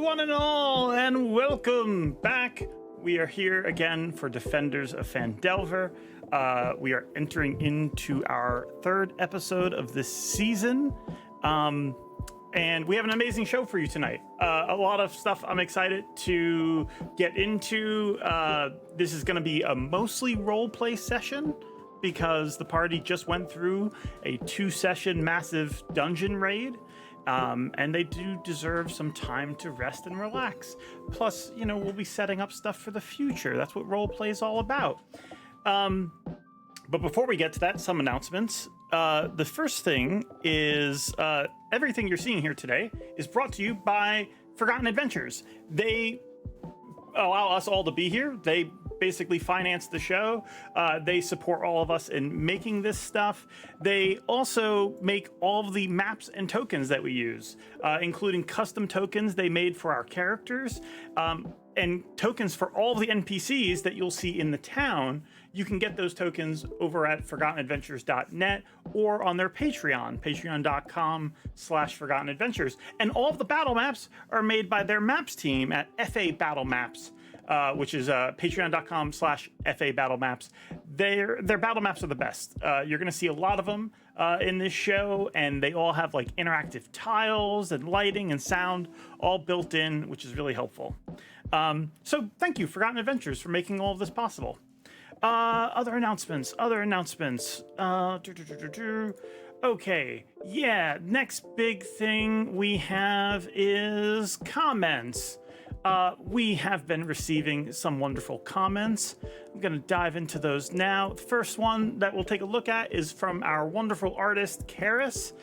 one and all, and welcome back. We are here again for Defenders of Phandelver. We are entering into our third episode of this season, and we have an amazing show for you tonight. A lot of stuff I'm excited to get into. This is going to be a mostly role-play session because the party just went through a 2-session massive dungeon raid. And they do deserve some time to rest and relax. Plus, you know, we'll be setting up stuff for the future. That's what roleplay is all about. But before we get to that, some announcements. The first thing is everything you're seeing here today is brought to you by Forgotten Adventures. They allow us all to be here. They basically finance the show. They support all of us in making this stuff. They also make all of the maps and tokens that we use, including custom tokens they made for our characters, and tokens for all the NPCs that you'll see in the town. You can get those tokens over at ForgottenAdventures.net or on their Patreon, patreon.com/ForgottenAdventures. And all of the battle maps are made by their maps team at FA Battle Maps, which is patreon.com/FA Battle Maps. Their battle maps are the best. You're going to see a lot of them in this show, and they all have like interactive tiles and lighting and sound all built in, which is really helpful. So thank you, Forgotten Adventures, for making all of this possible. Other announcements. Okay, yeah, next big thing we have is comments. We have been receiving some wonderful comments. I'm going to dive into those now. The first one that we'll take a look at is from our wonderful artist, Karis,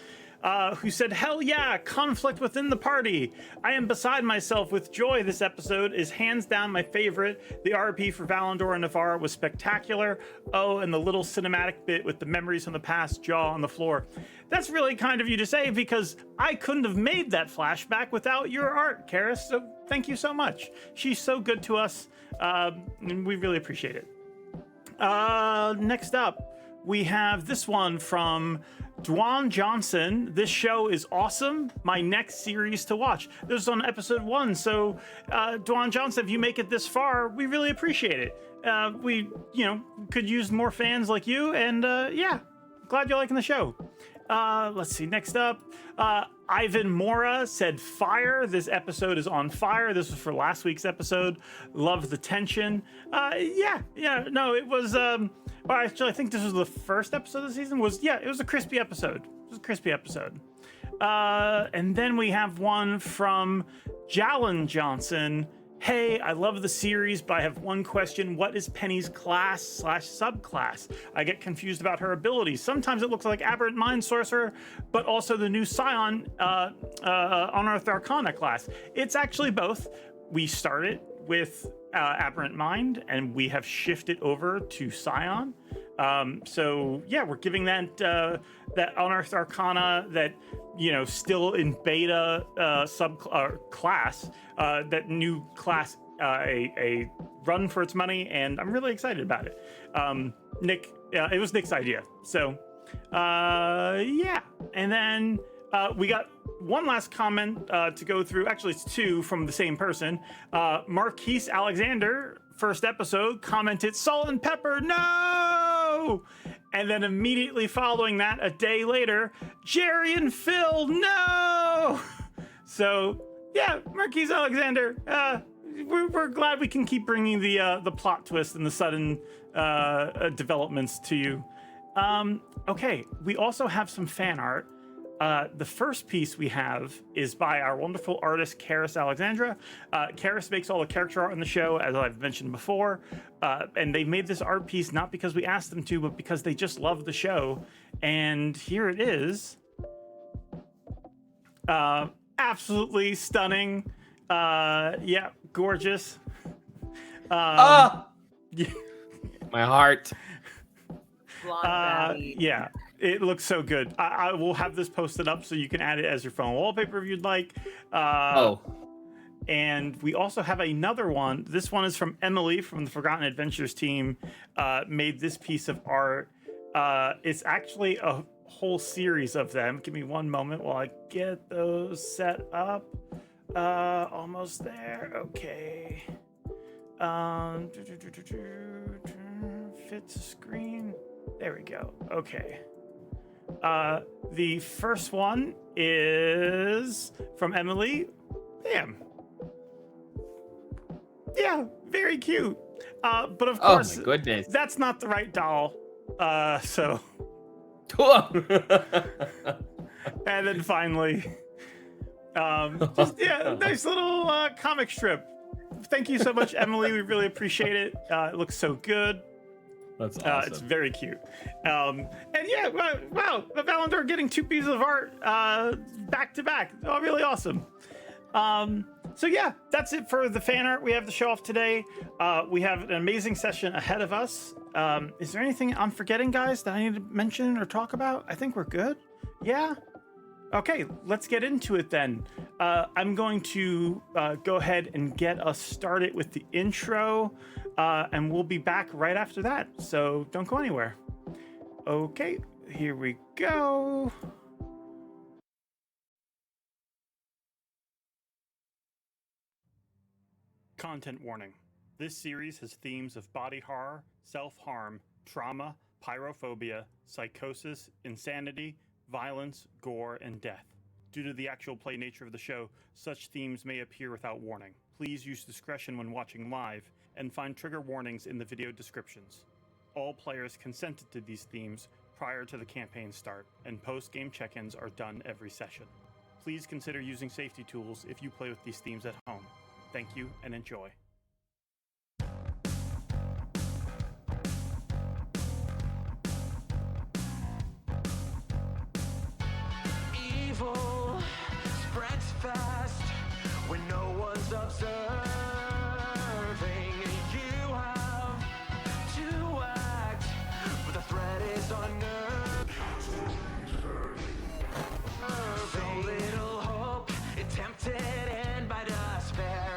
who said, "Hell yeah, conflict within the party. I am beside myself with joy. This episode is hands down my favorite. The RP for Valandor and Navarre was spectacular. Oh, and the little cinematic bit with the memories from the past, jaw on the floor." That's really kind of you to say, because I couldn't have made that flashback without your art, Karis. So thank you so much. She's so good to us, and we really appreciate it. Next up, we have this one from Dwan Johnson. "This show is awesome. My next series to watch." This is on episode 1. So, Dwan Johnson, if you make it this far, we really appreciate it. We, could use more fans like you. And yeah, glad you're liking the show. Let's see. Next up, Ivan Mora said, "Fire. This episode is on fire." This was for last week's episode. Love the tension. No, it was, well, actually, I think this was the first episode of the season. It was a crispy episode. And then we have one from Jalen Johnson. "Hey, I love the series, but I have one question. What is Penny's class/subclass? I get confused about her abilities. Sometimes it looks like Aberrant Mind Sorcerer, but also the new Scion Unearthed Arcana class." It's actually both. We started with Aberrant Mind, and we have shifted over to Scion. So yeah, we're giving that Unearthed Arcana, that still in beta class, that new class, a run for its money, and I'm really excited about it. Nick, it was Nick's idea. So yeah, and then we got one last comment to go through. Actually, it's 2 from the same person. Marquise Alexander, first episode, commented, "Salt and pepper, no!" And then immediately following that, a day later, "Jerry and Phil, no!" So yeah, Marquise Alexander, we're glad we can keep bringing the plot twist and the sudden developments to you. Okay, we also have some fan art. The first piece we have is by our wonderful artist, Karis Alexandra. Karis makes all the character art in the show, as I've mentioned before. And they made this art piece not because we asked them to, but because they just love the show. And here it is. Absolutely stunning. Yeah, gorgeous. My heart. Yeah. It looks so good. I will have this posted up so you can add it as your phone wallpaper if you'd like. And we also have another one. This one is from Emily from the Forgotten Adventures team. Made this piece of art. It's actually a whole series of them. Give me one moment while I get those set up. Almost there. Okay. Fit to screen. There we go. Okay. The first one is from Emily. Damn. Yeah, very cute. But of course, my goodness. that's not the right doll. So. And then finally, nice little comic strip. Thank you so much, Emily. We really appreciate it. It looks so good. That's awesome. It's very cute. And yeah, wow, Valandor getting 2 pieces of art back to back. Oh, really awesome. So yeah, that's it for the fan art we have to show off today. We have an amazing session ahead of us. Is there anything I'm forgetting, guys, that I need to mention or talk about? I think we're good. Yeah? Okay, let's get into it then. I'm going to go ahead and get us started with the intro, and we'll be back right after that. So don't go anywhere. Okay, here we go. Content warning. This series has themes of body horror, self-harm, trauma, pyrophobia, psychosis, insanity, violence, gore, and death. Due to the actual play nature of the show, such themes may appear without warning. Please use discretion when watching live, and find trigger warnings in the video descriptions. All players consented to these themes prior to the campaign start, and post-game check-ins are done every session. Please consider using safety tools if you play with these themes at home. Thank you, and enjoy. Evil spreads fast when no one's observing. You have to act, but the threat is unnerving. So little hope, tempted and by despair.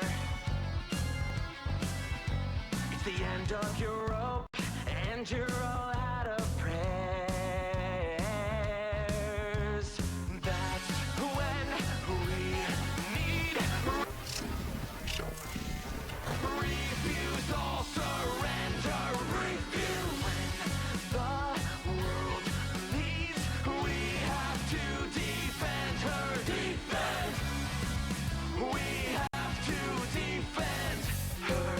It's the end of your rope, and you're all out of prayers. That's when we need refuse all surrender. Refuse when the world needs. We have to defend her. Defend. We have to defend her.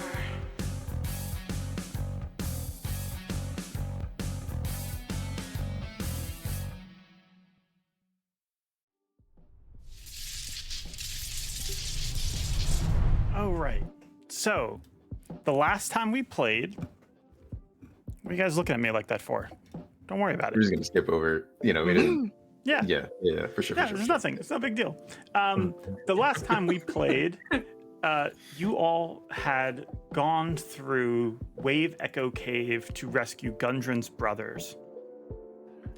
All right. So, the last time we played, what are you guys looking at me like that for? Don't worry about We're it. just gonna skip over, we didn't. Yeah. Yeah, for sure. Yeah, for there's sure. nothing. It's no big deal. The last time we played, you all had gone through Wave Echo Cave to rescue Gundren's brothers.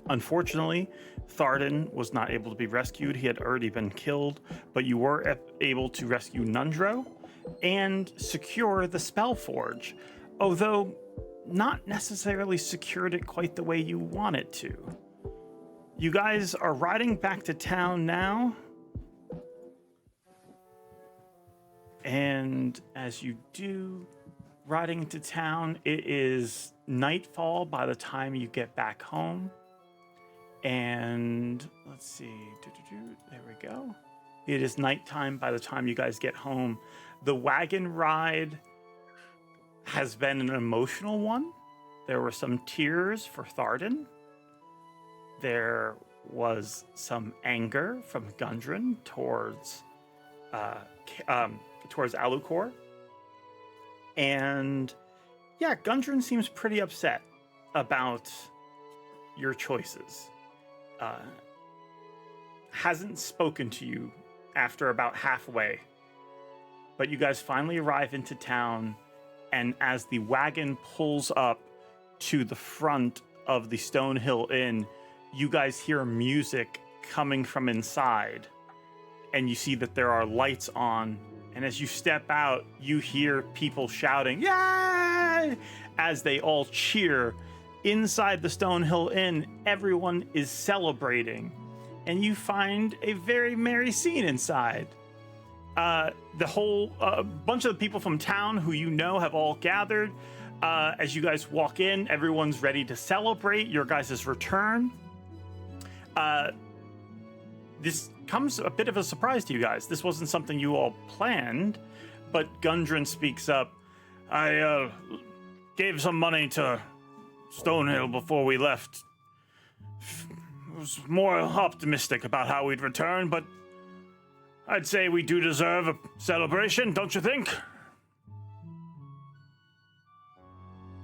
Unfortunately, Tharden was not able to be rescued. He had already been killed, but you were able to rescue Nundro and secure the Spellforge, although not necessarily secured it quite the way you want it to. You guys are riding back to town now. And as you do, riding to town, it is nightfall by the time you get back home. And let's see, there we go. It is nighttime by the time you guys get home. The wagon ride has been an emotional one. There were some tears for Tharden. There was some anger from Gundren towards Alucor. And yeah, Gundren seems pretty upset about your choices. Hasn't spoken to you after about halfway. But you guys finally arrive into town, and as the wagon pulls up to the front of the Stonehill Inn, you guys hear music coming from inside, and you see that there are lights on. And as you step out, you hear people shouting, "Yay!" as they all cheer. Inside the Stonehill Inn, everyone is celebrating, and you find a very merry scene inside. The whole bunch of the people from town who you know have all gathered. As you guys walk in, everyone's ready to celebrate your guys' return. This comes a bit of a surprise to you guys. This wasn't something you all planned, but Gundren speaks up. I gave some money to Stonehill before we left. Was more optimistic about how we'd return, but I'd say we do deserve a celebration, don't you think?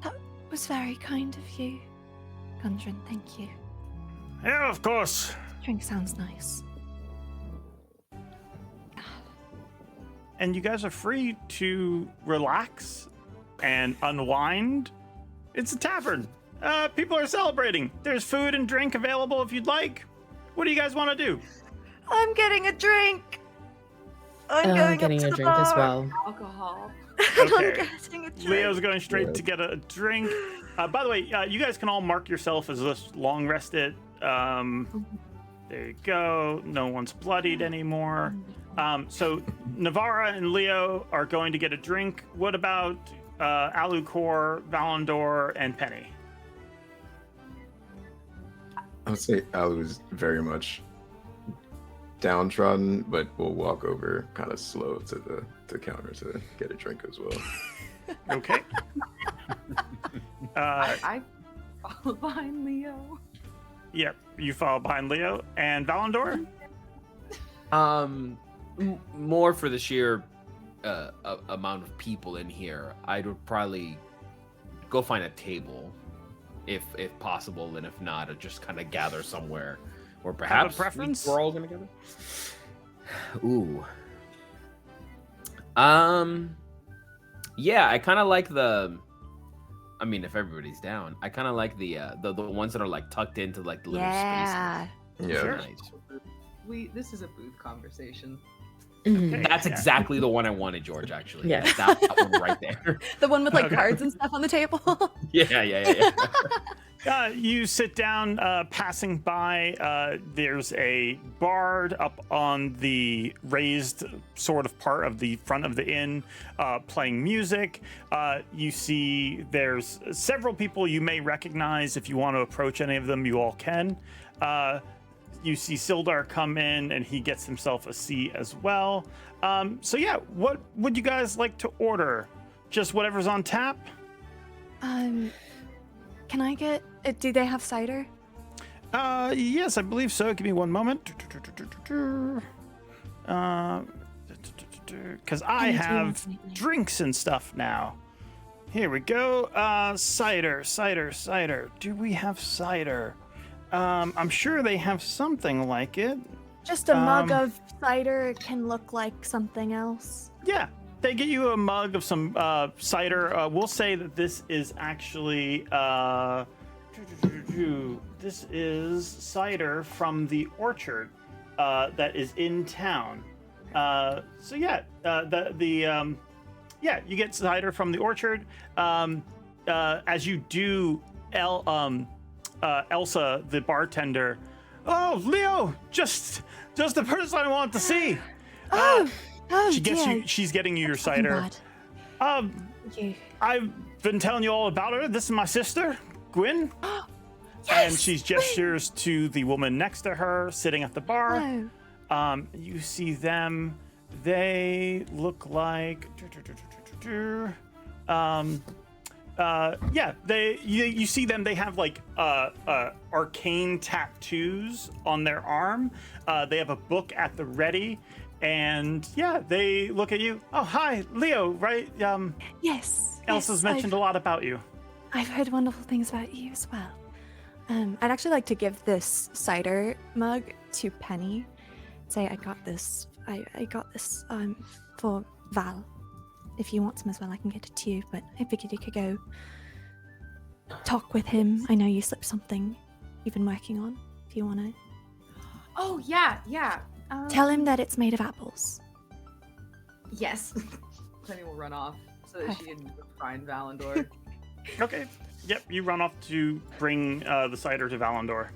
That was very kind of you, Gundren. Thank you. Yeah, of course. Drink sounds nice. And you guys are free to relax and unwind. It's a tavern. People are celebrating. There's food and drink available if you'd like. What do you guys want to do? I'm getting a drink. I'm I'm getting a drink as well. Alcohol. I'm Okay. getting a drink. Leo's going straight to get a drink. By the way, you guys can all mark yourself as just long rested. There you go. No one's bloodied anymore. So Navarra and Leo are going to get a drink. What about Alucor, Valandor, and Penny? I would say Alu's very much downtrodden, but we'll walk over kind of slow to the counter to get a drink as well. Okay. I follow behind Leo. Yep, you follow behind Leo. And Valandor? More for the sheer amount of people in here, I would probably go find a table, if possible, and if not, I'd just kind of gather somewhere, or perhaps preference? we're all gonna gather. Ooh. Yeah, I kind of like the. I mean, if everybody's down, I kind of like the ones that are like tucked into like the little Yeah. spaces. Yeah. Sure. Nice. This is a booth conversation. Okay, That's yeah. exactly the one I wanted, George. Actually, Yeah. that one right there. The one with like Okay. cards and stuff on the table. Yeah. You sit down, passing by. There's a bard up on the raised sort of part of the front of the inn, playing music. You see there's several people you may recognize. If you want to approach any of them, you all can. You see Sildar come in, and he gets himself a seat as well. So yeah, what would you guys like to order? Just whatever's on tap? Can I get? Do they have cider? Yes, I believe so. Give me one moment. Because I Any have drinks, maybe? drinks and stuff now. Here we go. Cider. Do we have cider? I'm sure they have something like it. Just a mug of cider can look like something else. Yeah, they get you a mug of some cider. We'll say that this is actually this is cider from the orchard that is in town. So yeah, yeah, you get cider from the orchard. As you do, Elsa, the bartender. Oh, Leo, just the person I want to see. Oh, She gets dear. you. She's getting you your That's fucking cider. bad. You. I've been telling you all about her. This is my sister, Gwyn. Yes, And she gestures to the woman next to her, sitting at the bar. Oh. You see them. They look like. Yeah, you see them. They have like arcane tattoos on their arm. They have a book at the ready, and yeah, they look at you. Oh, hi, Leo. Right? Yes. Elsa's mentioned a lot about you. I've heard wonderful things about you as well. I'd actually like to give this cider mug to Penny. Say I got this. I got this for Val. If you want some as well, I can get it to you. But I figured you could go talk with him. I know you slipped something you've been working on. If you want to Oh yeah. tell him that it's made of apples. Yes. Penny will run off so that she can find Valandor. Okay. Yep. You run off to bring the cider to Valandor.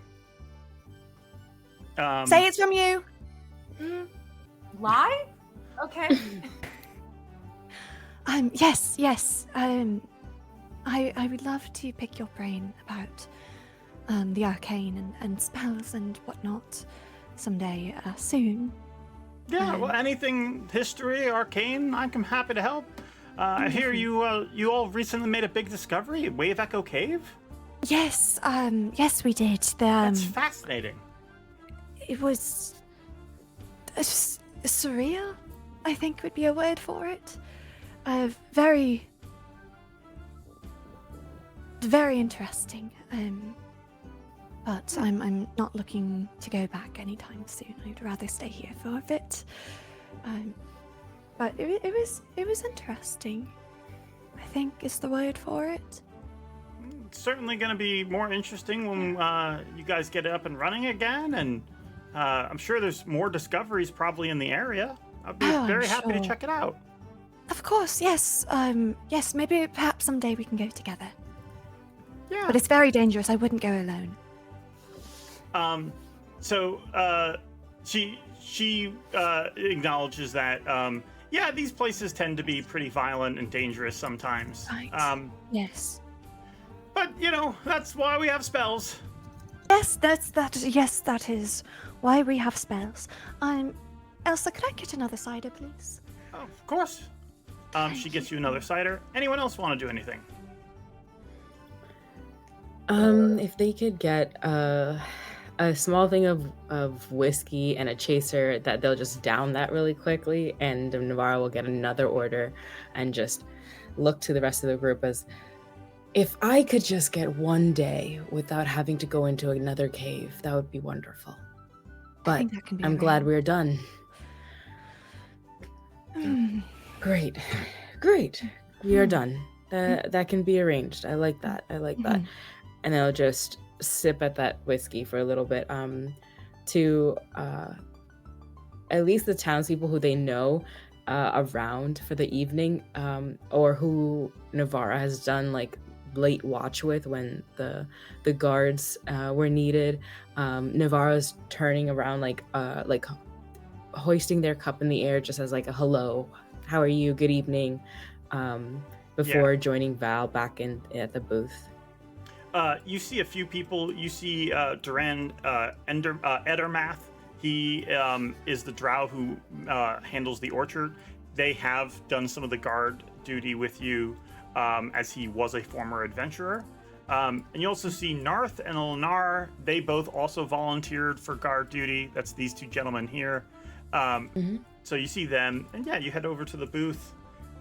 Say it's from you. Lie? Okay. Yes. I would love to pick your brain about the arcane and spells and whatnot someday soon. Yeah, well, anything history, arcane, I'm happy to help. I hear you all recently made a big discovery at Wave Echo Cave. Yes, we did. That's fascinating. It was surreal, I think would be a word for it. Very interesting. But I'm not looking to go back anytime soon. I'd rather stay here for a bit. But it was interesting, I think is the word for it. It's certainly going to be more interesting when you guys get up and running again, and I'm sure there's more discoveries probably in the area. I'd be very happy to check it out. Of course, yes. Yes, maybe perhaps someday we can go together. Yeah. But it's very dangerous. I wouldn't go alone. So she acknowledges that yeah, these places tend to be pretty violent and dangerous sometimes. Right. Yes. But you know, that's why we have spells. Yes, that is why we have spells. Elsa, could I get another cider, please? Oh, of course. She gets you another cider. Anyone else want to do anything? If they could get a small thing of whiskey and a chaser, that they'll just down that really quickly, and Navarro will get another order and just look to the rest of the group as, if I could just get one day without having to go into another cave, that would be wonderful. But I'm glad we're done. Great. We are done. That can be arranged. I like that. And they'll just sip at that whiskey for a little bit to at least the townspeople who they know around for the evening, or who Navarra has done like late watch with when the guards were needed. Navarra's turning around like hoisting their cup in the air just as like a hello, how are you, good evening, before joining Val back in at the booth. You see a few people. You see Duran Edermath. He is the drow who handles the orchard. They have done some of the guard duty with you, as he was a former adventurer. And you also see Narth and Elenar. They both also volunteered for guard duty. That's these two gentlemen here. So you see them, and yeah, you head over to the booth.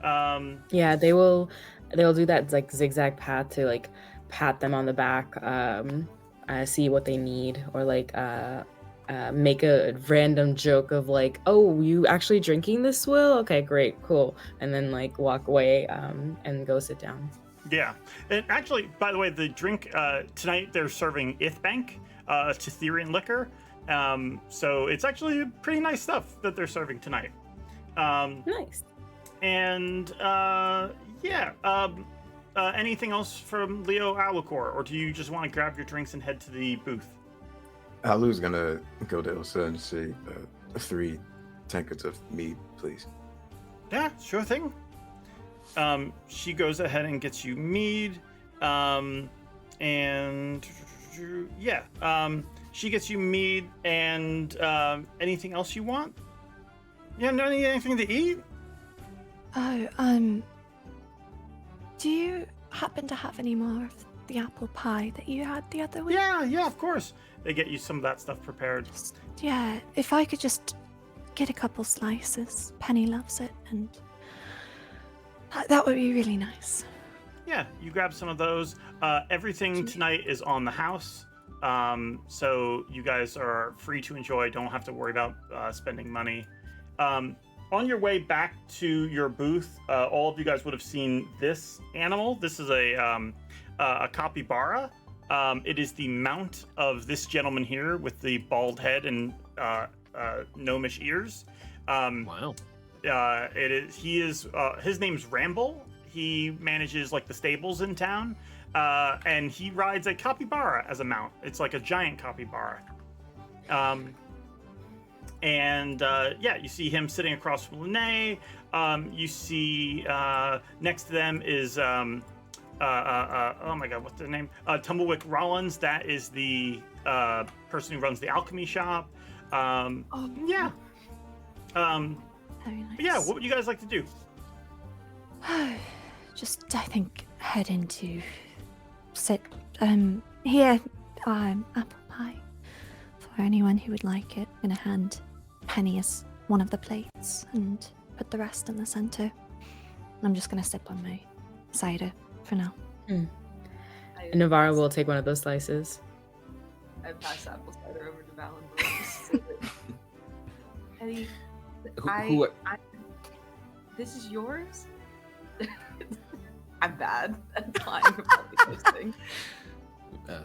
Yeah, they'll do that like zigzag path to like pat them on the back, see what they need, or like make a random joke of like, oh, you actually drinking this, Will? Okay, great, cool. And then like walk away and go sit down. Yeah. And actually, by the way, the drink tonight, they're serving Ithbank, Tetherian liquor. So it's actually pretty nice stuff that they're serving tonight. Nice. And anything else from Leo Alucor, or do you just want to grab your drinks and head to the booth? Alu's gonna go to Elsa and say 3 tankards of mead, please. Yeah, sure thing. She goes ahead and gets you mead, she gets you mead and anything else you want? Yeah, no need anything to eat? Oh, do you happen to have any more of the apple pie that you had the other week? Yeah, of course. They get you some of that stuff prepared. Yeah, if I could just get a couple slices. Penny loves it, and that would be really nice. Yeah, you grab some of those. Everything tonight is on the house, so you guys are free to enjoy. Don't have to worry about spending money. On your way back to your booth, all of you guys would have seen this animal. This is a capybara. It is the mount of this gentleman here with the bald head and gnomish ears. Wow. His name's Ramble. He manages like the stables in town, and he rides a capybara as a mount. It's like a giant capybara. And yeah, you see him sitting across from Lene. You see next to them is oh my god, what's their name? Tumblewick Rollins. That is the person who runs the alchemy shop. Yeah. Very nice. But yeah, what would you guys like to do? Just, I think, head into sit here, apple pie for anyone who would like it. I'm gonna hand Penny as one of the plates and put the rest in the center. I'm just gonna sip on my cider for now. And Navarro will take one of those slices. I pass apple cider over to Valandor. Eddie, this is yours? I'm bad at lying about those things.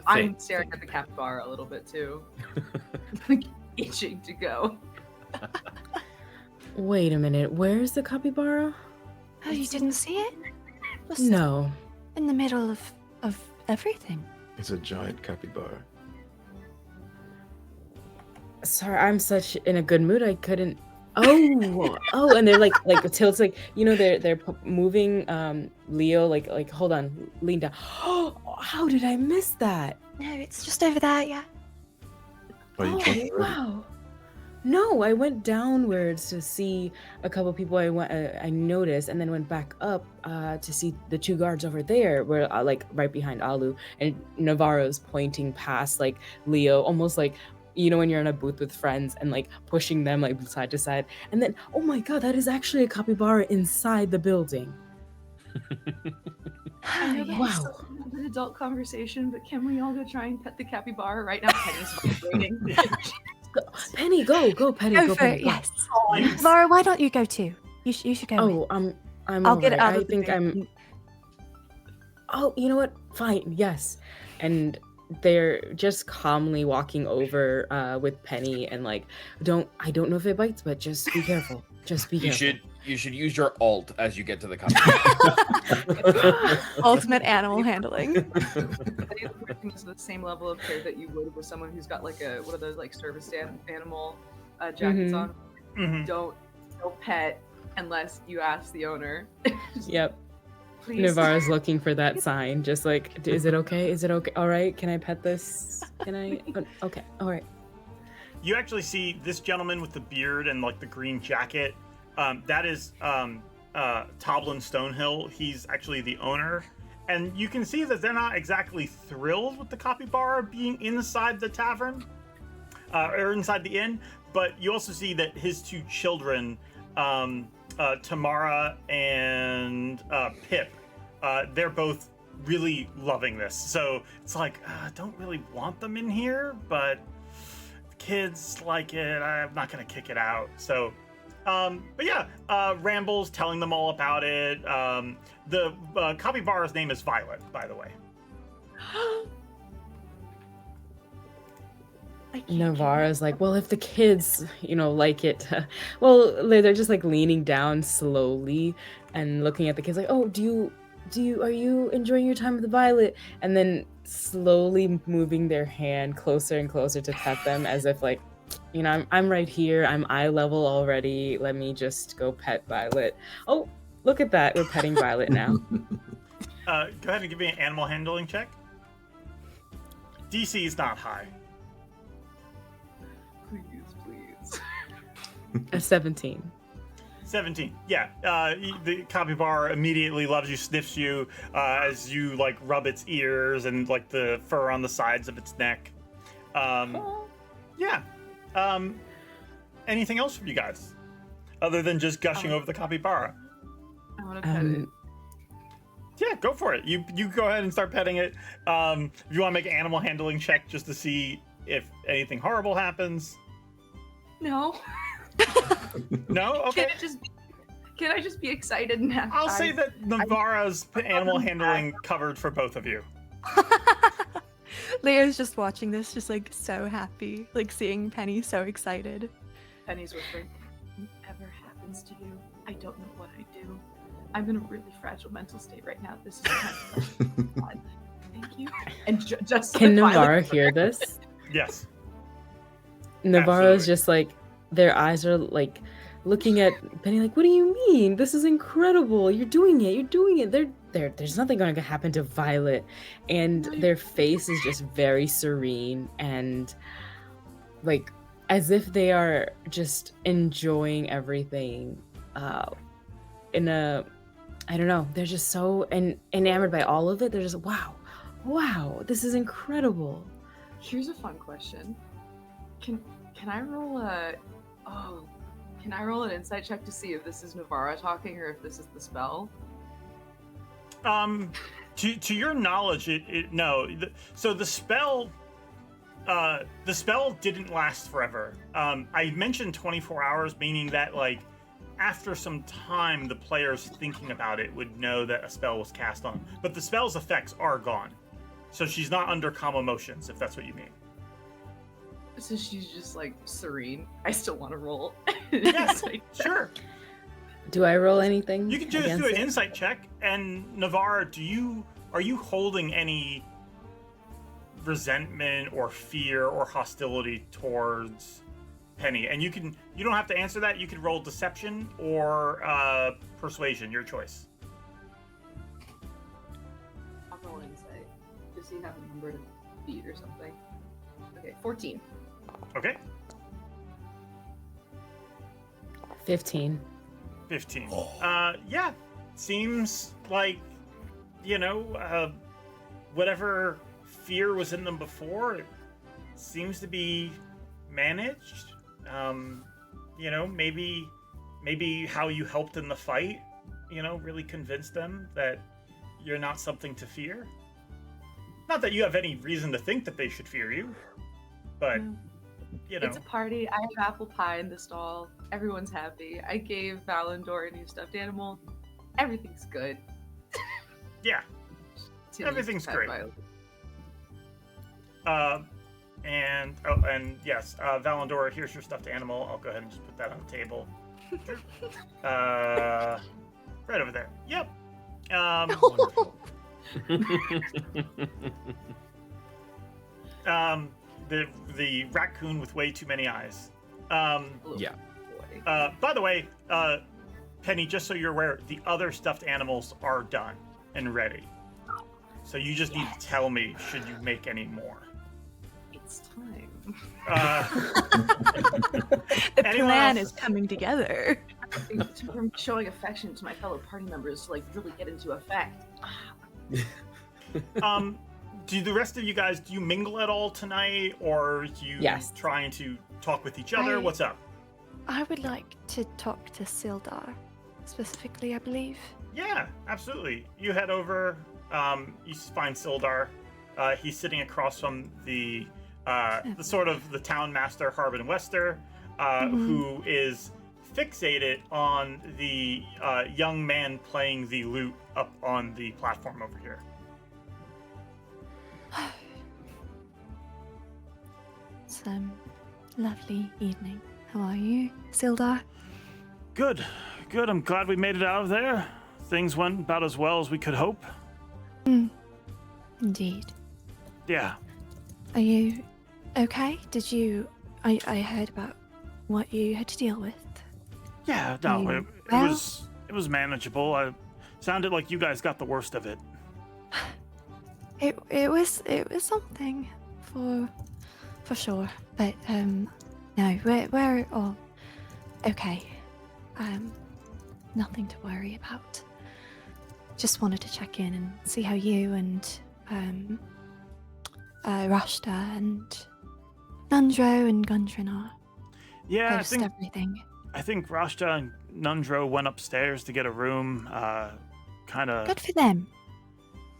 I'm staring at the capybara a little bit too. Like itching to go. Wait a minute, where's the capybara? Oh, you didn't see it? Was No. in the middle of everything. It's a giant capybara. Sorry, I'm such in a good mood. I couldn't. Oh, and they're like tilts, like they're moving. Leo, like hold on, lean down. Oh, how did I miss that? No, it's just over there. Yeah. Are you drunk already? Wow. No, I went downwards to see a couple people I noticed, and then went back up to see the two guards over there, where like right behind Alu, and Navarro's pointing past like Leo, almost like when you're in a booth with friends and like pushing them like side to side, and then oh my god, that is actually a capybara inside the building. I know Yes. that's an adult conversation, but can we all go try and pet the capybara right now? Penny's vibrating. Penny, go, Penny, Go go, for Penny, it. go. Yes. Laura, why don't you go too? You should go. Oh, I'm. I'll get alright. out of I the think bed. I'm. Oh, you know what? Fine. Yes, and they're just calmly walking over with Penny, and like, I don't know if it bites, but just be careful. Just be careful. You should use your alt as you get to the cup. Ultimate animal handling. Penny's working to the same level of care that you would with someone who's got like one of those like service animal jackets on. Mhm. Don't pet unless you ask the owner. Yep. Please. Navarro's looking for that sign, just like, is it okay? Is it okay? All right. Can I pet this? Can I? Okay. All right. You actually see this gentleman with the beard and like the green jacket. That is Toblin Stonehill. He's actually the owner. And you can see that they're not exactly thrilled with the capybara being inside the tavern or inside the inn. But you also see that his two children, Tamara and Pip, they're both really loving this. So it's like, I don't really want them in here, but kids like it. I'm not going to kick it out. So, but yeah, Ramble's telling them all about it. The capybara's name is Violet, by the way. Navarro's like, well, if the kids, like it, well, they're just like leaning down slowly and looking at the kids like, oh, are you enjoying your time with the Violet? And then slowly moving their hand closer and closer to pet them, as if like, I'm right here. I'm eye level already. Let me just go pet Violet. Oh, look at that. We're petting Violet now. Go ahead and give me an animal handling check. DC is not high. Please. A 17. 17. Yeah. The capybara immediately loves you, sniffs you as you like rub its ears and like the fur on the sides of its neck. Yeah. Anything else from you guys other than just gushing over the capybara? I want to pet it. Yeah, go for it. You go ahead and start petting it. If you want to make an animal handling check just to see if anything horrible happens. No. No? Okay. Can I just be excited and happy? I'll say that Navarro's animal handling covered for both of you. Leo's just watching this, just like so happy, like seeing Penny so excited. Penny's whispering, whatever happens to you, I don't know what I do. I'm in a really fragile mental state right now. This is God. Thank you. And just Can like Navarro Violet- hear this? Yes. Navarro's Absolutely. just like their eyes are like looking at Penny like, what do you mean? This is incredible. You're doing it. There's nothing going to happen to Violet. And their face is just very serene and like as if they are just enjoying everything in a, I don't know, they're just so enamored by all of it. They're just, wow, this is incredible. Here's a fun question. Can I roll an insight check to see if this is Navara talking or if this is the spell? To your knowledge, no. So the spell didn't last forever. I mentioned 24 hours, meaning that like after some time, the players thinking about it would know that a spell was cast on. But the spell's effects are gone, so she's not under calm emotions, if that's what you mean. So she's just like serene. I still want to roll. Yes, sure. Do I roll anything? You can just do an insight check. And Navarre, are you holding any resentment or fear or hostility towards Penny? And you don't have to answer that. You could roll deception or persuasion, your choice. I'll roll insight. Just so you have a number to beat or something. Okay, 14. Okay. 15. 15. Yeah. Seems like, whatever fear was in them before, it seems to be managed. Maybe how you helped in the fight, really convinced them that you're not something to fear. Not that you have any reason to think that they should fear you, but, It's a party. I have apple pie in the stall. Everyone's happy. I gave Valandor a new stuffed animal. Everything's good. Yeah. Everything's great. And yes, Valandor, here's your stuffed animal. I'll go ahead and just put that on the table. Right over there. Yep. Wonderful. The raccoon with way too many eyes. Yeah. By the way, Penny, just so you're aware, the other stuffed animals are done and ready. So you just need to tell me should you make any more. It's time. The plan is coming together. From showing affection to my fellow party members to like really get into effect. Do the rest of you guys, do you mingle at all tonight, or are you trying to talk with each other? What's up? I would like to talk to Sildar, specifically, I believe. Yeah, absolutely. You head over, you find Sildar. He's sitting across from the sort of the town master, Harbin Wester, who is fixated on the young man playing the lute up on the platform over here. It's lovely evening. How are you, Sildar? Good. I'm glad we made it out of there. Things went about as well as we could hope. Indeed. Yeah. Are you okay? I heard about what you had to deal with. Yeah, no, it was manageable. It sounded like you guys got the worst of it. It was something for sure, but no, we're all okay. Nothing to worry about. Just wanted to check in and see how you and Rashta and Nundro and Gundren are. Yeah, Everything. I think Rashta and Nundro went upstairs to get a room. Kind of. Good for them.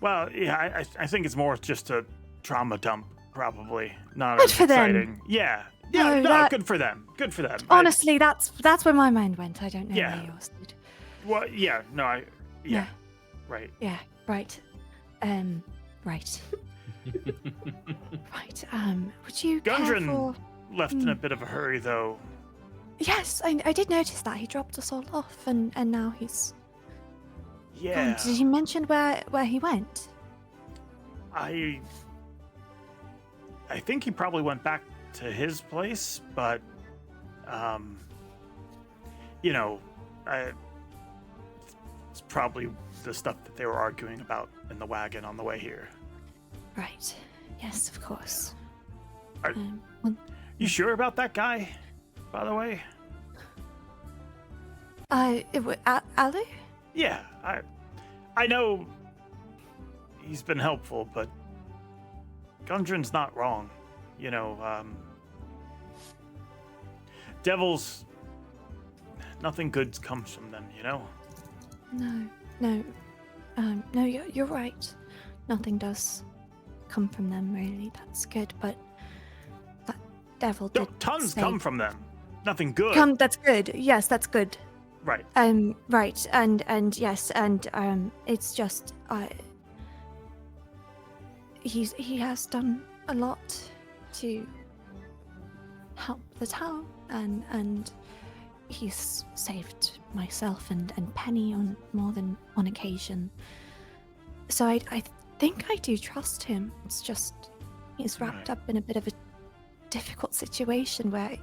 Well, yeah, I think it's more just a trauma dump, probably. Not good as for exciting. them. Yeah, No, good for them. Good for them. Honestly, that's where my mind went. I don't know where yours did. Well, yeah, no, Yeah. Right. Yeah, right. Right. Right. Would you care Gundren for... left in a bit of a hurry, though. Yes, I did notice that. He dropped us all off, and now he's... Yeah. Did he mention where he went? I think he probably went back to his place, but You know, it's probably the stuff that they were arguing about in the wagon on the way here. Right. Yes, of course. Are- Well, You sure about that guy, by the way? Alu? Yeah, I know he's been helpful, but Gundren's not wrong. You know, devils, nothing good comes from them, you know? No, you're right. Nothing does come from them, really. That's good, but that devil No, did tons say- come from them. Nothing good. That's good. Yes, that's good. Right. Right, and yes, and it's just he has done a lot to help the town, and he's saved myself and Penny on more than one occasion. So I think I do trust him. It's just he's wrapped Right. up in a bit of a difficult situation where,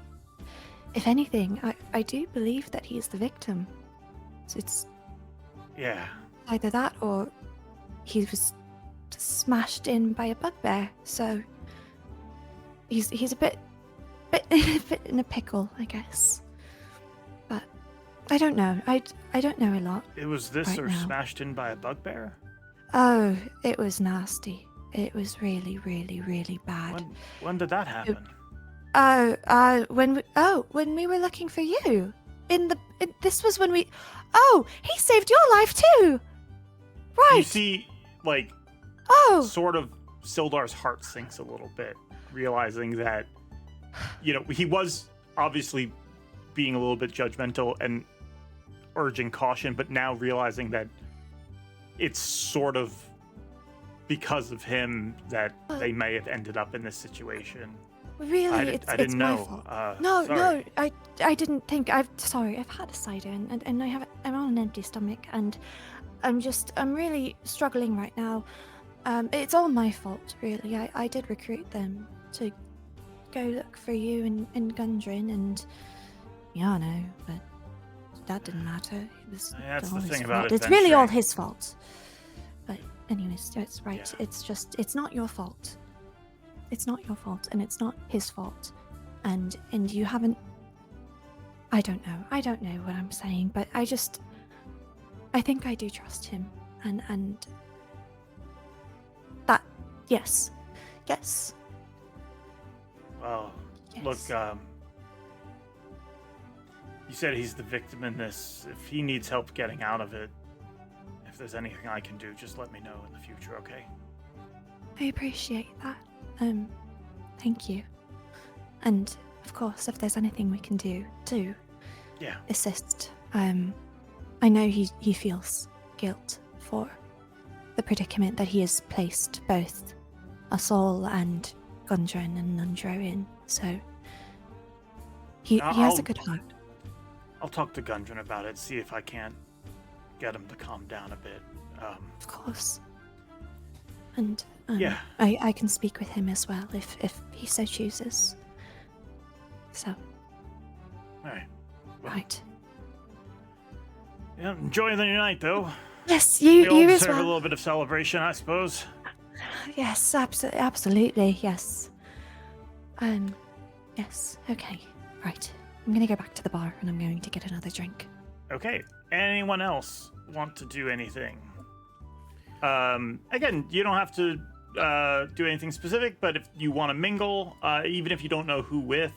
if anything, I do believe that he's the victim. So it's Yeah. either that or he was smashed in by a bugbear. So he's a bit in a pickle, I guess. But I don't know. I don't know a lot. It was this Right or now. smashed in by a bugbear? Oh, it was nasty. It was really, really, really bad. When did that happen? When we were looking for you this was when he saved your life too. Right. You see, like, sort of Sildar's heart sinks a little bit, realizing that, you know, he was obviously being a little bit judgmental and urging caution, but now realizing that it's sort of because of him that they may have ended up in this situation. Really, I didn't my know. fault. Sorry. I didn't think. I've had a cider and I'm on an empty stomach and I'm really struggling right now. It's all my fault, really. I did recruit them to go look for you and Gundren, and yeah, I know, but that didn't matter. It was That's all the his thing about fault. It's really all adventuring. his fault. But anyways, that's right. Yeah. It's not your fault. It's not your fault, and it's not his fault, and you haven't. I don't know what I'm saying, but I think I do trust him, and that, yes. Well, Yes. look, you said he's the victim in this. If he needs help getting out of it, if there's anything I can do, just let me know in the future, okay? I appreciate that. Thank you. And of course, if there's anything we can do to Yeah. assist, I know he feels guilt for the predicament that he has placed both us all and Gundren and Nundro in. So he has a good heart. I'll talk to Gundren about it, see if I can't get him to calm down a bit. Of course. And Yeah. I can speak with him as well if he so chooses. So, All right. Well, right. Yeah, enjoy the night, though. Yes, We all you as deserve a well. little bit of celebration, I suppose. Yes, absolutely, yes. Yes, okay, right. I'm gonna go back to the bar and I'm going to get another drink. Okay. Anyone else want to do anything? Again, you don't have to do anything specific, but if you want to mingle, even if you don't know who with,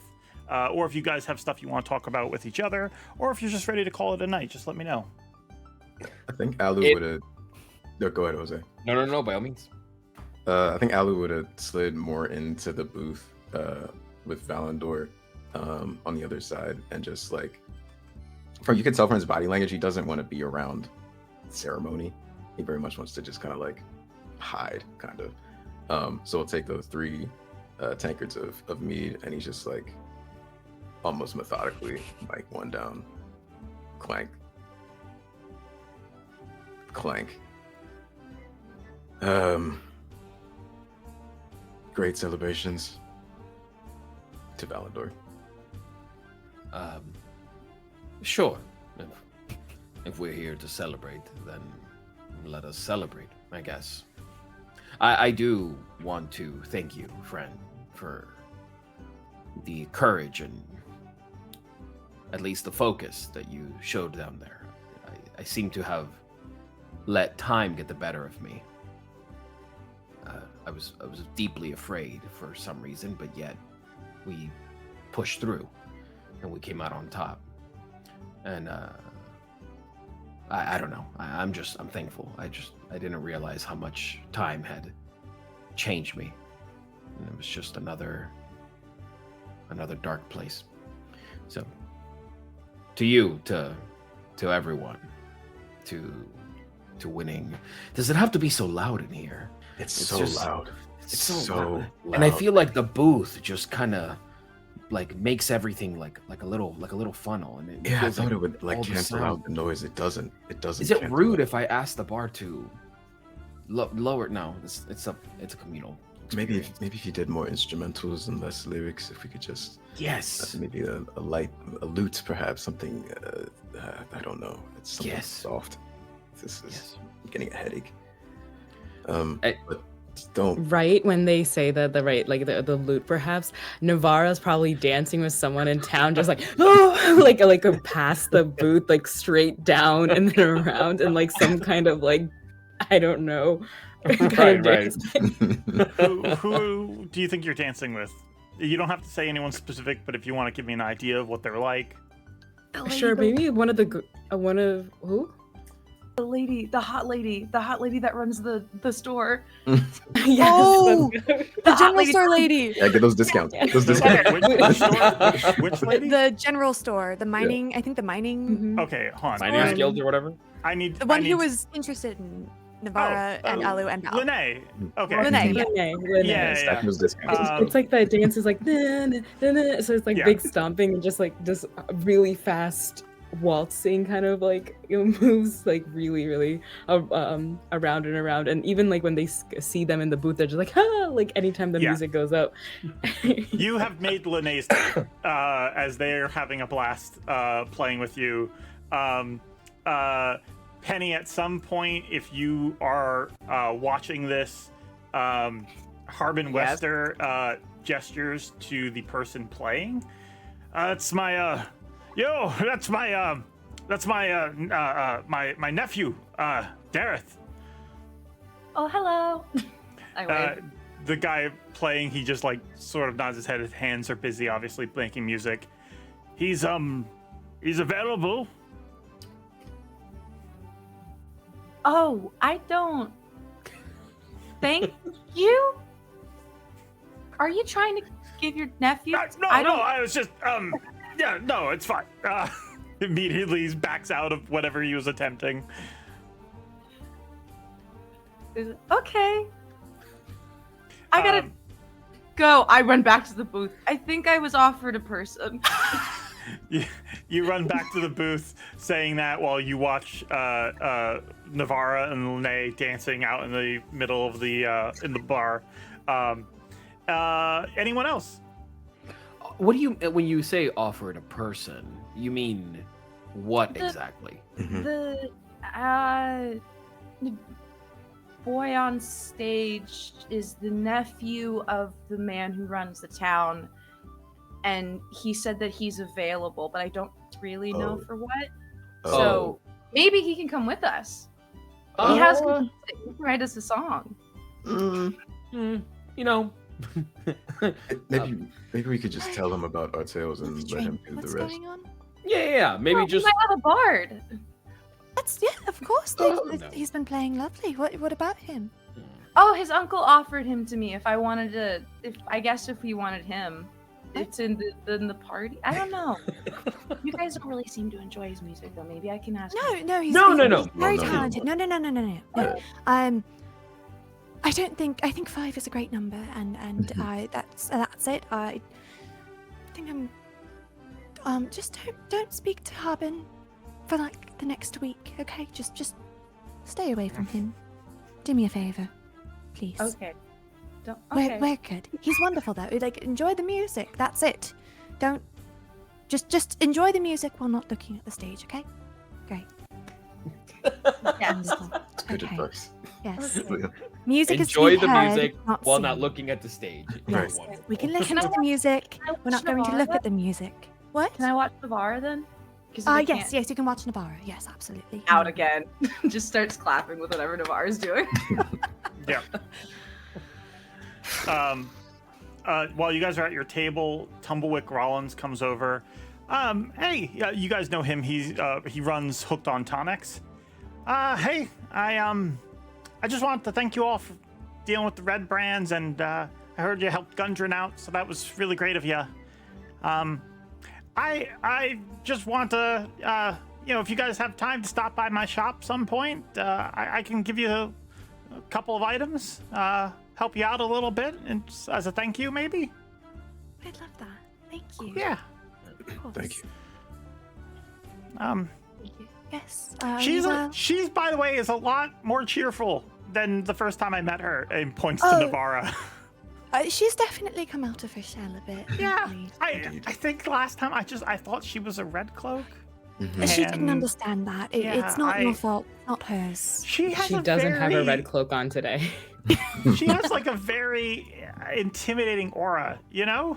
or if you guys have stuff you want to talk about with each other, or if you're just ready to call it a night, just let me know. I think Alu It- would have. No, go ahead, Jose. No, by all means. I think Alu would have slid more into the booth with Valandor on the other side, and just like, you can tell from his body language, he doesn't want to be around ceremony. He very much wants to just kind of like hide, kind of. So we'll take those 3 tankards of mead, and he's just like almost methodically, like one down, clank, clank. Great celebrations to Valandor. Sure. If we're here to celebrate, then let us celebrate, I guess. I do want to thank you, friend, for the courage and at least the focus that you showed down there. I seem to have let time get the better of me. I was deeply afraid for some reason, but yet we pushed through and we came out on top. And I don't know. I'm thankful. I didn't realize how much time had changed me. And it was just another dark place. So to you, to everyone, to winning. Does it have to be so loud in here? It's so loud. It's so loud. And I feel like the booth just kind of like makes everything like a little funnel, and it I feels thought it would like all the cancel sound. out the noise. It doesn't. Is it cancel rude out. if I ask the bar to lower? No, it's a communal. Maybe experience. if you did more instrumentals and less lyrics, if we could just Yes. maybe a lute, perhaps something. I don't know. It's something Yes. soft. This is Yes. I'm getting a headache. I- But don't. Right when they say that the lute, perhaps Navarra's probably dancing with someone in town, just like oh, like past the booth, like straight down and then around, and like some kind of like I don't know, kind of Right. dance. Who do you think you're dancing with? You don't have to say anyone specific, but if you want to give me an idea of what they're like. Sure, maybe one of who? The hot lady that runs the store. Yes, Oh! that's- The general store lady. Yeah, get those discounts. Those The- discounts. which store? Which lady? The general store. The mining. I think the mining. Mhm. Okay, hold on. Finance Um, guild or whatever. I need The one I need, who was interested in Navarra and Alu and Val. Lene. Okay. Lene, yeah. Lene. Yeah, Stack those discounts. It's like the dance is like so it's like Yeah. big stomping and just really fast waltzing kind of like moves like really around and around, and even like when they see them in the booth they're just like ah, like anytime the Yeah. music goes up. You have made Lene's day, as they're having a blast playing with you. Penny, at some point, if you are watching this, Harbin Wester gestures to the person playing. That's my my nephew, Dareth. Oh, hello. I wave. The guy playing, he just like sort of nods his head. His hands are busy, obviously making music. He's available. Oh, I don't. Thank you. Are you trying to give your nephew? No, I don't. I was just yeah, no, it's fine. Immediately he backs out of whatever he was attempting. Okay. I gotta go. I run back to the booth. I think I was offered a person. You run back to the booth saying that while you watch Navarra and Lene dancing out in the middle of the in the bar. Anyone else? What do you when you say offered a person? You mean what The- exactly? The boy on stage is the nephew of the man who runs the town, and he said that he's available, but I don't really know Oh. for what. Oh. So maybe he can come with us. He has good music. He can write us a song. You know. Maybe we could just tell him about our tales and let him do What's the rest. going on? Yeah. Maybe Well, just we might have a bard. That's of course. Oh, no. He's been playing lovely. What about him? Oh, his uncle offered him to me if I wanted to. If we wanted him, it's in the party. I don't know. You guys don't really seem to enjoy his music, though. Maybe I can ask. him. No, he's No. he's very No, no. talented. No. I think 5 is a great number, and that's it. I think I'm just don't speak to Harbin for like the next week, okay? Just stay away from him. Do me a favor, please. Okay. Don't. Okay. We're good. He's wonderful though. Like enjoy the music. That's it. Don't Just enjoy the music while not looking at the stage, okay? Great. Yes. Good Okay. advice. Yes. Leo. Music Enjoy is to the be heard, music not while seen. not looking at the stage. Yes. Everyone. We can listen Can I to the watch- music. can I We're not watch going to Navarra look then? at the music. What? Can I watch Navarra then? 'Cause if I Yes, can't- yes, you can watch Navarra. Yes, absolutely. Out again. Just starts clapping with whatever Navarra's doing. Yeah. While you guys are at your table, Tumblewick Rollins comes over. Hey, you guys know him. He runs Hooked on Tonics. Hey, I just wanted to thank you all for dealing with the red brands, and I heard you helped Gundren out, so that was really great of you. I just want to, if you guys have time to stop by my shop some point, I can give you a couple of items, help you out a little bit, and as a thank you, maybe. I'd love that. Thank you. Yeah. Of course. Thank you. Thank you. Yes. She's by the way is a lot more cheerful than the first time I met her. And points to Navarra. She's definitely come out of her shell a bit. Yeah, indeed. I think last time I thought she was a red cloak. She didn't And- understand that. It's not your fault, not hers. She has She a doesn't have a very- red cloak on today. She has like a very intimidating aura, you know?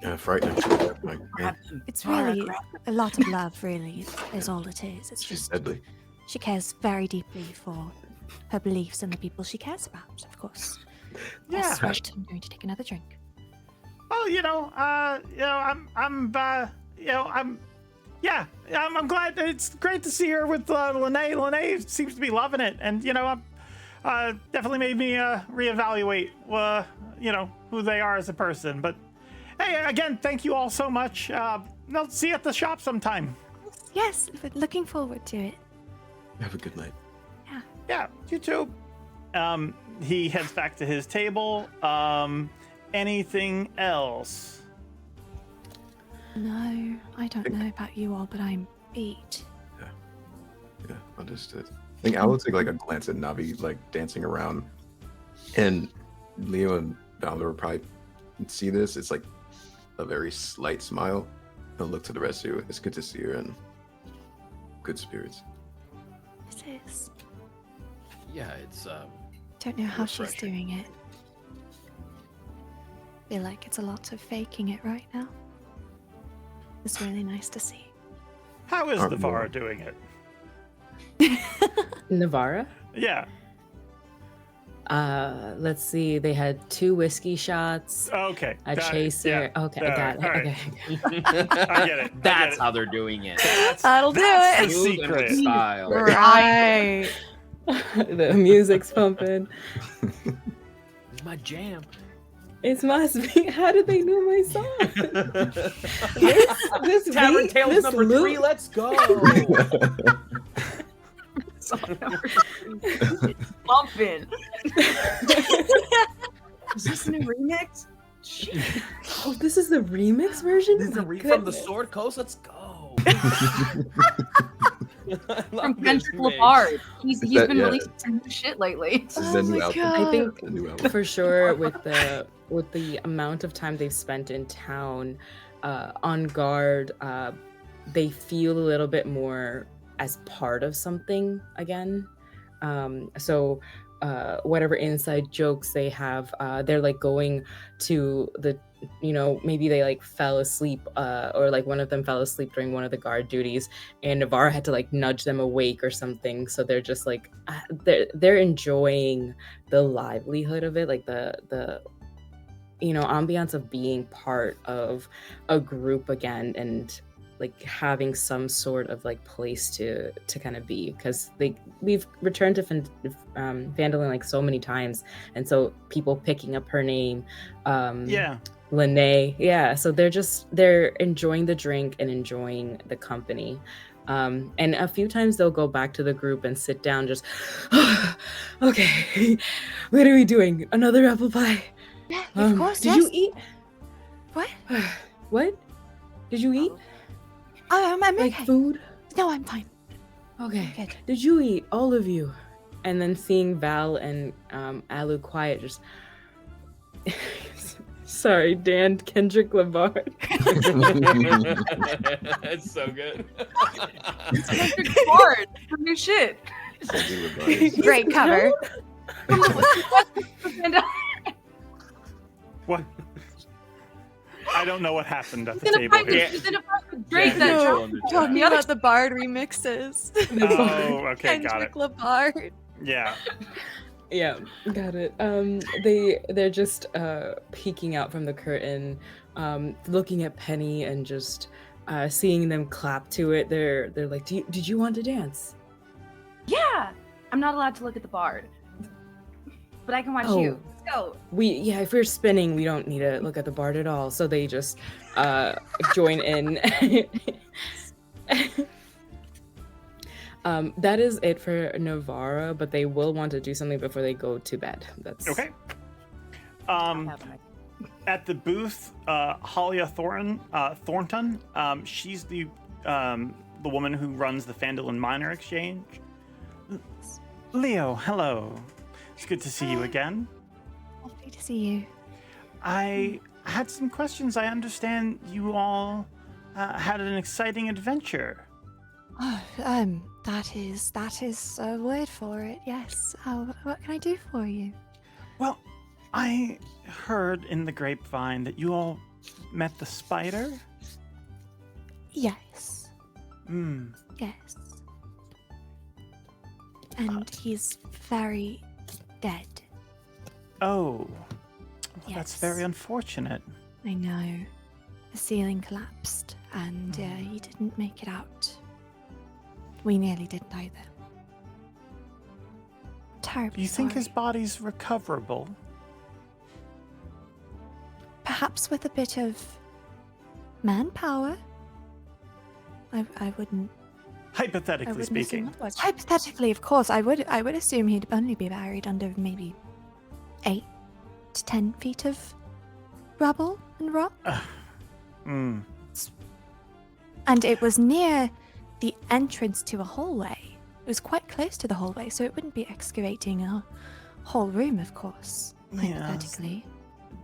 Yeah, frightening. Like, man, It's really a lot of love, really, is all it is. It's she's just deadly. she cares very deeply for her beliefs and the people she cares about, of course. Yeah. That's right. I'm going to take another drink. Well, I'm glad. It's great to see her with Lene. Lene seems to be loving it, and definitely made me reevaluate, who they are as a person. But hey, again, thank you all so much. I'll see you at the shop sometime. Yes, but looking forward to it. Have a good night. Yeah, you too. He heads back to his table. Anything else? No, I don't know about you all, but I'm beat. Yeah, understood. I think I will take like a glance at Navi like dancing around, and Leo and Valandor will probably see this. It's like a very slight smile. They'll look to the rest of you. It's good to see her in good spirits. It is. Yeah, it's Don't know how she's Refreshing. doing it. Feel like it's a lot of faking it right now. It's really nice to see. How is Aren't Navarra more. doing it? Navarra? Yeah. Let's see. They had 2 whiskey shots, Okay. a got it. chaser. Yeah. Okay, I got it. All right. Okay. I get it. that's how they're doing it. That'll do That's it. the Smooth and with secret. style. Right. The music's pumping. It's my jam. It must be. How did they know my song? this Tavern beat, Tales this number loop- 3, let's go. Bumping. Is this a new remix? Shit. Oh, this is the remix version? This is Oh a my read from the goodness. Sword Coast. Let's go. From Kendrick Lamar. He's That- been yeah. releasing some new shit lately. This is Oh the new my album. God. I think The new album. for sure with the amount of time they've spent in town on guard, they feel a little bit more as part of something again. So whatever inside jokes they have, they're like going to the, maybe they like fell asleep, or like one of them fell asleep during one of the guard duties, and Navarra had to like nudge them awake or something. So they're just like they're enjoying the livelihood of it, like the ambiance of being part of a group again, and like having some sort of like place to kind of be, because we've returned to Phandalin like so many times, and so people picking up her name, Yeah. Lene, yeah, so they're enjoying the drink and enjoying the company, and a few times they'll go back to the group and sit down, just okay, what are we doing, another apple pie? Yeah, of course, did yes. you eat What? what did you eat Oh, I'm like okay. food? No, I'm fine. Okay. Good. Did you eat, all of you? And then seeing Val and Alu quiet, just Sorry, Dan Kendrick Lamar. That's so good. Hard. New shit. Great cover. What? I don't know what happened at the He's in a table fight with- here. he's in a fight with Drake Yeah, that no. dropped Talking the other about the Bard remixes. Oh, okay, got it. Kendrick Lamar. Yeah. Yeah, got it. They're just peeking out from the curtain, looking at Penny and just seeing them clap to it. They're like, did you want to dance? Yeah. I'm not allowed to look at the bard. But I can watch Oh. you. Let's go. If we're spinning, we don't need to look at the bard at all. So they just join in. That is it for Novara, but they will want to do something before they go to bed. That's Okay. At the booth, Halia Thornton, she's the woman who runs the Phandalin Minor Exchange. Leo, hello. It's good to see you again. Lovely to see you. I had some questions. I understand you all had an exciting adventure. Oh, that is a word for it. Yes. What can I do for you? Well, I heard in the grapevine that you all met the spider. Yes. Yes. And he's very dead. Oh, well, that's Yes. very unfortunate. I know. The ceiling collapsed, and he didn't make it out. We nearly didn't either. Terribly Do you think his sorry. body's recoverable? Perhaps with a bit of manpower. I wouldn't. Hypothetically I wouldn't speaking. assume otherwise. Hypothetically, of course, I would assume he'd only be buried under maybe 8 to 10 feet of rubble and rock. Mm. And it was near the entrance to a hallway. It was quite close to the hallway, so it wouldn't be excavating a whole room, of course, Yes. hypothetically.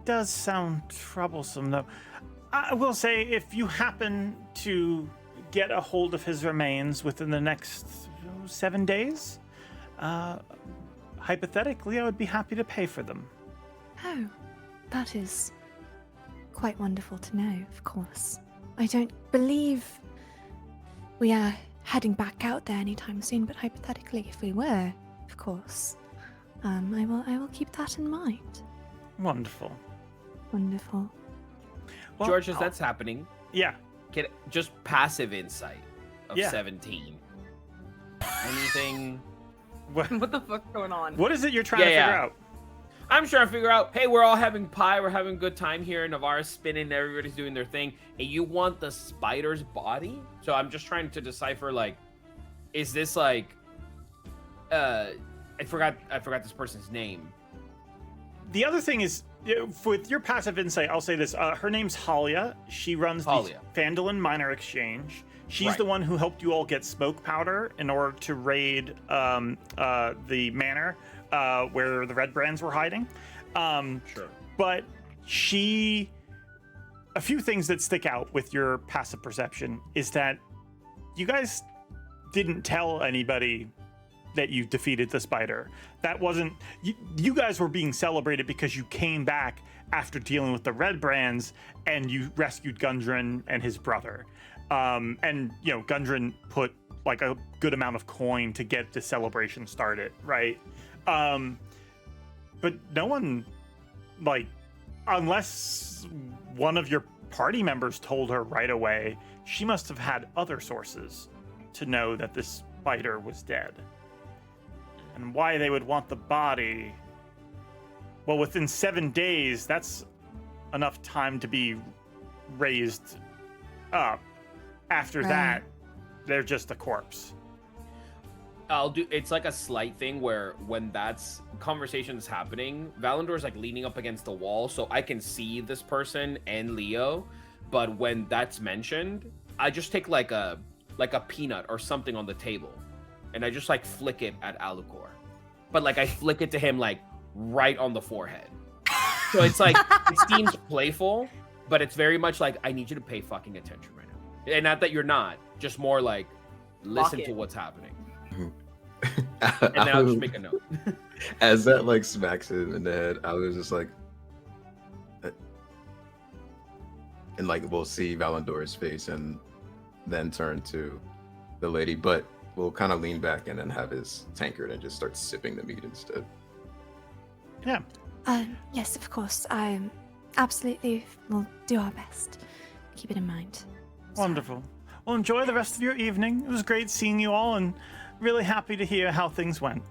Does sound troublesome, though. I will say, if you happen to get a hold of his remains within the next 7 days, hypothetically, I would be happy to pay for them. Oh, that is quite wonderful to know, of course. I don't believe we are heading back out there anytime soon, but hypothetically, if we were, of course, I will keep that in mind. Wonderful. Wonderful. Well, George, as that's happening, Yeah. get just passive insight of Yeah. 17. Anything? What, What the fuck's going on? what is it you're trying to figure out? I'm trying to figure out, hey, we're all having pie, we're having a good time here, Navarre's spinning, everybody's doing their thing, and you want the spider's body? So I'm just trying to decipher, like, is this like, I forgot this person's name. The other thing is, with your passive insight, I'll say this. Her name's Halia. She runs the Halia. Phandalin Minor Exchange. She's Right. the one who helped you all get smoke powder in order to raid the manor where the Red Brands were hiding. Sure. But a few things that stick out with your passive perception is that you guys didn't tell anybody that you defeated the spider. That wasn't, you guys were being celebrated because you came back after dealing with the Red Brands and you rescued Gundren and his brother. And, you know, Gundren put like a good amount of coin to get the celebration started, right? But no one, like, unless one of your party members told her right away, she must have had other sources to know that this spider was dead. And why they would want the body, well, within 7 days, that's enough time to be raised up. After Right. that, they're just a corpse. It's like a slight thing where when that's conversation's happening, Valandor's like leaning up against the wall, so I can see this person and Leo. But when that's mentioned, I just take like a peanut or something on the table, and I just like flick it at Alucor. But like I flick it to him like right on the forehead. So it's like it seems playful, but it's very much like I need you to pay fucking attention right now, and not that you're not, just more like listen to what's happening. And then I'll just make a note. As that like smacks him in the head, I was just like, and like we'll see Valandor's face and then turn to the lady, but we'll kind of lean back and then have his tankard and just start sipping the meat instead. Yeah. Yes, of course. Absolutely, we'll do our best. Keep it in mind. Wonderful. Well, enjoy the rest of your evening. It was great seeing you all, and really happy to hear how things went.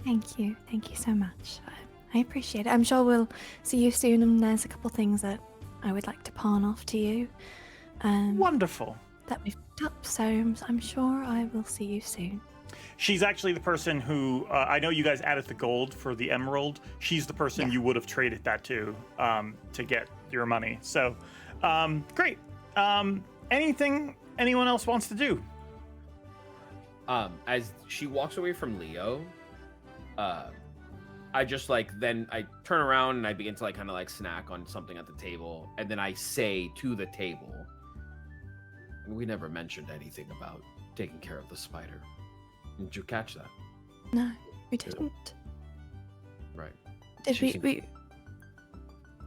Thank you. Thank you so much. I appreciate it. I'm sure we'll see you soon, and there's a couple things that I would like to pawn off to you. Wonderful. That we've picked up, so I'm sure I will see you soon. She's actually the person who, I know you guys added the gold for the emerald. She's the person you would have traded that to get your money. So, great. Anything anyone else wants to do? As she walks away from Leo, I just then I turn around and I begin to kind of snack on something at the table, and then I say to the table, "We never mentioned anything about taking care of the spider. Did you catch that?" No, we didn't. Right. Did we?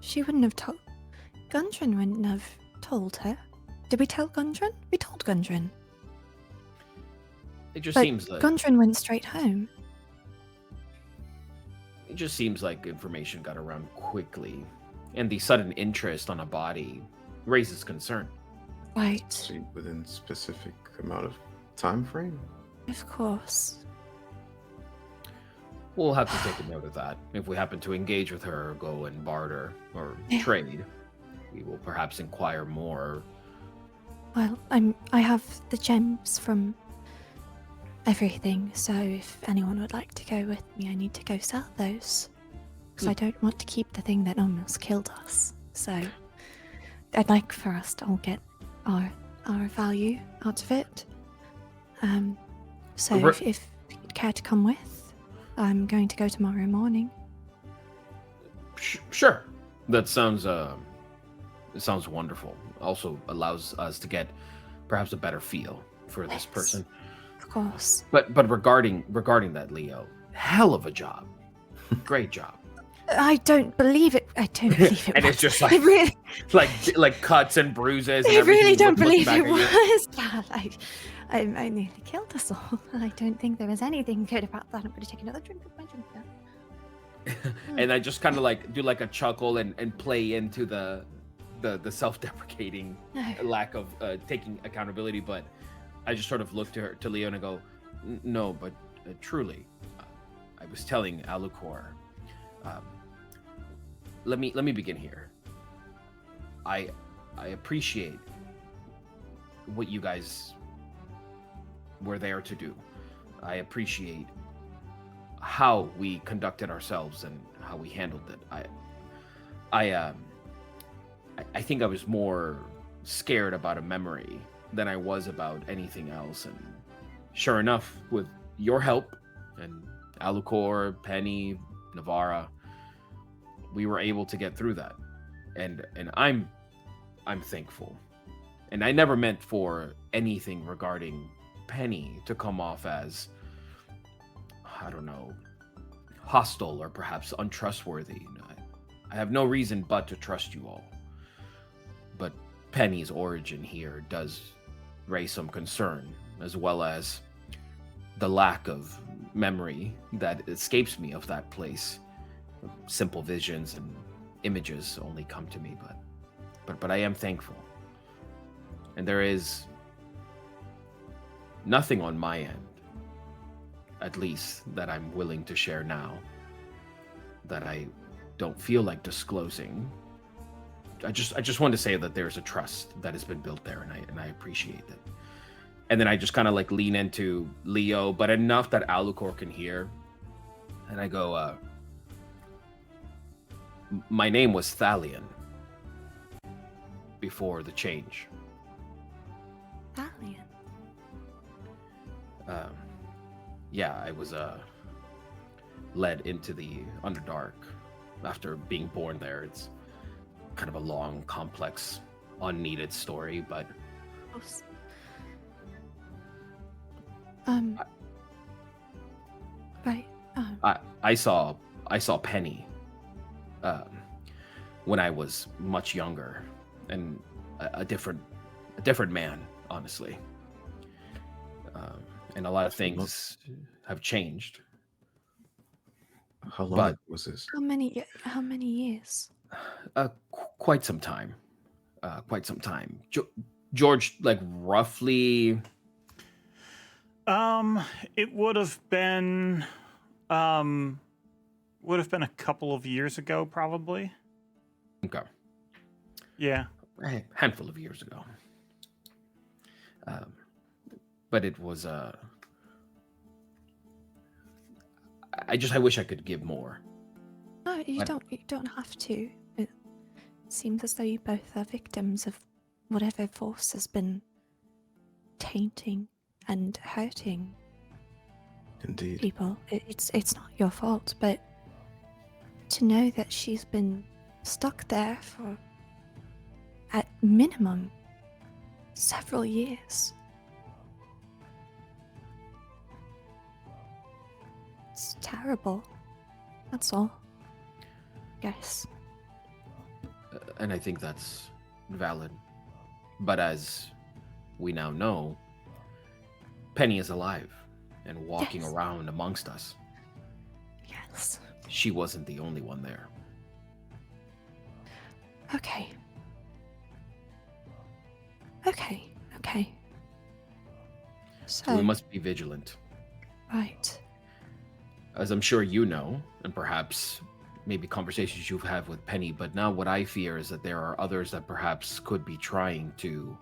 She wouldn't have told. Gundren wouldn't have told her. Did we tell Gundren? We told Gundren. It just But seems like Gundren went straight home. it just seems like information got around quickly, and the sudden interest on a body raises concern. Right. See, within specific amount of time frame. Of course. We'll have to take a note of that. If we happen to engage with her or go and barter or trade, we will perhaps inquire more. Well, I have the gems from everything, so if anyone would like to go with me, I need to go sell those. Because I don't want to keep the thing that almost killed us. So I'd like for us to all get our value out of it. So if you'd care to come with, I'm going to go tomorrow morning. Sure. That sounds it sounds wonderful. Also allows us to get perhaps a better feel for this person. Of course. But regarding that, Leo, hell of a job. Great job. I don't believe it. I don't believe it. And was. it's just I really, like cuts and bruises. And I really everything don't believe back it at you. was. I nearly killed us all. I don't think there was anything good about that. I'm going to take another drink of my drink now. And I just kind of do a chuckle and play into the self-deprecating lack of taking accountability. But I just sort of look to Leo and I go, no, but truly, I was telling Alucor. Let me begin here. I appreciate what you guys were there to do. I appreciate how we conducted ourselves and how we handled it. I think I was more scared about a memory than I was about anything else. And sure enough, with your help and Alucor, Penny, Navarra, we were able to get through that. And I'm thankful. And I never meant for anything regarding Penny to come off as, I don't know, hostile or perhaps untrustworthy. I have no reason but to trust you all. But Penny's origin here does raise some concern, as well as the lack of memory that escapes me of that place. Simple visions and images only come to me, but I am thankful. And there is nothing on my end, at least that I'm willing to share now, that I don't feel like disclosing. I just want to say that there's a trust that has been built there, and I appreciate it. And then I just kind of lean into Leo, but enough that Alucor can hear. And I go, my name was Thalion before the change. Thalion? Yeah, I was led into the Underdark after being born there. It's kind of a long, complex, unneeded story, but Right. I saw Penny when I was much younger, and a different man, honestly. And a lot of things have changed. How long But was this? How many years? Quite some time. George, like roughly. It would have been a couple of years ago, probably. Okay. Yeah. A handful of years ago. But it was I wish I could give more. No, you don't have to. It seems as though you both are victims of whatever force has been tainting and hurting Indeed. people. It's not your fault, but to know that she's been stuck there for, at minimum, several years. It's terrible. That's all. Guess. And I think that's valid. But as we now know, Penny is alive and walking Yes. around amongst us. Yes. She wasn't the only one there. Okay. So we So, must be vigilant. right. As I'm sure you know, and perhaps maybe conversations you've had with Penny, but now what I fear is that there are others that perhaps could be trying to,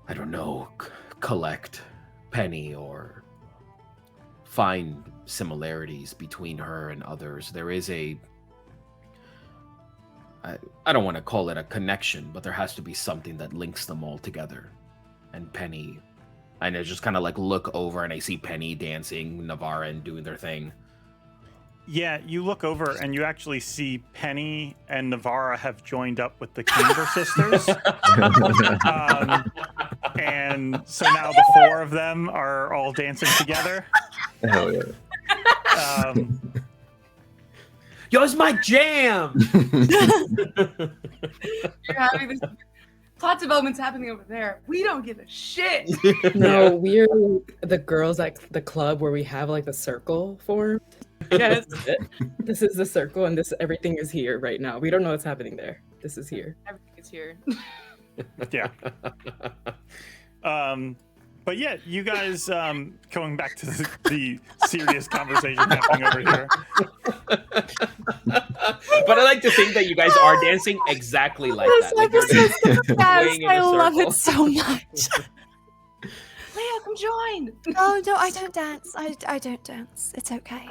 I don't know, collect Penny or find similarities between her and others. There is I don't want to call it a connection, but there has to be something that links them all together. And Penny, and I just kind of like look over and I see Penny dancing, Navarra and doing their thing. Yeah, you look over and you actually see Penny and Navarra have joined up with the Kimber sisters. And so now the four of them are all dancing together. Hell yeah. Yo, it's my jam! You're having this plot development's happening over there. We don't give a shit. No, we're like the girls at the club where we have like the circle formed. Yes. This is the circle and everything is here right now. We don't know what's happening there. This is here. Everything is here. Yeah. But yeah, you guys, going back to the serious conversation happening over here. But I like to think that you guys are dancing exactly like that. Like you're just swaying in I a love circle. it so much. Leah, come join. Oh no, I don't dance. I don't dance. It's okay.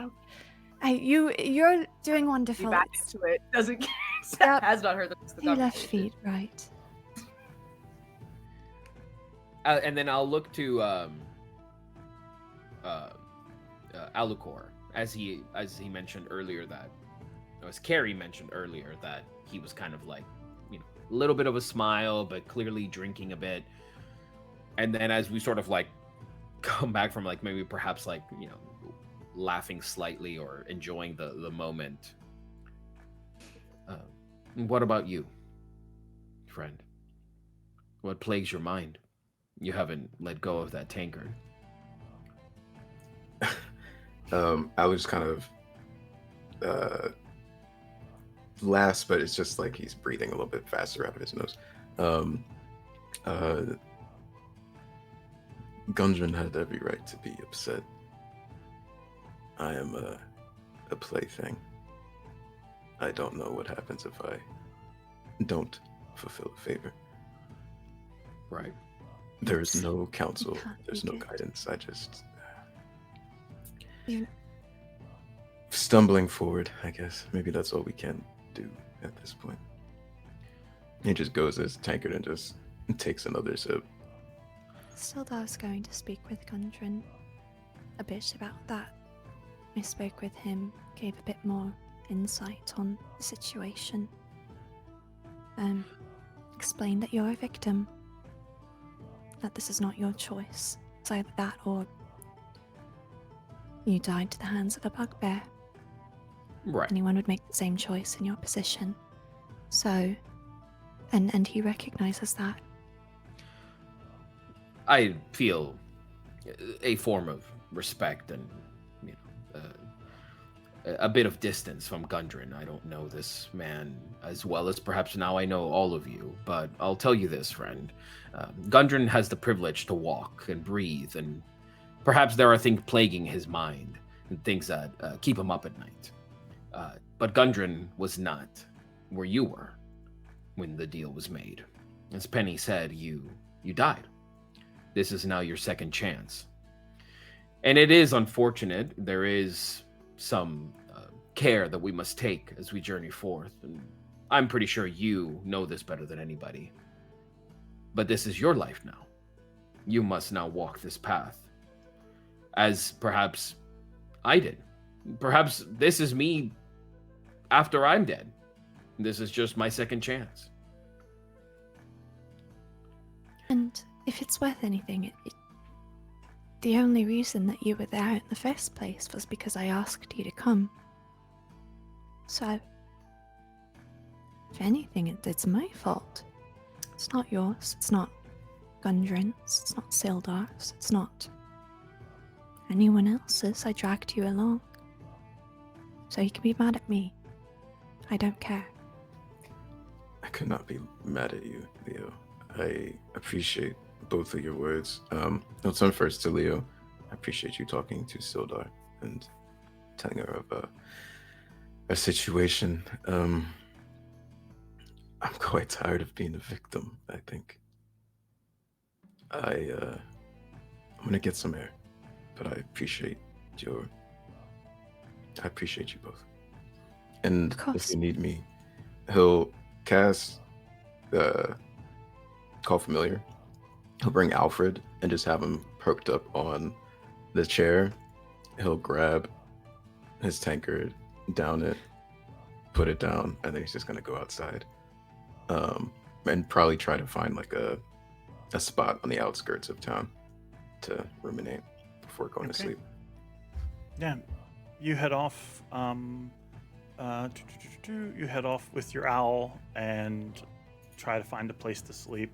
You're doing Be wonderful. back into it. Doesn't Yep. has not heard the Your left feet, right? And then I'll look to Alucor, as he mentioned earlier that, as Carrie mentioned earlier, that he was kind of like, a little bit of a smile, but clearly drinking a bit. And then as we sort of like come back from like maybe perhaps like, laughing slightly or enjoying the moment. What about you, friend? What plagues your mind? You haven't let go of that tankard. I was kind of laughs, but it's just like he's breathing a little bit faster out of his nose. Gundren had every right to be upset. I am a plaything. I don't know what happens if I don't fulfill a favor. Right. There is no counsel. can't There's be no good. guidance. I just You stumbling forward, I guess. Maybe that's all we can do at this point. He just goes as tankard and just takes another sip. still I was going to speak with Gundren a bit about that. I spoke with him, gave a bit more insight on the situation. Explain that you're a victim, that this is not your choice. It's either that or you died to the hands of a bugbear. Right. Anyone would make the same choice in your position. So, and he recognizes that. I feel a form of respect and, a bit of distance from Gundren. I don't know this man as well as perhaps now I know all of you, but I'll tell you this, friend. Gundren has the privilege to walk and breathe, and perhaps there are things plaguing his mind and things that keep him up at night. But Gundren was not where you were when the deal was made. As Penny said, you died. This is now your second chance. And it is unfortunate. There is some care that we must take as we journey forth. And I'm pretty sure you know this better than anybody. But this is your life now. You must now walk this path. As perhaps I did. Perhaps this is me after I'm dead. This is just my second chance. And if it's worth anything, the only reason that you were there in the first place was because I asked you to come. So, if anything, it's my fault. It's not yours. It's not Gundren's. It's not Sildar's. It's not anyone else's. I dragged you along. So you can be mad at me. I don't care. I could not be mad at you, Leo. I appreciate both of your words. I'll turn first to Leo. I appreciate you talking to Sildar and telling her of a situation. I'm quite tired of being a victim, I think. I'm gonna get some air, but I appreciate you both. And if you need me, he'll cast Call Familiar. He'll bring Alfred and just have him perked up on the chair. He'll grab his tankard, down it, put it down, and then he's just gonna go outside. And probably try to find like a spot on the outskirts of town to ruminate before going to sleep. Yeah, you head off. You head off with your owl and try to find a place to sleep.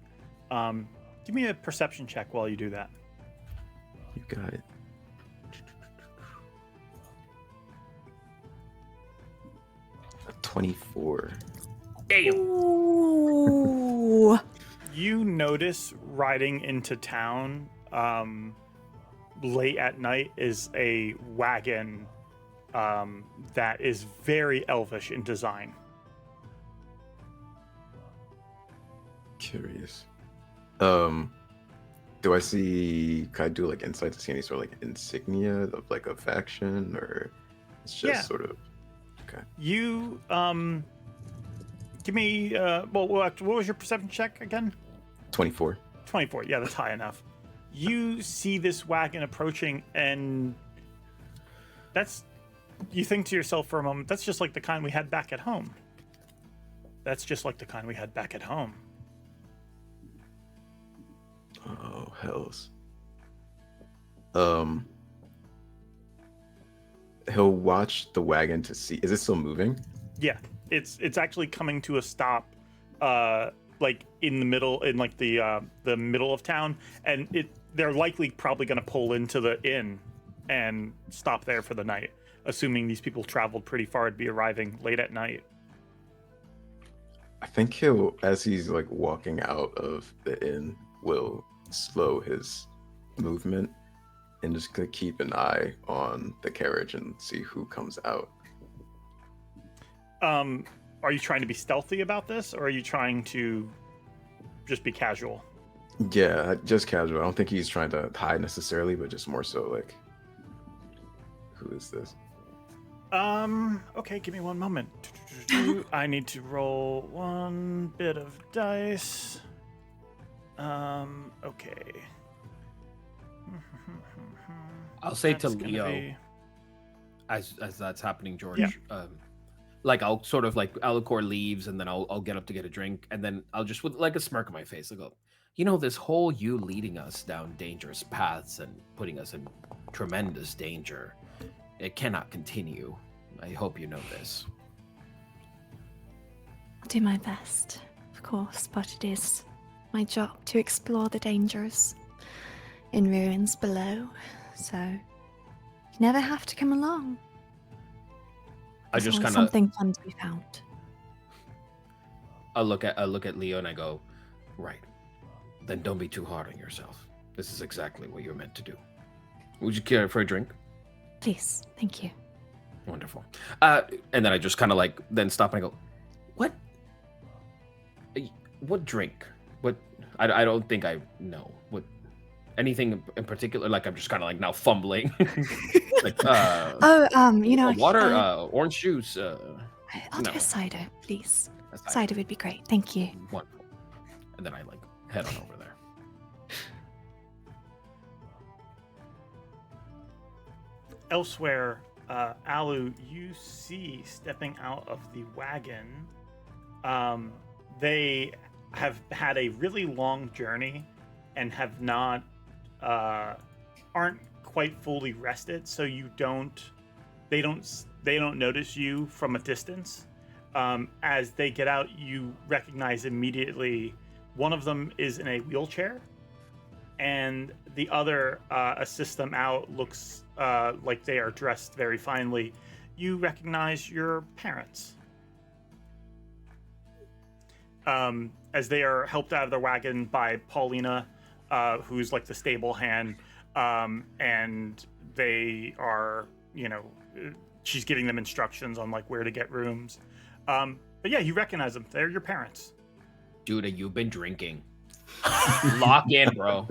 Give me a perception check while you do that. You got it. A 24. Damn. Ooh. You notice riding into town late at night is a wagon that is very elvish in design. Curious. Do I see? Can I do like insight to see any sort of like insignia of like a faction, or it's just sort of okay? You give me what was your perception check again? 24. 24. Yeah, that's high enough. You see this wagon approaching, and you think to yourself for a moment, that's just like the kind we had back at home. That's just like the kind we had back at home. Oh, hells. He'll watch the wagon to see. Is it still moving? Yeah, it's actually coming to a stop, like in the middle, in like the middle of town, and they're likely probably going to pull into the inn and stop there for the night, assuming these people traveled pretty far to be arriving late at night. I think he'll, as he's like walking out of the inn, will slow his movement and just gonna keep an eye on the carriage and see who comes out. Are you trying to be stealthy about this, or are you trying to just be casual? Yeah, just casual. I don't think he's trying to hide necessarily, but just more so like, who is this? Okay, give me one moment. I need to roll one bit of dice. Okay. I'll say to That's gonna Leo, be- as that's happening, George. Yeah. like I'll sort of like Alucor leaves, and then I'll get up to get a drink, and then I'll just with like a smirk on my face, I'll go, you know, this whole you leading us down dangerous paths and putting us in tremendous danger, it cannot continue. I hope you know this. I'll do my best, of course, but it is my job to explore the dangers in ruins below, so you never have to come along. I There's just always kind of something fun to be found. I look at Leo and I go, right. Then don't be too hard on yourself. This is exactly what you're meant to do. Would you care for a drink? Please, thank you. Wonderful. And then I just kind of like then stop and I go, what drink? What? I don't think I know. What? Anything in particular? Like I'm just kind of like now fumbling. Like you know, water, orange juice. I'll do no. a cider, please. A cider. Cider would be great. Thank you. Wonderful. And then I like head on over there. Elsewhere, Alu, you see stepping out of the wagon. They have had a really long journey and have not aren't quite fully rested, so they don't notice you from a distance. As they get out, you recognize immediately one of them is in a wheelchair, and the other assists them out, looks like they are dressed very finely. You recognize your parents. As they are helped out of their wagon by Paulina, who's like the stable hand, and they are, she's giving them instructions on like where to get rooms. But yeah, you recognize them. They're your parents. Dude, you've been drinking. Lock in, bro.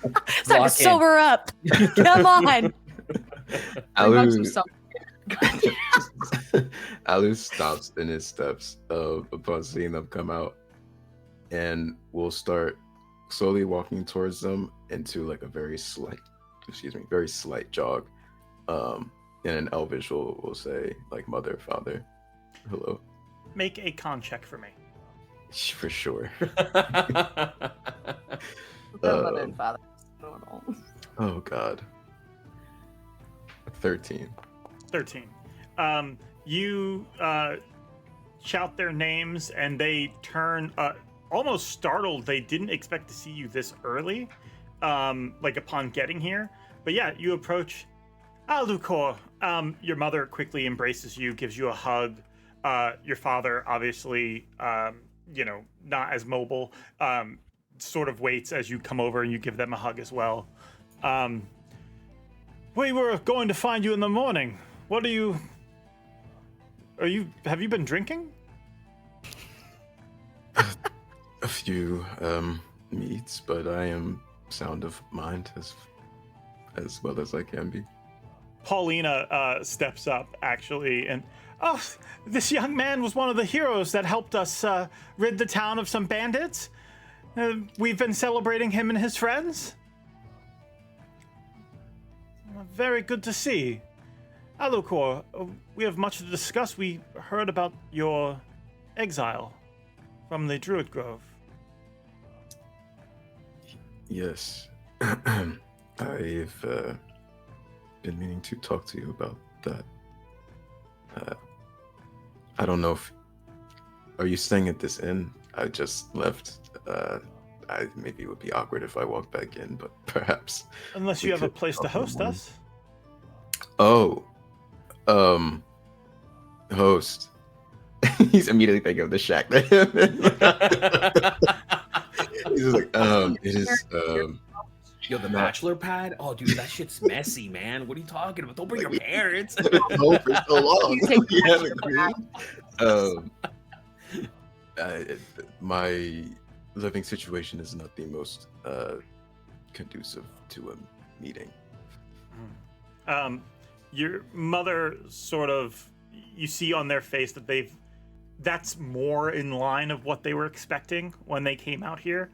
It's time to sober up. Come on. Alu stops in his steps upon seeing them come out, and will start slowly walking towards them into like a very slight jog. In an Elvish, we'll say like mother, father, hello. Make a con check for me. For sure. Mother and father is normal. Oh God. 13. You shout their names, and they turn almost startled. They didn't expect to see you this early, like upon getting here. But yeah, you approach. Alucor, your mother quickly embraces you, gives you a hug. Your father, obviously, not as mobile, sort of waits as you come over and you give them a hug as well. We were going to find you in the morning. Have you been drinking? A few meats, but I am sound of mind as well as I can be. Paulina steps up, actually, and this young man was one of the heroes that helped us rid the town of some bandits. We've been celebrating him and his friends. Very good to see. Alucor, we have much to discuss. We heard about your exile from the Druid Grove. Yes. I've been meaning to talk to you about that. I don't know if... Are you staying at this inn? I just left. Maybe it would be awkward if I walked back in, but perhaps... Unless you have a place to host us. Oh. Host. He's immediately thinking of the shack. He's just like, it is... Yo, the bachelor pad? Oh, dude, that shit's messy, man. What are you talking about? Don't bring your parents. No, for so long. My living situation is not the most conducive to a meeting. Your mother sort of, you see on their face that that's more in line of what they were expecting when they came out here.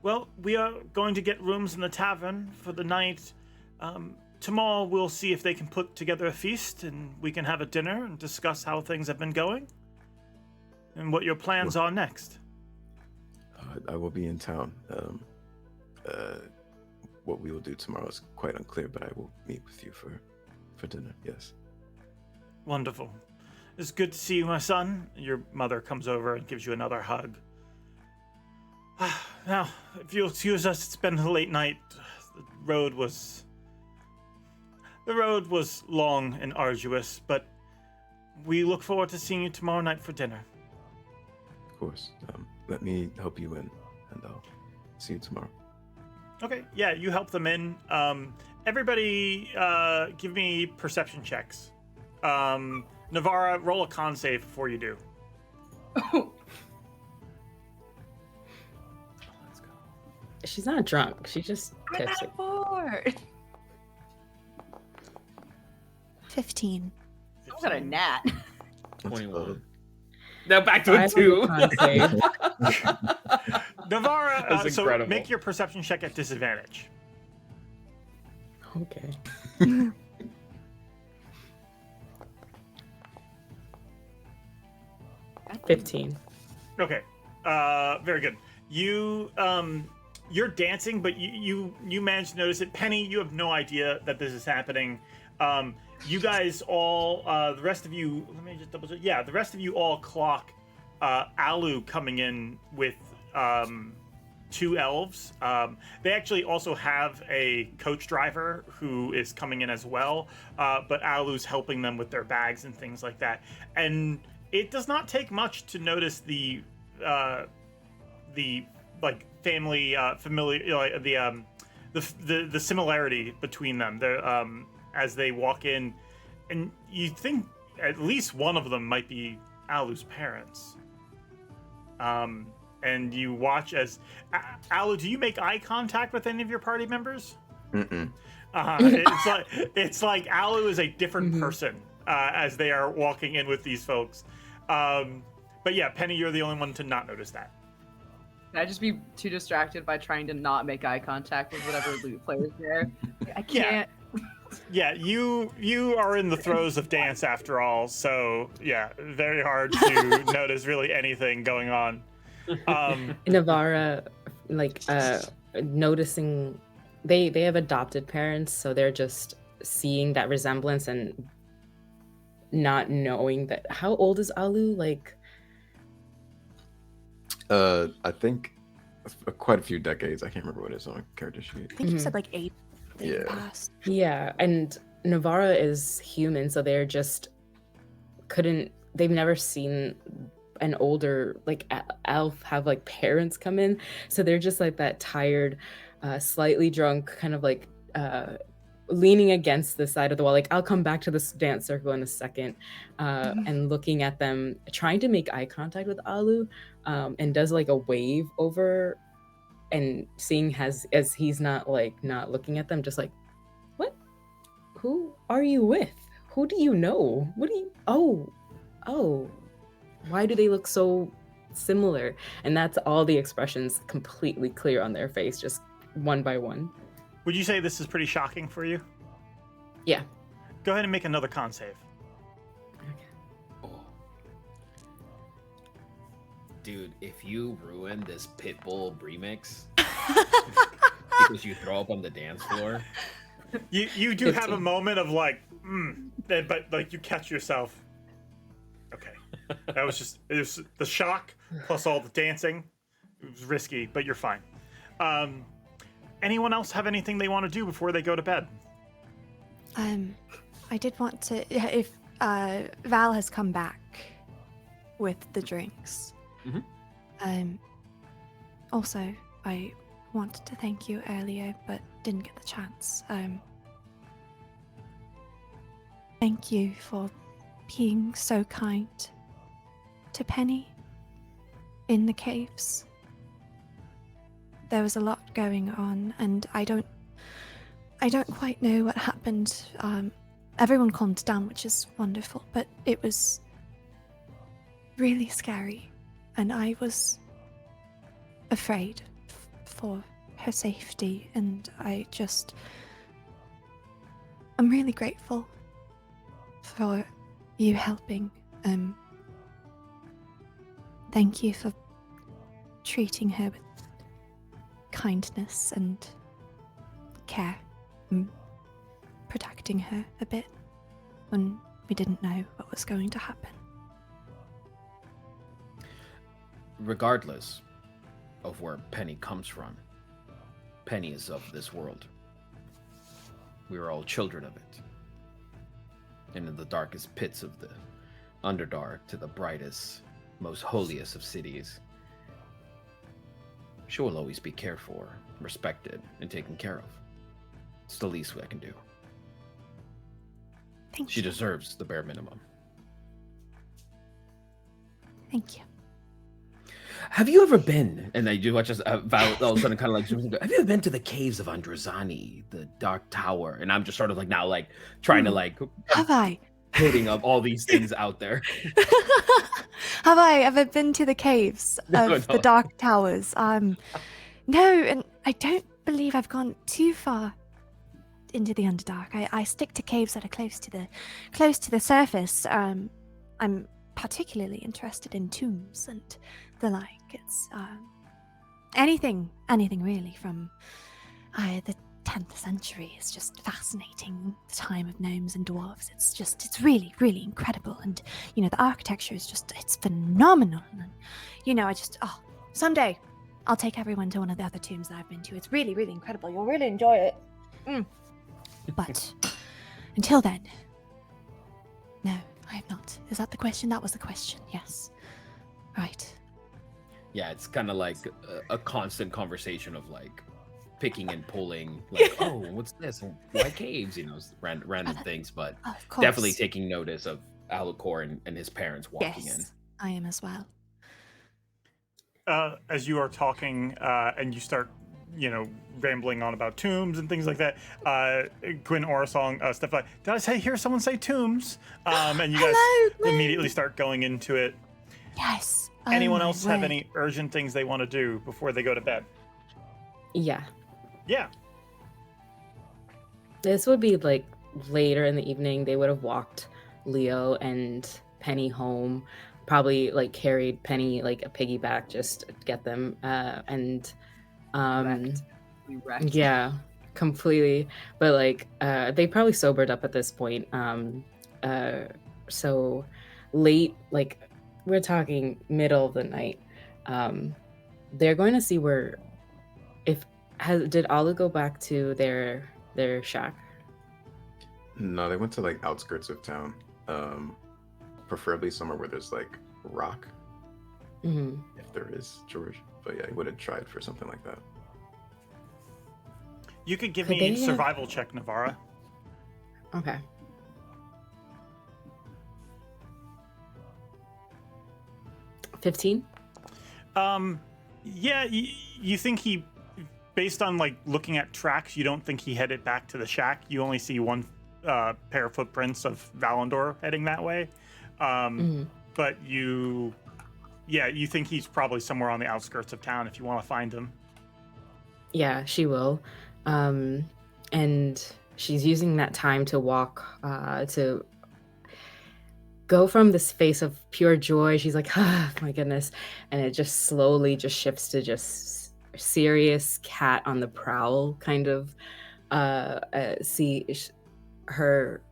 Well, we are going to get rooms in the tavern for the night. tomorrow we'll see if they can put together a feast and we can have a dinner and discuss how things have been going and what your plans are next. I will be in town. What we will do tomorrow is quite unclear, but I will meet with you for dinner. Yes. Wonderful. It's good to see you, my son. Your mother comes over and gives you another hug. Now, if you'll excuse us, it's been a late night. The road was long and arduous, but we look forward to seeing you tomorrow night for dinner. Of course. Let me help you in, and I'll see you tomorrow. Okay, yeah, you help them in. Everybody, give me perception checks. Navarra, roll a con save before you do. Let's go. She's not drunk. She just I tipsy. got a 4. 15. I got a nat. 21. Now back to I a 2. can't say. Navarra, That's so incredible. make your perception check at disadvantage. Okay. 15. Okay, very good. You're dancing, but you managed to notice it. Penny, you have no idea that this is happening. You guys all, the rest of you, let me just double check. Yeah, the rest of you all clock Alu coming in with 2 elves. They actually also have a coach driver who is coming in as well, but Alu's helping them with their bags and things like that. And it does not take much to notice the like family familiar the similarity between them. They're as they walk in, and you think at least one of them might be Alu's parents. And you watch as Alu, do you make eye contact with any of your party members? Mm-mm. It's like Alu is a different person as they are walking in with these folks. But yeah, Penny, you're the only one to not notice that. Can I just be too distracted by trying to not make eye contact with whatever loot player's there? I can't. Yeah, you are in the throes of dance after all, so yeah, very hard to notice really anything going on. Navarra, noticing they have adopted parents, so they're just seeing that resemblance and not knowing that. How old is Alu? I think quite a few decades. I can't remember what it is on a character sheet. I think you said 8 that you Yeah. passed. Yeah, and Navarra is human, so they're just they've never seen an older elf have parents come in, so they're just that tired, slightly drunk, kind of leaning against the side of the wall, I'll come back to this dance circle in a second, and looking at them, trying to make eye contact with Alu, and does a wave over, and seeing as he's not looking at them, just what? Who are you with? Who do you know? What do you? Oh, why do they look so similar? And that's all the expressions completely clear on their face, just one by one. Would you say this is pretty shocking for you? Yeah. Go ahead and make another con save. Oh. Dude, if you ruin this Pitbull remix because you throw up on the dance floor. You do have a moment of but you catch yourself. Okay. That was it was the shock plus all the dancing. It was risky, but you're fine. Anyone else have anything they want to do before they go to bed? I did want to, if Val has come back with the drinks. Also, I wanted to thank you earlier, but didn't get the chance. Thank you for being so kind to Penny in the caves. There was a lot going on, and I don't quite know what happened. Everyone calmed down, which is wonderful, but it was really scary, and I was afraid for her safety, and I just I'm really grateful for you helping. Thank you for treating her with kindness and care, and protecting her a bit when we didn't know what was going to happen. Regardless of where Penny comes from, Penny is of this world. We are all children of it. And in the darkest pits of the Underdark to the brightest, most holiest of cities, she will always be cared for, respected, and taken care of. It's the least I can do. Thank She you. deserves the bare minimum. Thank you. Have you ever been, and I do watch this, Val all of a sudden kind of like, have you ever been to the caves of Androzani, the Dark Tower? And I'm just sort of like now like trying to like Have I? putting up all these things out there. Have I ever been to the caves of No. the Dark Towers? No, and I don't believe I've gone too far into the Underdark. I stick to caves that are close to the surface. I'm particularly interested in tombs and the like. It's anything really from the 10th century is just fascinating. The time of gnomes and dwarves. It's really, really incredible. And the architecture is it's phenomenal. And someday I'll take everyone to one of the other tombs that I've been to. It's really, really incredible. You'll really enjoy it. But until then, no, I have not. Is that the question? That was the question. Yes. Right. Yeah, it's kind of like a constant conversation of like picking and pulling, like, oh, what's this? Why caves? Random things, but Of course. definitely taking notice of Alucor and his parents walking in. Yes, I am as well. As you are talking and you start, rambling on about tombs and things like that, Gwyn Orasong, stuff like, did I hear someone say tombs? And you guys Hello, immediately start going into it. Yes. Anyone Oh, my else have word. any urgent things they want to do before they go to bed? Yeah. Yeah. This would be like later in the evening. They would have walked Leo and Penny home, probably like carried Penny like a piggyback just to get them. We wrecked. Yeah, completely. But like they probably sobered up at this point. So late, like we're talking middle of the night. They're going to see where did Alu go back to their shack? No, they went to like outskirts of town, preferably somewhere where there's like rock, Mm-hmm. if there is, George. But yeah, he would have tried for something like that. You could give Could me a they have- survival check, Navara. Okay. 15? Yeah, you think he, based on like looking at tracks, you don't think he headed back to the shack. You only see one pair of footprints of Valandor heading that way. But you think he's probably somewhere on the outskirts of town if you want to find him. Yeah, she will. And she's using that time to walk, to go from this face of pure joy. She's like, ah, my goodness. And it just slowly just shifts to just serious cat on the prowl kind of, see her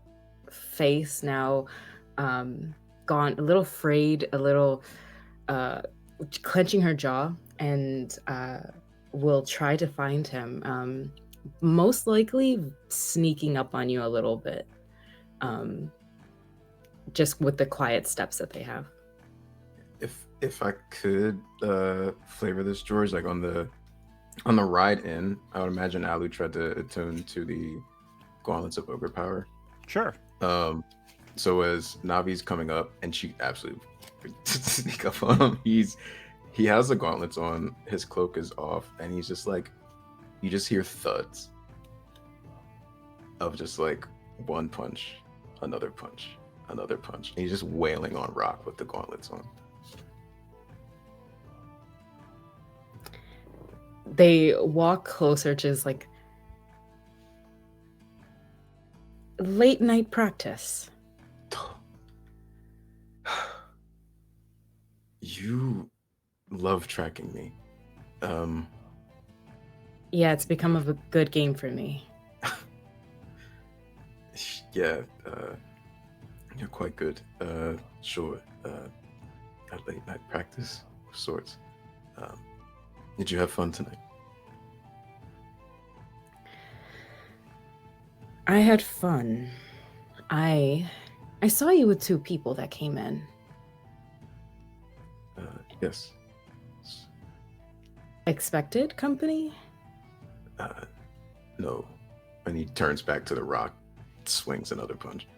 face now gone, a little frayed, a little clenching her jaw, and will try to find him. Most likely sneaking up on you a little bit, just with the quiet steps that they have. If I could flavor this, George, like on the ride in, I would imagine Alu tried to attune to the gauntlets of ogre power. Sure. So as Navi's coming up, and she absolutely sneak up on him, he has the gauntlets on, his cloak is off, and he's just like, you just hear thuds of just like one punch, another punch, another punch. And he's just wailing on rock with the gauntlets on. They walk closer to his like late night practice. You love tracking me. Yeah, it's become a good game for me. Yeah, you're quite good. Sure. A late night practice of sorts. Did you have fun tonight? I had fun. I saw you with 2 people that came in. Yes. Expected company? No. And he turns back to the rock, swings another punch.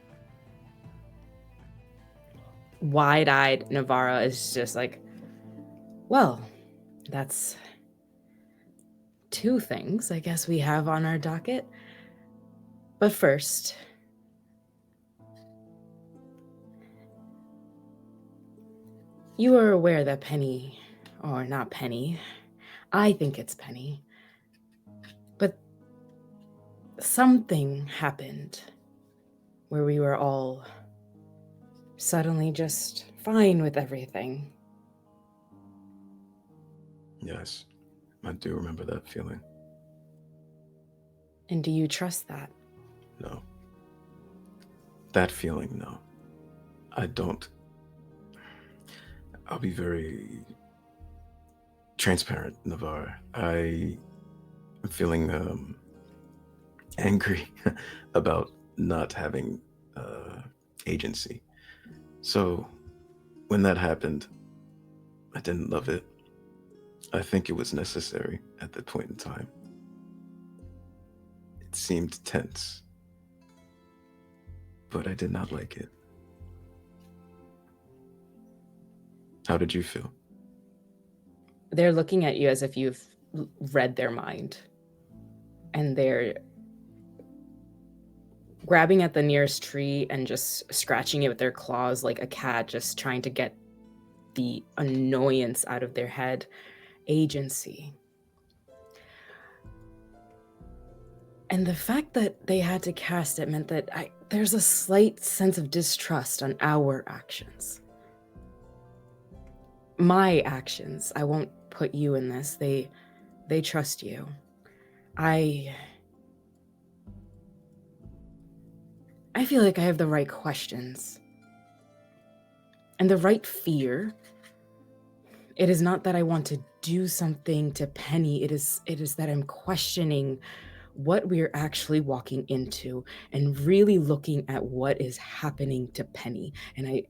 Wide-eyed Navarra is just like, well, that's 2 things I guess we have on our docket. But first, you are aware that Penny, or not Penny, I think it's Penny, but something happened where we were all suddenly just fine with everything. Yes, I do remember that feeling. And do you trust that? No. That feeling, no. I don't. I'll be very transparent, Navarre. I am feeling angry about not having agency. So when that happened, I didn't love it. I think it was necessary at that point in time. It seemed tense, but I did not like it. How did you feel? They're looking at you as if you've read their mind. And they're grabbing at the nearest tree and just scratching it with their claws like a cat, just trying to get the annoyance out of their head. Agency. And the fact that they had to cast it meant that there's a slight sense of distrust on our actions. My actions. I won't put you in this. They trust you. I feel like I have the right questions. And the right fear. It is not that I want to do something to Penny. It is that I'm questioning what we're actually walking into and really looking at what is happening to Penny. And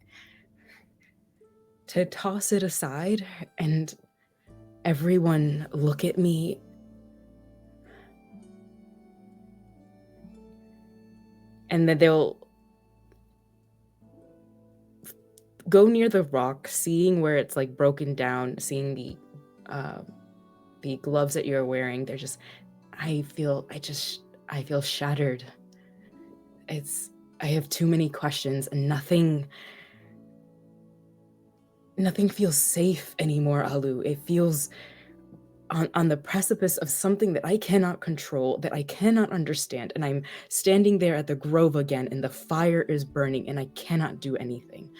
to toss it aside and everyone look at me and then they'll go near the rock, seeing where it's like broken down, seeing the gloves that you're wearing. They're just, I feel shattered. I have too many questions and nothing feels safe anymore, Alu. It feels on the precipice of something that I cannot control, that I cannot understand. And I'm standing there at the grove again and the fire is burning and I cannot do anything.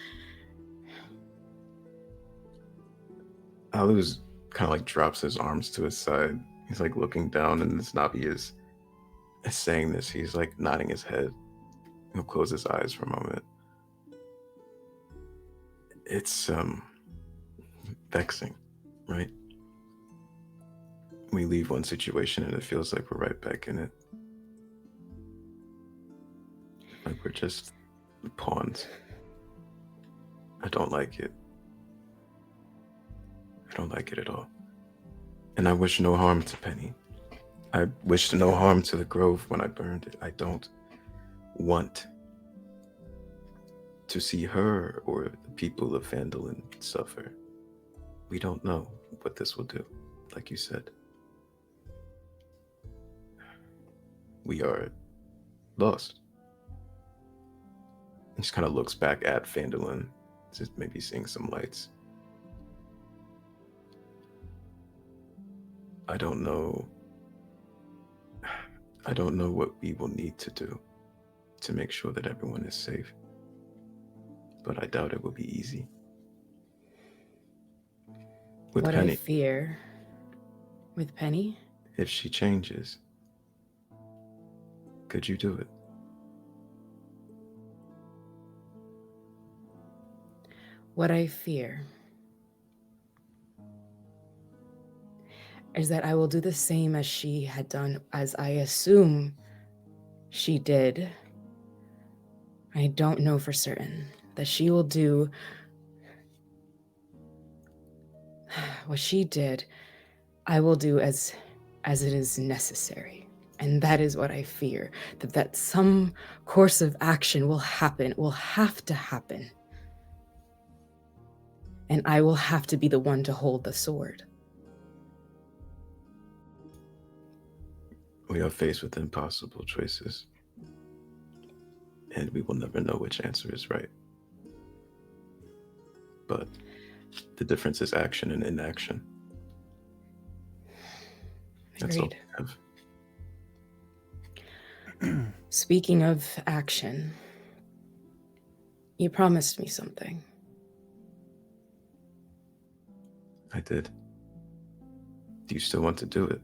Alu's kind of like drops his arms to his side. He's like looking down, and this Navi is saying this. He's like nodding his head. He'll close his eyes for a moment. It's vexing, right? We leave one situation and it feels like we're right back in it. Like we're just pawns. I don't like it. I don't like it at all. And I wish no harm to Penny. I wished no harm to the grove when I burned it. I don't want to see her or the people of Phandalin suffer. We don't know what this will do, like you said. We are lost. He just kind of looks back at Phandalin, just maybe seeing some lights. I don't know what we will need to do. to make sure that everyone is safe. But I doubt it will be easy. With What Penny, I fear with Penny? if she changes, could you do it? What I fear is that I will do the same as she had done, as I assume she did. I don't know for certain that she will do what she did. I will do as it is necessary. And that is what I fear, that some course of action will happen, will have to happen. And I will have to be the one to hold the sword. We are faced with impossible choices. And we will never know which answer is right. But the difference is action and inaction. That's all Agreed. we have. Speaking of action, you promised me something. I did. Do you still want to do it?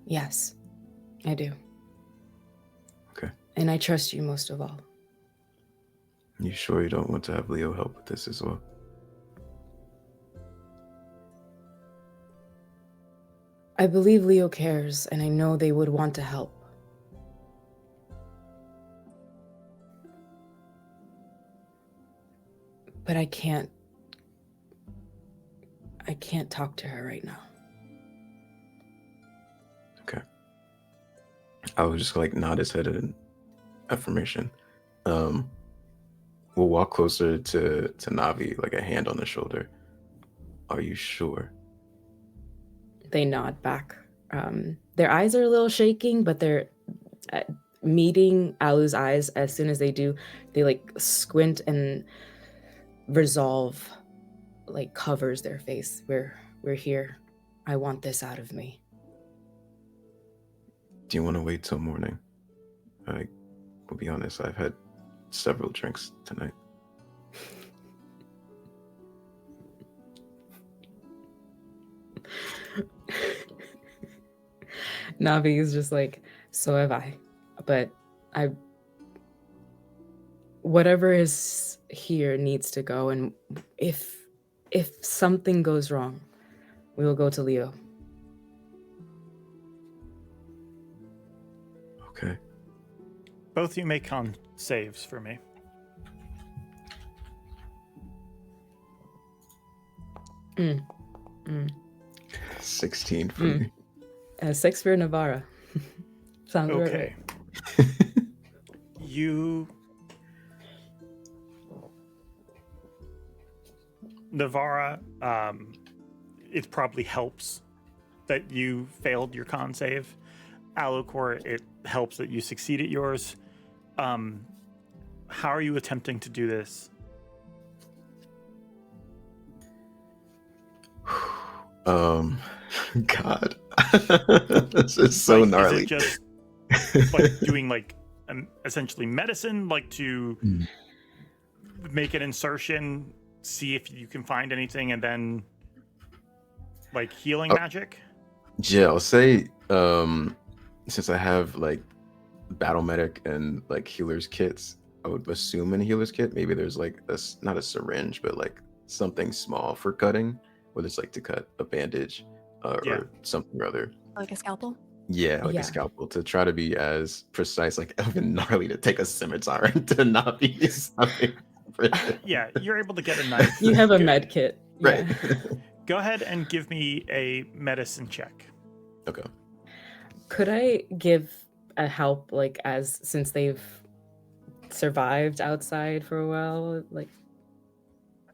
Yes, I do. Okay. And I trust you most of all. You sure you don't want to have Leo help with this as well? I believe Leo cares, and I know they would want to help. But I can't talk to her right now. Okay. I would just like nod his head in affirmation. We'll walk closer to Navi, like a hand on the shoulder. Are you sure? They nod back. Their eyes are a little shaking, but they're meeting Alu's eyes. As soon as they do, they like squint, and resolve like covers their face. We're here. I want this out of me. Do you want to wait till morning? I will be honest, I've had several drinks tonight. Navi is just like, so have I. But whatever is here needs to go, and if something goes wrong, we will go to Leo. Okay. Both of you make con saves for me. 16 for me. 6 for Navarra. Sounds Okay. right. You... Navarra, it probably helps that you failed your con save. Alucor, it helps that you succeeded yours. How are you attempting to do this? God. This is so gnarly. Is it just like doing like essentially medicine, like to make an insertion, see if you can find anything, and then like healing magic? Yeah, I'll say since I have like battle medic and like healer's kits, I would assume in a healer's kit maybe there's like not a syringe, but like something small for cutting, whether it's like to cut a bandage or something or other. Like a scalpel? Yeah, like a scalpel, to try to be as precise, like even gnarly, to take a scimitar and to not be something. Yeah, you're able to get a knife. You have a med kit. Right. Yeah. Go ahead and give me a medicine check. Okay. Could I give a help, like, since they've survived outside for a while, like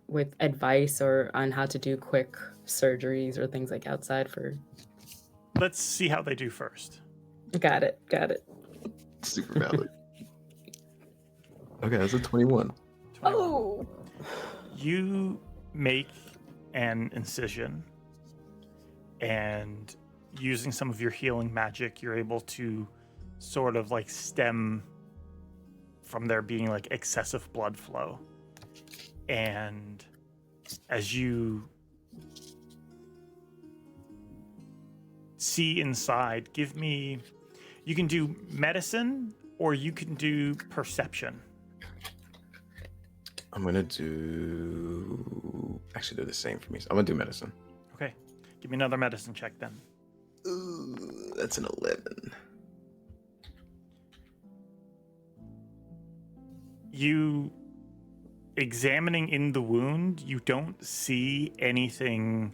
with advice or on how to do quick surgeries or things like outside for... Let's see how they do first. Got it. Super valid. Okay, that's a 21. Oh! You make an incision and using some of your healing magic, you're able to sort of like stem from there being like excessive blood flow. And as you see inside, you can do medicine or you can do perception. I'm gonna do. Actually, they're the same for me. So I'm gonna do medicine. Okay, give me another medicine check then. Ooh, that's an 11. You examining in the wound, you don't see anything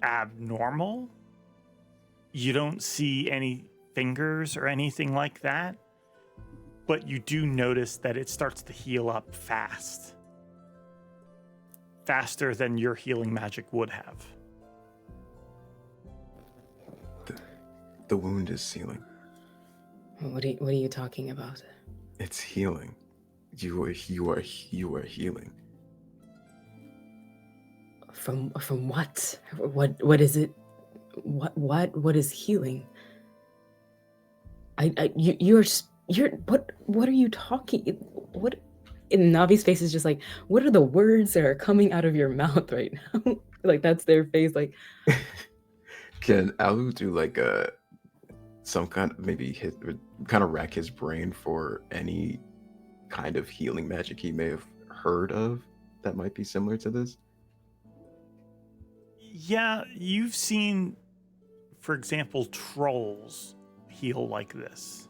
abnormal. You don't see any fingers or anything like that, but you do notice that it starts to heal up faster than your healing magic would have. The wound is healing. What are you talking about? It's healing. You are healing. From what? What is it? What is healing? You're what are you talking? What? And Navi's face is just like, what are the words that are coming out of your mouth right now? Like that's their face. Like, can Alu do like some kind of kind of rack his brain for any kind of healing magic he may have heard of that might be similar to this? Yeah, you've seen, for example, trolls heal like this.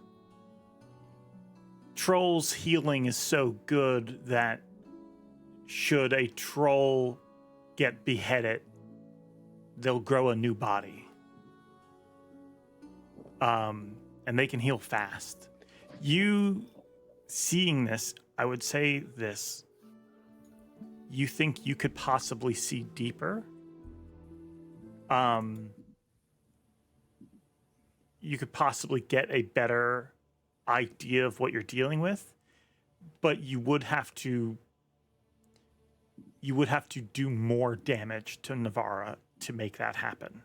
Trolls' healing is so good that should a troll get beheaded, they'll grow a new body. And they can heal fast. You seeing this, I would say this. You think you could possibly see deeper? You could possibly get a better idea of what you're dealing with, but you would have to do more damage to Navarra to make that happen,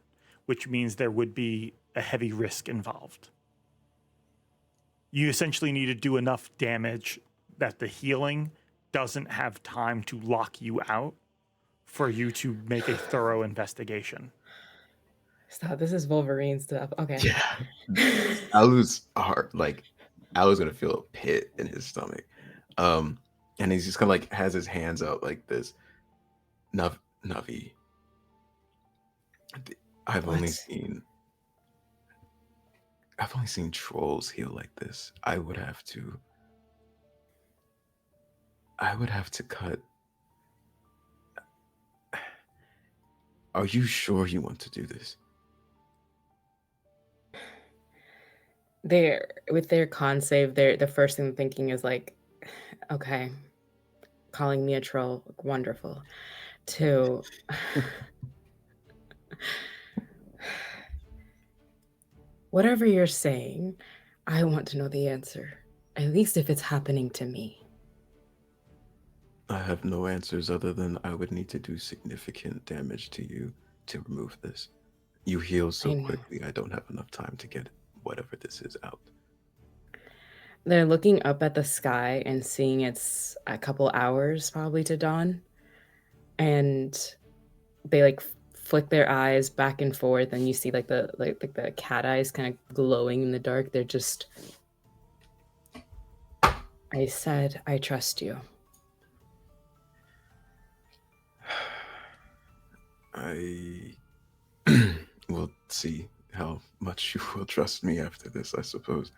which means there would be a heavy risk involved. You essentially need to do enough damage that the healing doesn't have time to lock you out for you to make a thorough investigation. stop. This is Wolverine stuff. Okay. Yeah. Alu's heart, like Alu's gonna feel a pit in his stomach. And he's just kind of like has his hands out like this. Navi. I've only seen trolls heal like this. I would have to cut. Are you sure you want to do this? With their con save, the first thing they're thinking is like, okay, calling me a troll, wonderful. Two, whatever you're saying, I want to know the answer. At least if it's happening to me. I have no answers other than I would need to do significant damage to you to remove this. You heal so quickly, I don't have enough time to get whatever this is out. They're looking up at the sky and seeing it's a couple hours probably to dawn. And they like flick their eyes back and forth, and you see like the cat eyes kind of glowing in the dark. They're just, I said, I trust you. I will see how much you will trust me after this, I suppose.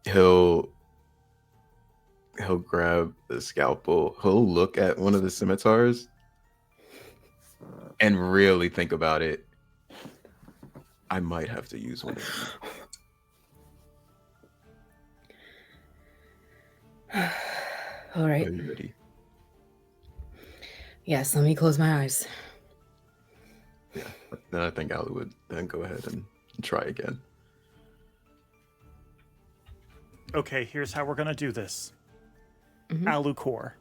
He'll grab the scalpel. He'll look at one of the scimitars and really think about it. I might have to use one of them. All right. Are you ready? Yes, let me close my eyes. Yeah. Then I think Ali would then go ahead and try again. Okay, here's how we're gonna do this. Mhm. Alucor,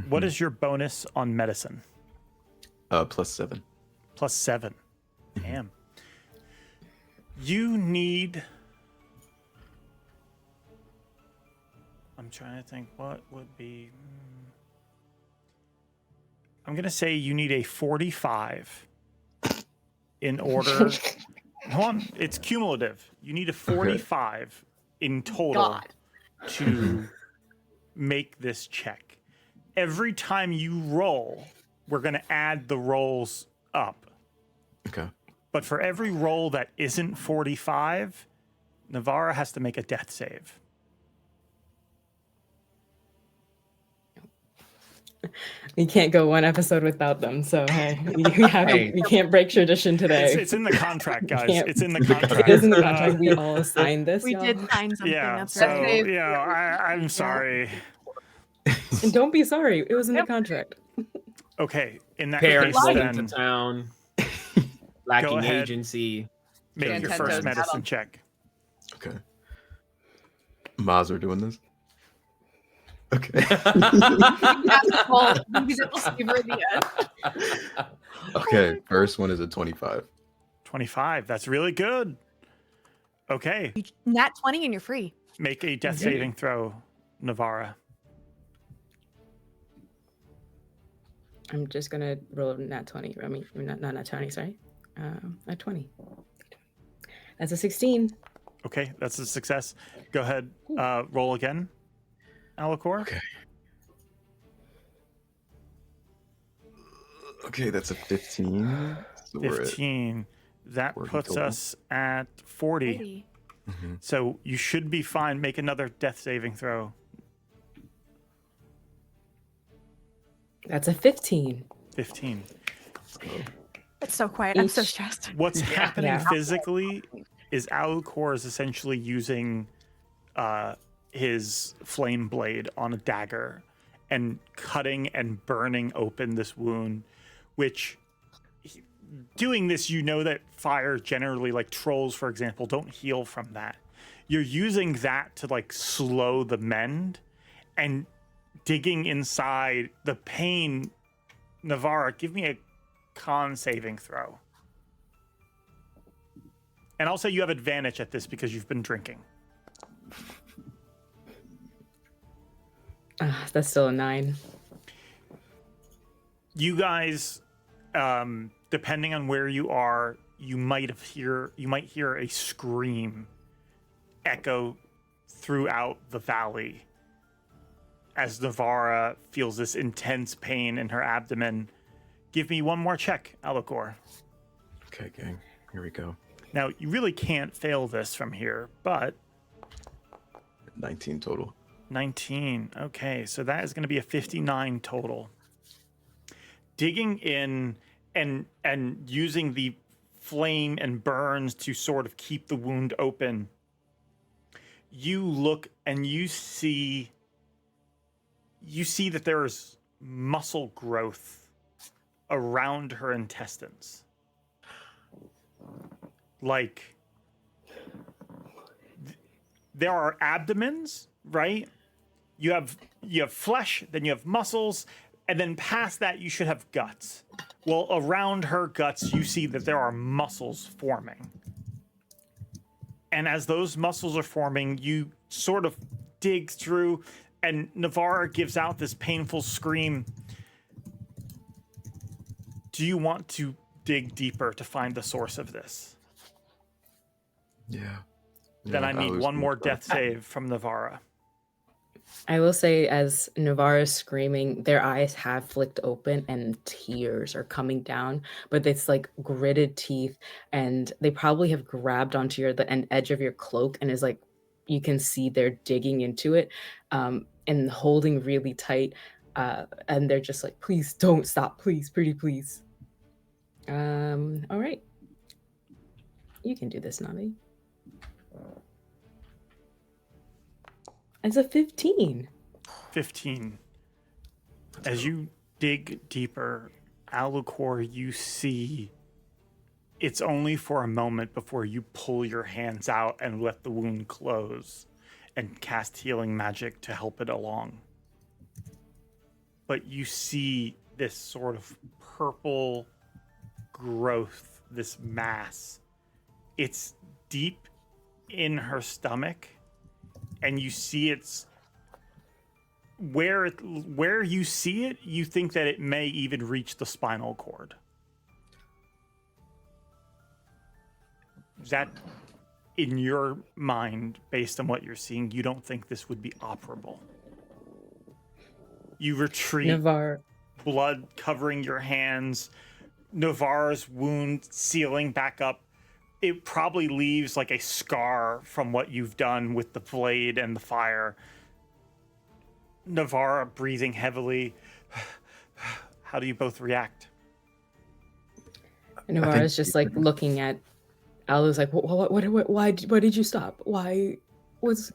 what is your bonus on medicine? +7. +7. Damn. You need... I'm trying to think what would be... I'm going to say you need a 45 in order... Hold on, it's cumulative. You need a 45 in total to make this check. Every time you roll, we're going to add the rolls up. Okay. But for every roll that isn't 45, Navarra has to make a death save. We can't go one episode without them, so hey, we can't break tradition today. It's in the contract, guys. can't- It's in the contract. It is in the contract. We all signed this. We y'all. did sign something. Yeah, That's so, right. I'm sorry. And don't be sorry. It was in the contract. Okay, in that Parents case, moving then to town, lacking ahead. agency. make your Nintendo's first medicine battle. check. Okay. Maz, we're doing this? Okay. Okay, first one is a 25. 25. That's really good. Okay, Nat 20 and you're free. make a death saving throw, Navarra. I'm just gonna roll nat 20. I mean, not nat 20. Sorry, nat 20. That's a 16. Okay, that's a success. Go ahead, roll again, Alacor. Okay. Okay, that's a 15. So we're at 15. That 40 puts total. us at 40. So you should be fine. Make another death saving throw. That's a 15. 15. It's so quiet. I'm so Each- stressed. What's happening Yeah. physically is Alcor is essentially using his flame blade on a dagger and cutting and burning open this wound, which doing this, you know that fire generally, like trolls, for example, don't heal from that. You're using that to like slow the mend and digging inside the pain. Navarra, give me a con saving throw. And also you have advantage at this because you've been drinking. That's still a 9. You guys, depending on where you are, you might hear a scream echo throughout the valley as Navarra feels this intense pain in her abdomen. Give me one more check, Alacor. Okay, gang. Here we go. Now, you really can't fail this from here, but 19 total. 19. Okay, so that is going to be a 59 total. Digging in and using the flame and burns to sort of keep the wound open, you look and you see that there is muscle growth around her intestines. Like, there are abdomens, right? You have flesh, then you have muscles, and then past that you should have guts. Well, around her guts, you see that there are muscles forming. And as those muscles are forming, you sort of dig through, and Navarra gives out this painful scream. Do you want to dig deeper to find the source of this? Yeah. Then I need was one gonna more try. death save from Navarra. I will say, as Navarra's screaming, their eyes have flicked open and tears are coming down, but it's like gritted teeth, and they probably have grabbed onto the edge of your cloak, and is like, you can see they're digging into it and holding really tight, and they're just like, please don't stop, please, pretty please. All right. You can do this, Navi. It's a 15. 15. As you dig deeper, Alucor, you see it's only for a moment before you pull your hands out and let the wound close and cast healing magic to help it along. But you see this sort of purple growth, this mass. It's deep in her stomach, and you see it's where you see it, you think that it may even reach the spinal cord. That, in your mind, based on what you're seeing, you don't think this would be operable. You retreat, Navarre. blood covering your hands, Navarre's wound sealing back up. It probably leaves like a scar from what you've done with the blade and the fire. Navarre breathing heavily. How do you both react? Navarre is just like looking at Alu's like, why did you stop? Why was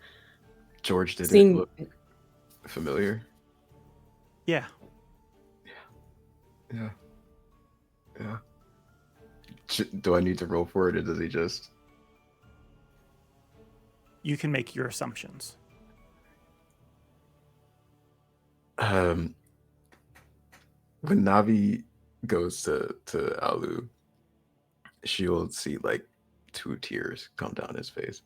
George, did seeing... it look familiar? Yeah. Yeah. Do I need to roll for it, or does he just... You can make your assumptions. When Navi goes to Alu, she'll see like 2 tears come down his face.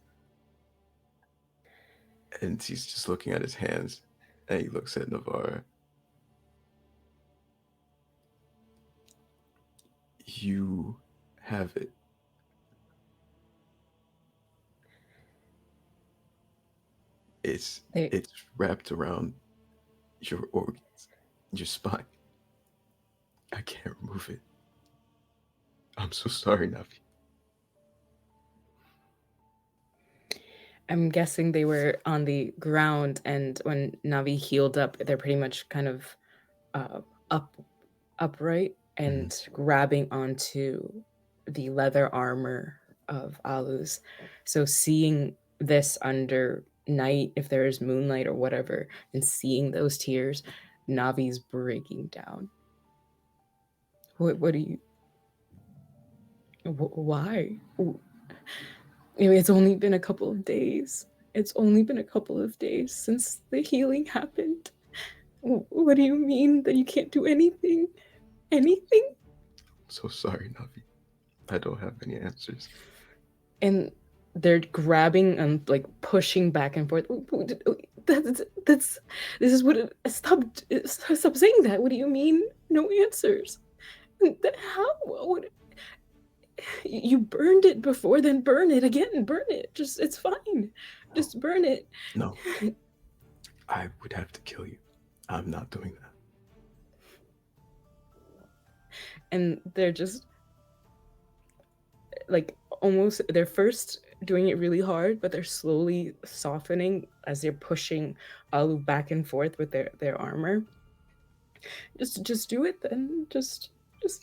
And he's just looking at his hands, and he looks at Navarre. You have it. It's wrapped around your organs, your spine. I can't remove it. I'm so sorry, Navi. I'm guessing they were on the ground, and when Navi healed up, they're pretty much kind of upright and grabbing onto the leather armor of Alu's. So seeing this under night, if there is moonlight or whatever, and seeing those tears, Navi's breaking down. What do you... Why? I mean, it's only been a couple of days. It's only been a couple of days since the healing happened. What do you mean that you can't do anything? Anything? I'm so sorry, Navi. I don't have any answers. And they're grabbing and like pushing back and forth. This is what it... Stop saying that. What do you mean? No answers. How? What? You burned it before, then burn it again. Burn it. Just, it's fine. Just burn it. No. I would have to kill you. I'm not doing that. And they're just like almost, they're first doing it really hard, but they're slowly softening as they're pushing Alu back and forth with their armor. Just do it then. Just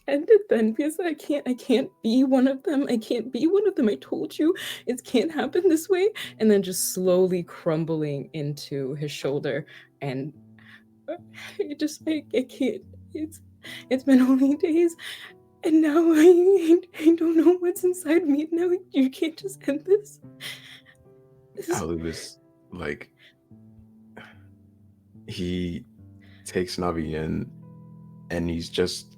end it then, because I can't be one of them. I can't be one of them. I told you it can't happen this way. And then just slowly crumbling into his shoulder, and I can't. It's been only days, and now I don't know what's inside me. Now you can't just end this. Alu is like, he takes Navi in, and he's just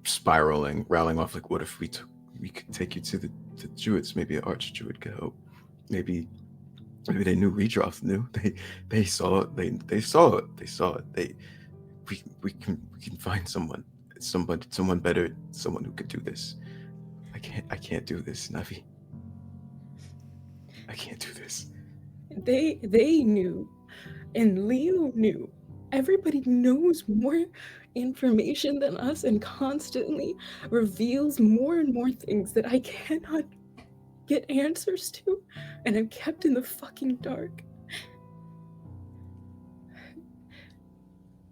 spiraling, rattling off like, what if we could take you to the Druids? Maybe an Archdruid could help. Maybe they knew Redroth knew. They saw it. They saw it. We can find someone better, someone who could do this. I can't do this, Navi. I can't do this. They knew, and Leo knew. Everybody knows more information than us and constantly reveals more and more things that I cannot get answers to, and I'm kept in the fucking dark.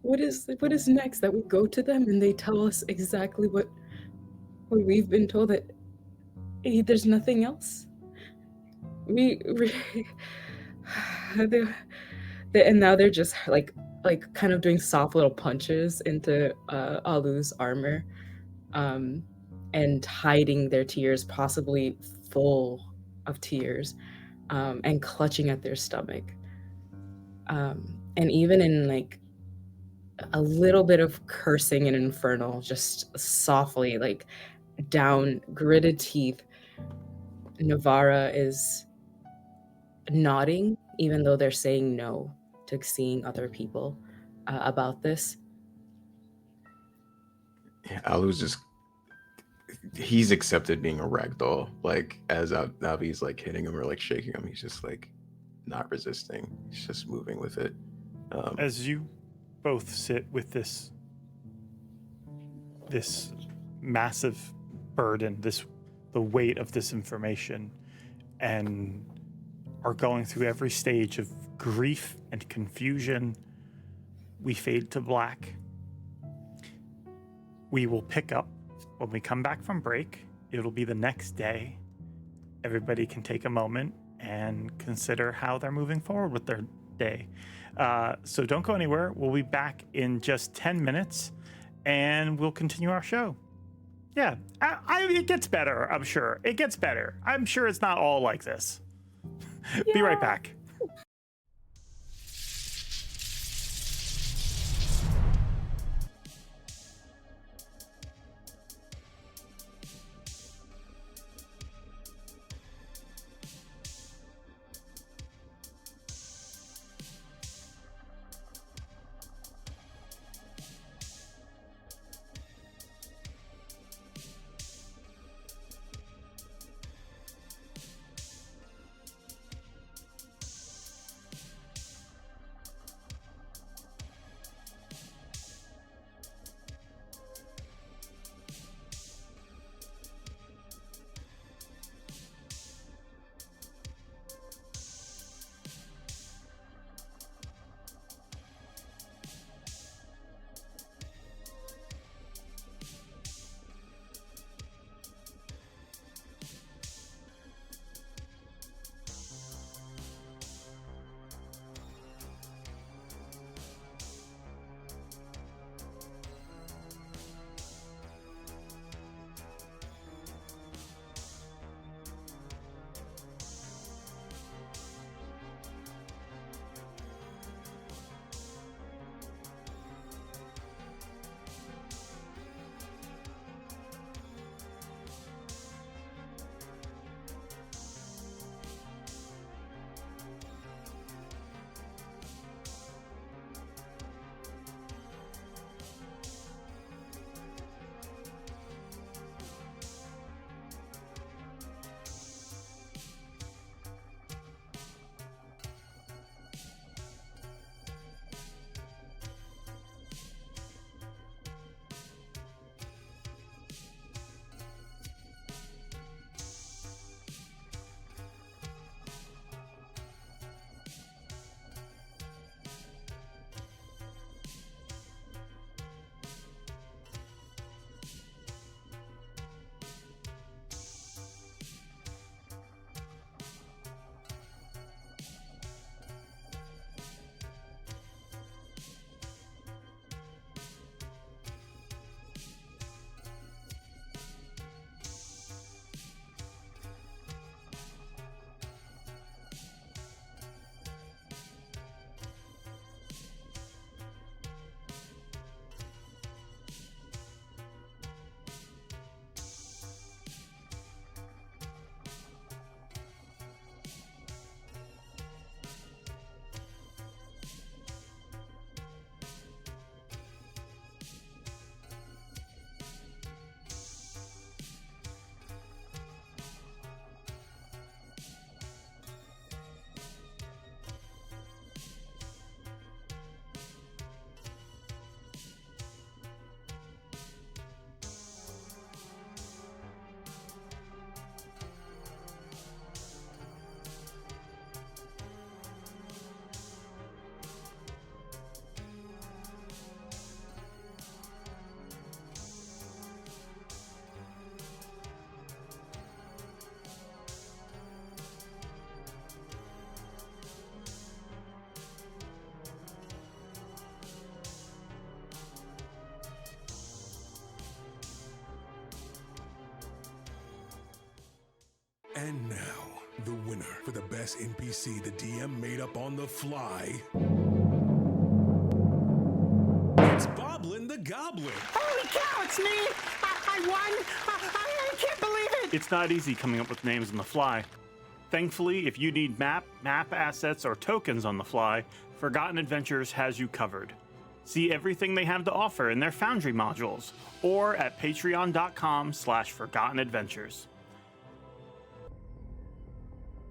What is next? That we go to them and they tell us exactly what we've been told, that hey, there's nothing else? And now they're just like kind of doing soft little punches into Alu's armor, and hiding their tears, possibly full of tears, and clutching at their stomach. And even in like a little bit of cursing and infernal, just softly, like down, gritted teeth. Navarra is nodding, even though they're saying no to seeing other people about this. Yeah, Alu's just he's accepted being a ragdoll. Like as Avi's like hitting him or like shaking him, he's just like not resisting. He's just moving with it. As you both sit with this massive burden, the weight of this information, and are going through every stage of grief and confusion, we fade to black. We will pick up when we come back from break. It'll be the next day. Everybody can take a moment and consider how they're moving forward with their day. So don't go anywhere. We'll be back in just 10 minutes and we'll continue our show. Yeah, it gets better, I'm sure. It gets better. I'm sure it's not all like this. Be right back. And now, the winner for the best NPC the DM made up on the fly. It's doublet. Holy cow, it's me! I won! I can't believe it! It's not easy coming up with names on the fly. Thankfully, if you need map assets, or tokens on the fly, Forgotten Adventures has you covered. See everything they have to offer in their Foundry modules, or at patreon.com/forgottenadventures.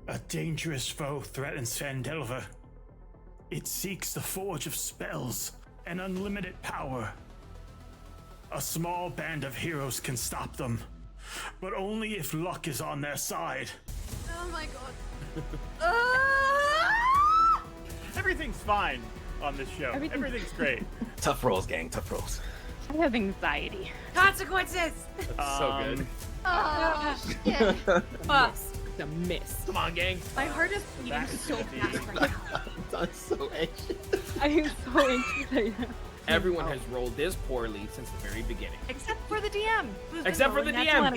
A dangerous foe threatens Phandelver. It seeks the forge of spells and unlimited power. A small band of heroes can stop them, but only if luck is on their side. Oh my god. Everything's fine on this show. Everything's great. Tough rolls, gang. Tough rolls. I have anxiety. Consequences! So good. Oh, shit. The miss. Come on, gang. My heart is beating so fast right now. I'm so anxious. I am so anxious right now. Everyone has rolled this poorly since the very beginning. Except for the DM. Except for the DM. I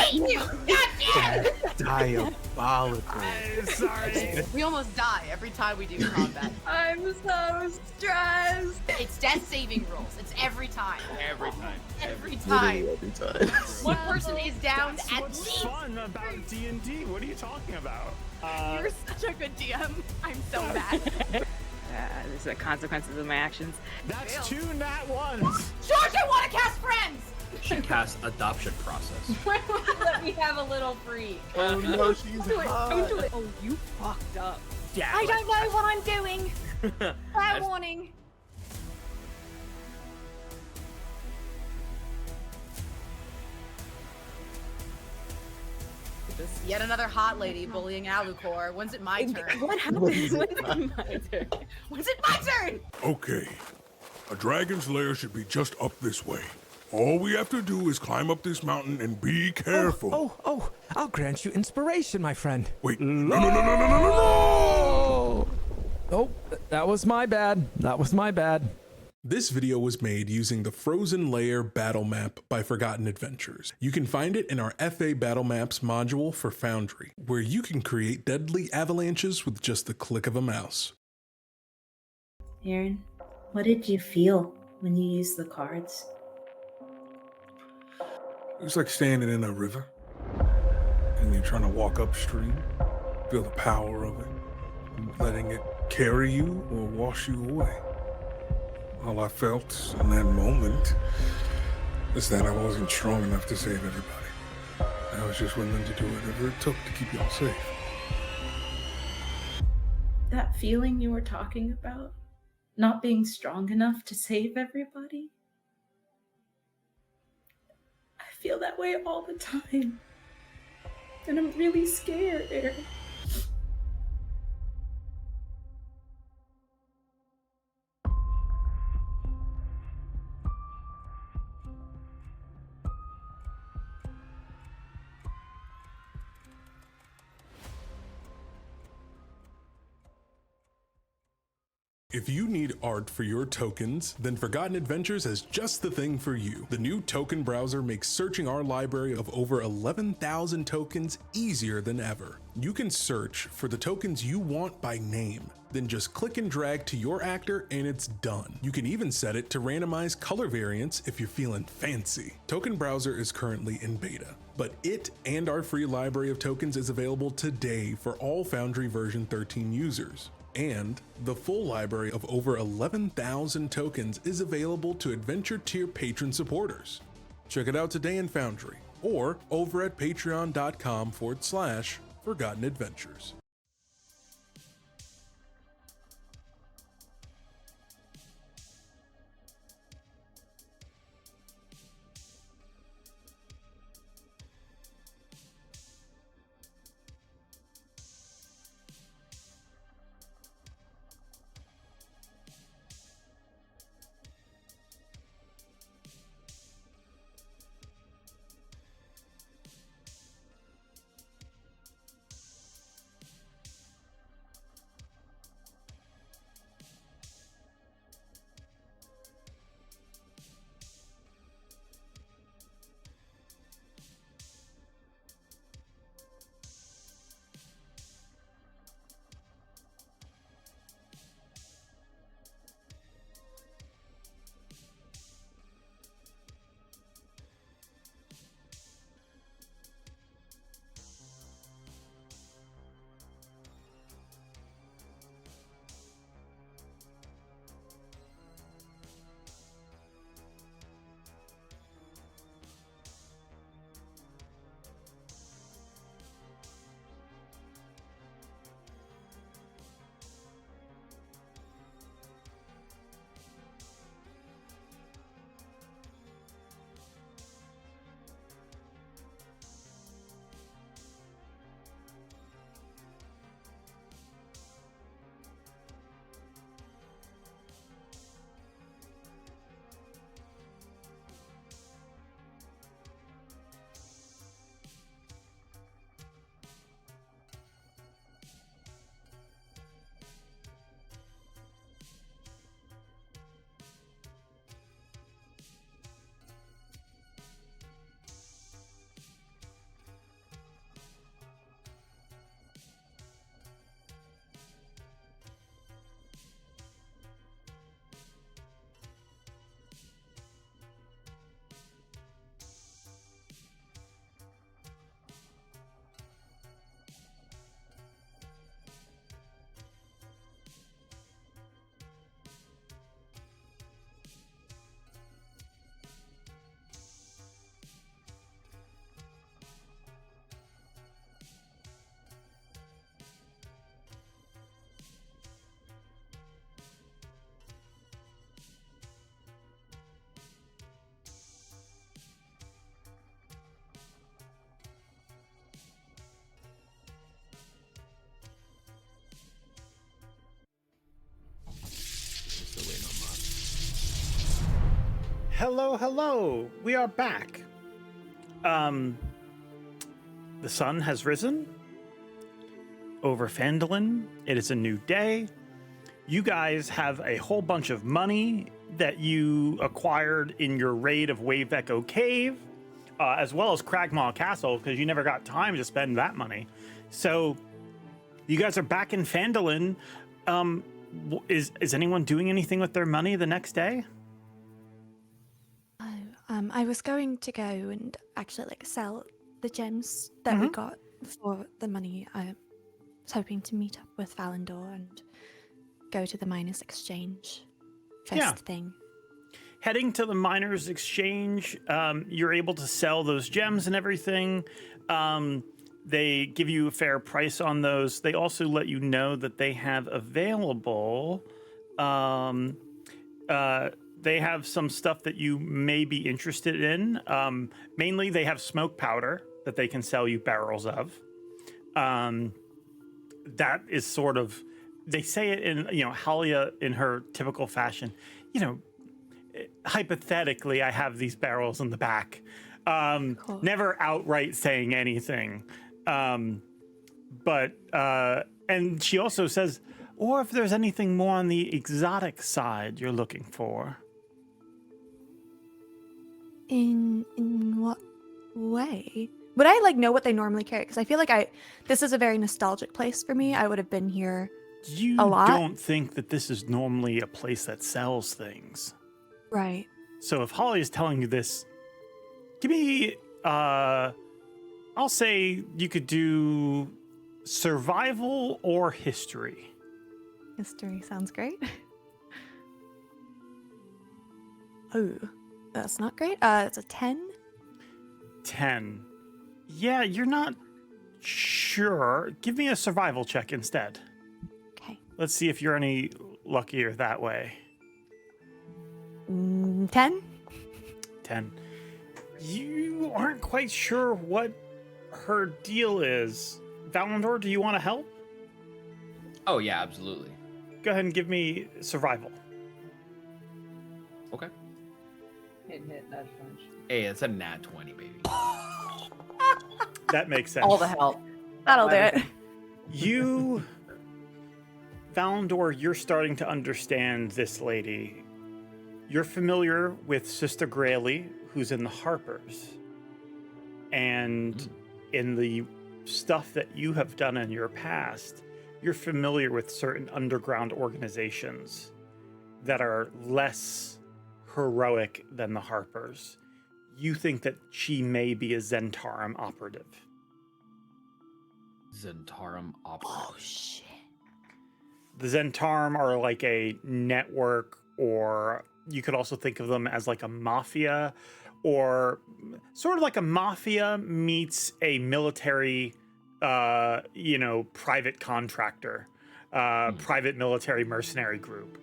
hate you! God damn! Diabolical. I'm sorry. We almost die every time we do combat. I'm so stressed. It's death saving rules. It's every time. Every time. Every time. Every time. One person is down That's at what's least. fun about D&D. What are you talking about? You're such a good DM. I'm so mad. These are the consequences of my actions. That's Fail. 2 nat 1s. George, I want to cast friends! She casts adoption process. Let me have a little free. Oh no, she's hot. Don't do it. Oh, you fucked up. Yeah. I don't know what I'm doing. Fair warning. Yet another hot lady bullying Alucor. When's it my turn? What happened? When's it my turn? When's it my turn? Okay. A dragon's lair should be just up this way. All we have to do is climb up this mountain and be careful. Oh, I'll grant you inspiration, my friend. Wait, no. Oh, that was my bad. This video was made using the Frozen Lair battle map by Forgotten Adventures. You can find it in our FA Battle Maps module for Foundry, where you can create deadly avalanches with just the click of a mouse. Aaron, what did you feel when you used the cards? It's like standing in a river and you're trying to walk upstream. Feel the power of it, letting it carry you or wash you away. All I felt in that moment is that I wasn't strong enough to save everybody. I was just willing to do whatever it took to keep y'all safe. That feeling you were talking about? Not being strong enough to save everybody? I feel that way all the time. And I'm really scared, Aaron. If you need art for your tokens, then Forgotten Adventures has just the thing for you. The new token browser makes searching our library of over 11,000 tokens easier than ever. You can search for the tokens you want by name, then just click and drag to your actor and it's done. You can even set it to randomize color variants if you're feeling fancy. Token Browser is currently in beta, but it and our free library of tokens is available today for all Foundry version 13 users. And the full library of over 11,000 tokens is available to Adventure Tier patron supporters. Check it out today in Foundry or over at patreon.com/Forgotten Adventures. Hello, hello. We are back. The sun has risen over Phandalin. It is a new day. You guys have a whole bunch of money that you acquired in your raid of Wave Echo Cave, as well as Cragmaw Castle, because you never got time to spend that money. So you guys are back in Phandalin. Is anyone doing anything with their money the next day? I was going to go and actually sell the gems that we got for the money. I was hoping to meet up with Valandor and go to the miners' exchange first thing. Heading to the miners' exchange, you're able to sell those gems and everything. They give you a fair price on those. They also let you know that they have available. They have some stuff that you may be interested in. Mainly, they have smoke powder that they can sell you barrels of. That is sort of, they say it in, Halia in her typical fashion. Hypothetically, I have these barrels in the back. Cool. Never outright saying anything. But and she also says, or if there's anything more on the exotic side you're looking for. In what way? Would I know what they normally carry? Because I feel like this is a very nostalgic place for me. I would have been here a lot. You don't think that this is normally a place that sells things. Right. So if Holly is telling you this, give me, I'll say you could do survival or history. History sounds great. Oh, that's not great. It's a 10. 10. Yeah, you're not sure. Give me a survival check instead. Okay. Let's see if you're any luckier that way. 10? 10. You aren't quite sure what her deal is. Valandor, do you want to help? Oh, yeah, absolutely. Go ahead and give me survival. Okay. Hit that punch. Hey, it's a nat 20, baby. That makes sense. All the help. That'll do it. You, Valandor, you're starting to understand this lady. You're familiar with Sister Grayley, who's in the Harpers. And in the stuff that you have done in your past, you're familiar with certain underground organizations that are less heroic than the Harpers. You think that she may be a Zentarum operative. Zentarum operative. Oh, shit. The Zentarum are like a network, or you could also think of them as like a mafia, or sort of like a mafia meets a military, private contractor, private military mercenary group.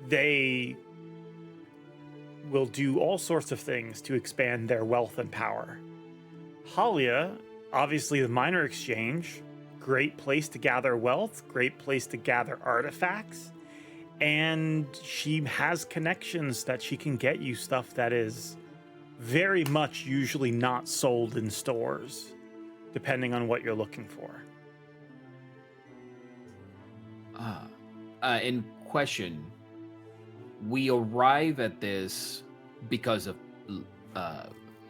They will do all sorts of things to expand their wealth and power. Halia, obviously the miner exchange, great place to gather wealth, great place to gather artifacts, and she has connections that she can get you stuff that is very much usually not sold in stores, depending on what you're looking for. In question, we arrive at this because of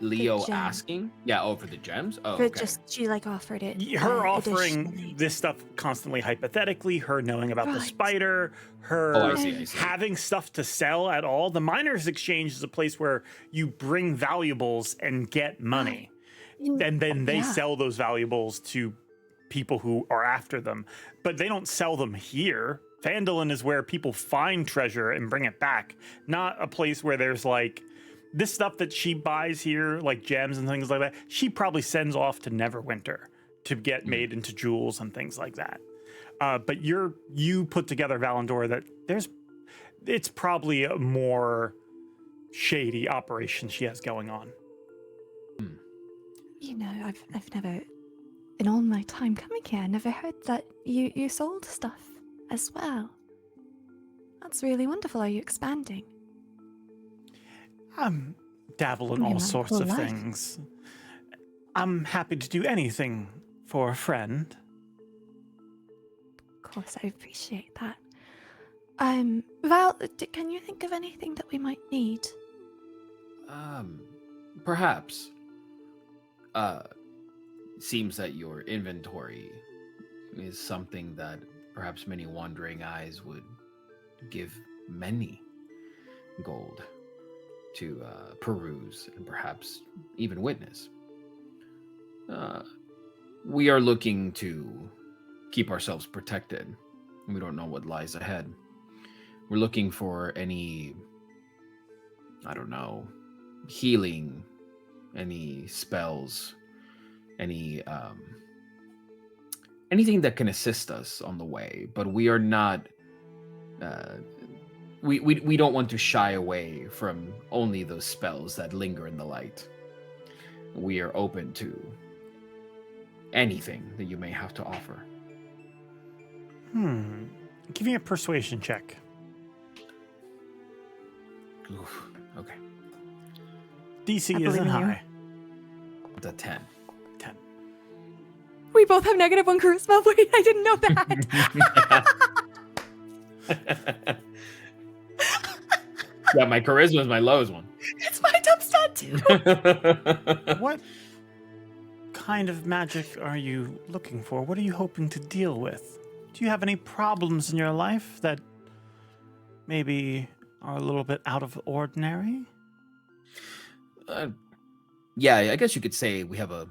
Leo asking? Yeah, for the gems? Oh, But okay. just, she offered it. Her offering additionally. this stuff constantly hypothetically, her knowing about the spider, her I see. having stuff to sell at all. The miners exchange is a place where you bring valuables and get money. And then they sell those valuables to people who are after them. But they don't sell them here. Phandalin is where people find treasure and bring it back, not a place where there's this stuff that she buys here, like gems and things like that, she probably sends off to Neverwinter to get made into jewels and things like that. But you put together, Valandor, that it's probably a more shady operation she has going on. I've never, in all my time coming here, I never heard that you sold stuff as well. That's really wonderful. Are you expanding? Dabble in Yeah, all my sorts whole of life. things. I'm happy to do anything for a friend. Of course, I appreciate that. Val, can you think of anything that we might need? Perhaps. Seems that your inventory is something that perhaps many wandering eyes would give many gold to peruse and perhaps even witness. We are looking to keep ourselves protected. We don't know what lies ahead. We're looking for any, I don't know, healing, any spells, any anything that can assist us on the way. But we are not. We don't want to shy away from only those spells that linger in the light. We are open to anything that you may have to offer. Give me a persuasion check. Oof, okay. DC I believe isn't in you. high. The 10. 10. We both have -1 charisma. Wait, I didn't know that. Yeah, my charisma is my lowest one. It's my top stat too. What kind of magic are you looking for? What are you hoping to deal with? Do you have any problems in your life that maybe are a little bit out of ordinary? Yeah, I guess you could say we have a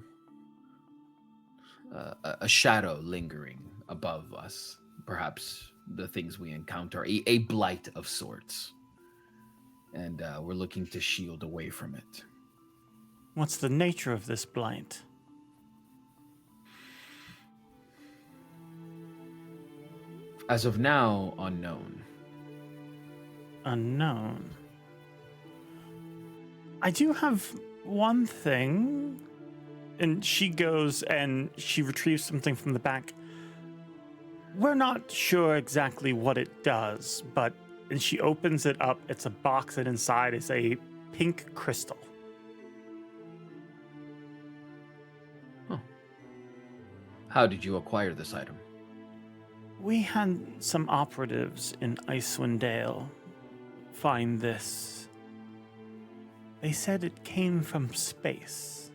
shadow lingering above us. Perhaps the things we encounter, a blight of sorts. And we're looking to shield away from it. What's the nature of this blight? As of now, unknown. Unknown. I do have one thing. And she goes and she retrieves something from the back. We're not sure exactly what it does, but and she opens it up. It's a box, and inside is a pink crystal. Huh. How did you acquire this item? We had some operatives in Icewind Dale find this. They said it came from space.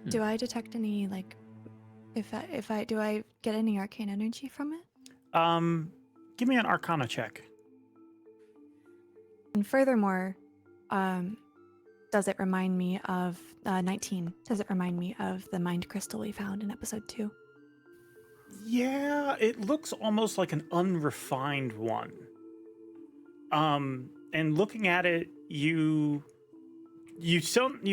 Do I detect any, like, do I get any arcane energy from it? Give me an Arcana check. And furthermore, does it remind me of 19? Does it remind me of the mind crystal we found in episode 2? Yeah, it looks almost like an unrefined one. And looking at it, you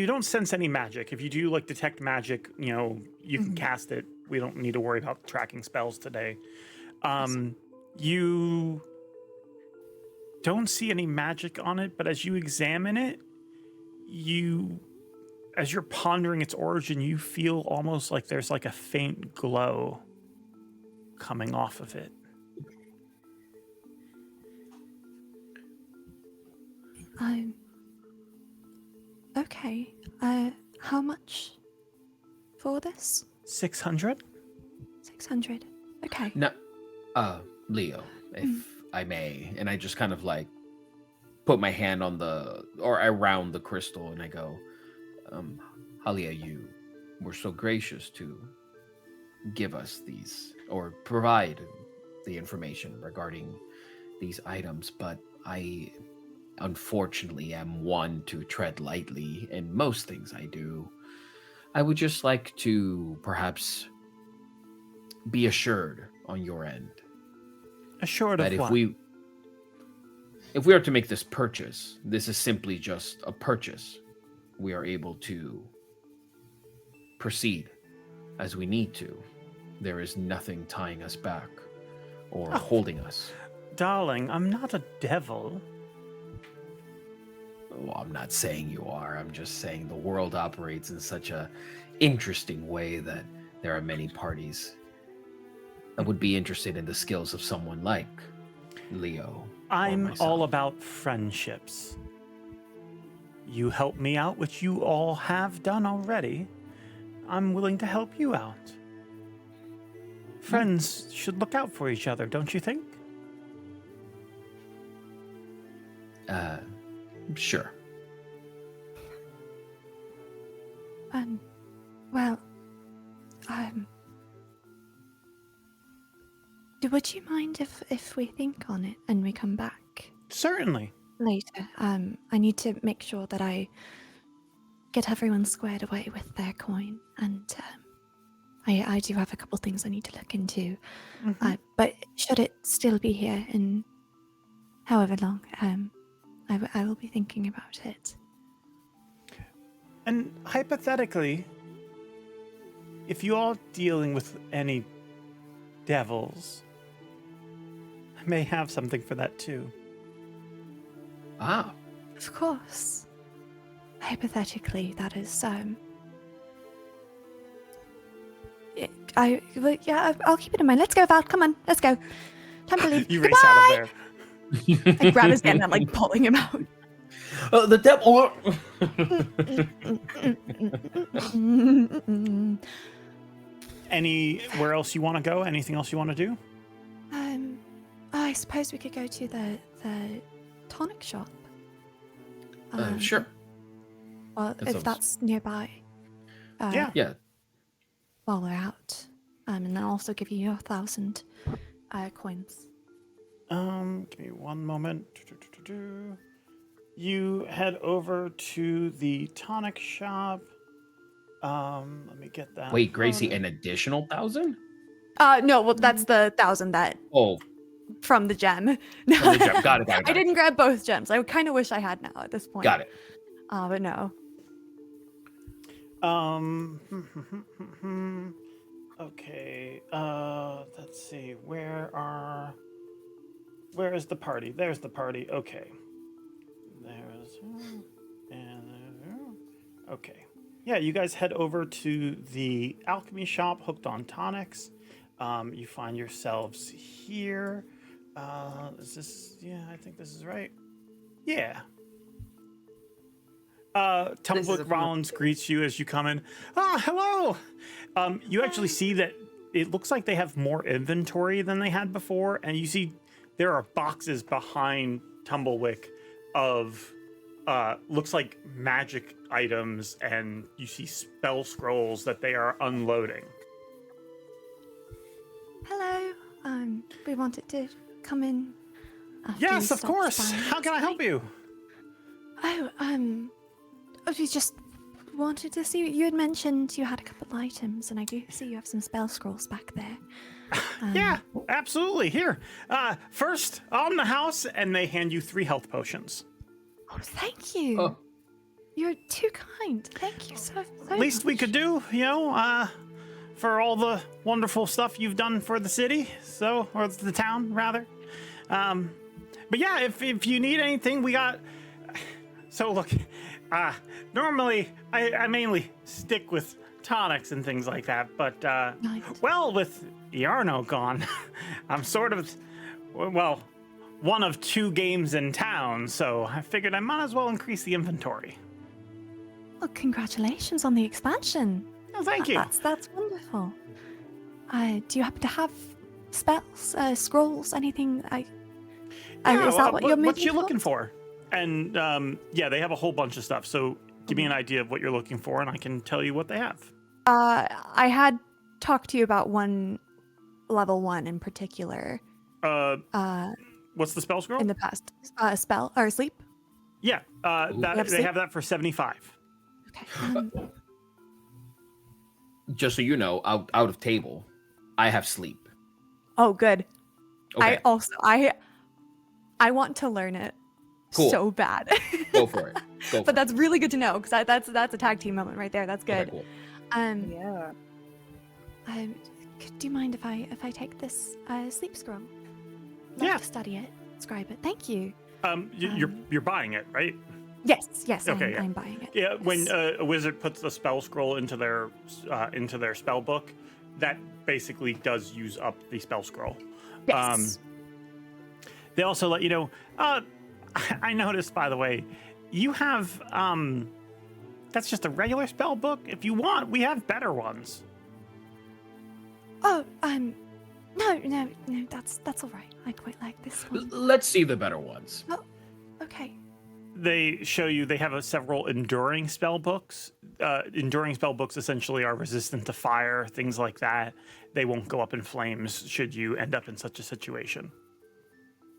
don't sense any magic. If you do like detect magic, you can cast it. We don't need to worry about tracking spells today. You don't see any magic on it, but as you examine it, as you're pondering its origin, you feel almost like there's like a faint glow coming off of it. Okay. How much for this? 600? 600. Okay. No, Leo, if I may, and I just kind of like put my hand on around the crystal, and I go, Halia, you were so gracious to give us these or provide the information regarding these items, but I unfortunately am one to tread lightly in most things I do. I would just like to perhaps be assured on your end. Assured that of what? If we are to make this purchase, this is simply just a purchase. We are able to proceed as we need to. There is nothing tying us back or holding us. Darling, I'm not a devil. Well, I'm not saying you are. I'm just saying the world operates in such a interesting way that there are many parties that would be interested in the skills of someone like Leo. I'm myself. all about friendships. You help me out, which you all have done already. I'm willing to help you out. Friends should look out for each other, don't you think? Sure. Well, would you mind if we think on it and we come back Certainly. later? I need to make sure that I get everyone squared away with their coin, and I do have a couple things I need to look into. But should it still be here in however long, I will be thinking about it. And hypothetically, if you are dealing with any devils, I may have something for that too. Ah. Of course. Hypothetically, that is I'll keep it in mind. Let's go, Val. Come on, let's go. Time to leave. You race out of there. I grab his hand and I'm like pulling him out. The devil. Anywhere else you want to go? Anything else you want to do? I suppose we could go to the tonic shop. Sure. Well, That if sounds- that's nearby. Yeah. While we're out, and then I'll also give you your 1,000 coins. Give me one moment. You head over to the tonic shop. Let me get that. Wait, Gracie, an additional 1,000? No, well, that's the 1,000 that Oh, from the gem. from the gem. Got it. I didn't grab both gems. I kind of wish I had now at this point. Got it. But no. Okay. Let's see. Where is the party? There's the party. Okay. Okay. Yeah, you guys head over to the alchemy shop, Hooked on Tonics. You find yourselves here. Is this? Yeah, I think this is right. Yeah. Tumblewick Rollins greets you as you come in. Ah, hello! You actually see that it looks like they have more inventory than they had before, and you see there are boxes behind Tumblewick of looks like magic items, and you see spell scrolls that they are unloading. Hello. We wanted to come in. Yes, of course. How can I help you? We just wanted to see. You had mentioned you had a couple of items, and I do see you have some spell scrolls back there. Yeah, absolutely. Here, first on the house, and they hand you 3 health potions. Oh, thank you. Oh. You're too kind. Thank you so Least we could do, for all the wonderful stuff you've done for the city, or the town rather. But yeah, if you need anything, we got. So look, normally I mainly stick with tonics and things like that, but well, with Yarno gone, I'm sort of one of 2 games in town, so I figured I might as well increase the inventory. Well, congratulations on the expansion. Oh, thank you. That's wonderful. Do you happen to have spells, scrolls, anything? Is that what you're what you for? looking for? And yeah, they have a whole bunch of stuff. So give me an idea of what you're looking for, and I can tell you what they have. I had talked to you about level 1 in particular. What's the spell scroll? In the past, spell or sleep. Yeah, they have that for 75. Okay. Just so you know, out of table, I have sleep. Oh, good. Okay. I want to learn it Cool. so bad. Go for it. But that's really good to know, because that's a tag team moment right there. That's good. Okay, cool. Yeah. Do you mind if I take this sleep scroll? Yeah. To study it, scribe it. Thank you. You're buying it, right? Yes. Okay, I'm buying it. Yeah. Yes. When a wizard puts the spell scroll into their spell book, that basically does use up the spell scroll. Yes. They also let you know. I noticed, by the way, you have that's just a regular spell book. If you want, we have better ones. Oh, no, that's all right. I quite like this one. Let's see the better ones. Oh, okay. They show you they have several enduring spell books. Enduring spell books essentially are resistant to fire, things like that. They won't go up in flames should you end up in such a situation.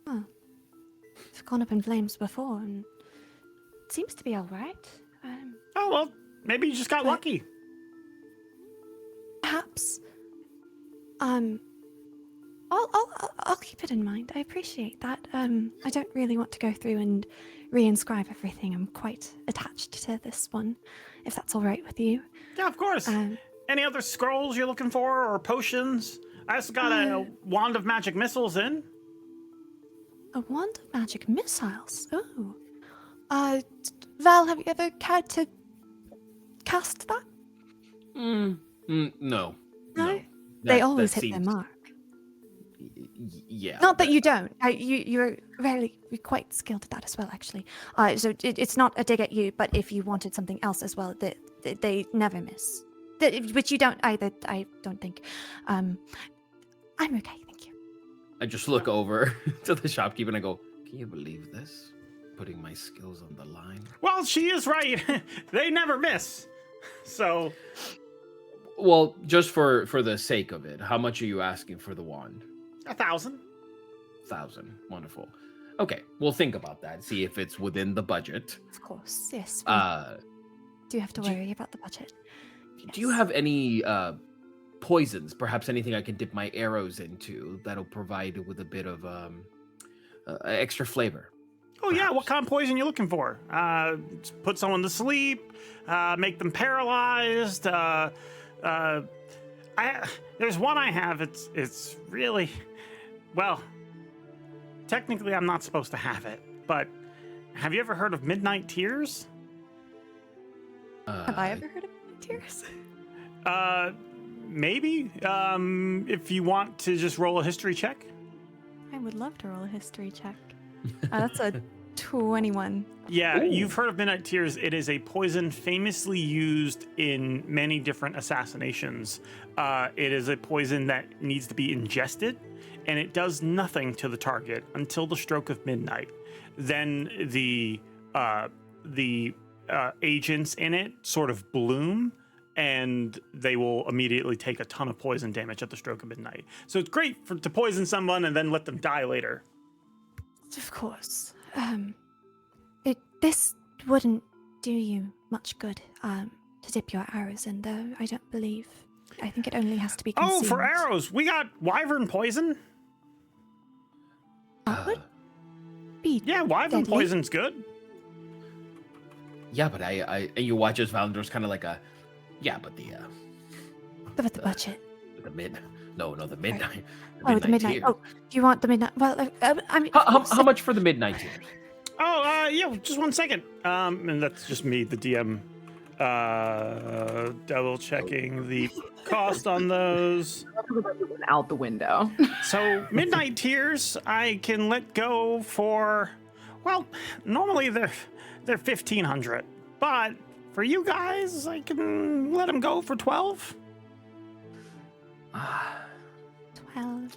Huh. I've gone up in flames before, and it seems to be all right. Oh well, maybe you just got lucky. Perhaps. I'll keep it in mind. I appreciate that. I don't really want to go through and reinscribe everything. I'm quite attached to this one, if that's all right with you. Yeah, of course. Any other scrolls you're looking for or potions? I also got a wand of magic missiles in. A wand of magic missiles? Oh. Val, have you ever cared to cast that? No. No? They always hit their mark. Yeah. Not that you don't. You're quite skilled at that as well, actually. So it's not a dig at you, but if you wanted something else as well, they never miss. Which you don't either, I don't think. I'm okay, thank you. I just look over to the shopkeeper and I go, can you believe this? Putting my skills on the line. Well, she is right. They never miss. So... Well, just for the sake of it, how much are you asking for the wand? 1,000. 1,000. Wonderful. Okay, we'll think about that. See if it's within the budget. Of course, yes. Do you have to do- worry about the budget? Do you have any poisons? Perhaps anything I can dip my arrows into that'll provide with a bit of extra flavor? Oh yeah, what kind of poison you looking for? Put someone to sleep, make them paralyzed. There's one I have. It's really, well, technically I'm not supposed to have it, but have you ever heard of Midnight Tears? Have I ever heard of tears? Maybe. If you want to just roll a history check. I would love to roll a history check. That's a 21. Yeah, Ooh. You've heard of Midnight Tears. It is a poison famously used in many different assassinations. It is a poison that needs to be ingested, and it does nothing to the target until the stroke of midnight. Then the agents in it sort of bloom, and they will immediately take a ton of poison damage at the stroke of midnight. So it's great to poison someone and then let them die later. Of course. This wouldn't do you much good to dip your arrows in, though, I don't believe. I think it only has to be consumed. Oh, for arrows, we got wyvern poison. That would be Yeah, wyvern deadly. poison's good. Yeah, but I you watch as Valandor's kind of like a, yeah, but the But the budget. the midnight. No, the midnight. The midnight. Tier. Oh, do you want the midnight? Well, I mean, How much for the midnight tier? Oh, yeah, just 1 second. And that's just me, the DM, double checking the cost on those. Out the window. So midnight tiers, I can let go for, well, normally they're 1,500, but for you guys, I can let them go for 12. 1,200.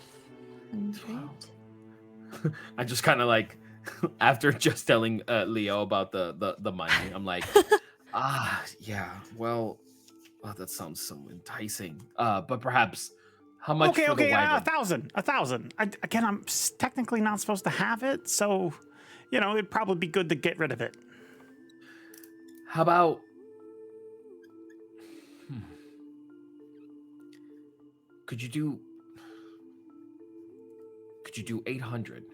I just kind of like, after just telling Leo about the money, I'm like, yeah, well, that sounds so enticing. But perhaps, how much for the wyvern? 1,000. Again, I'm technically not supposed to have it, so, it'd probably be good to get rid of it. How about? Could you do 800?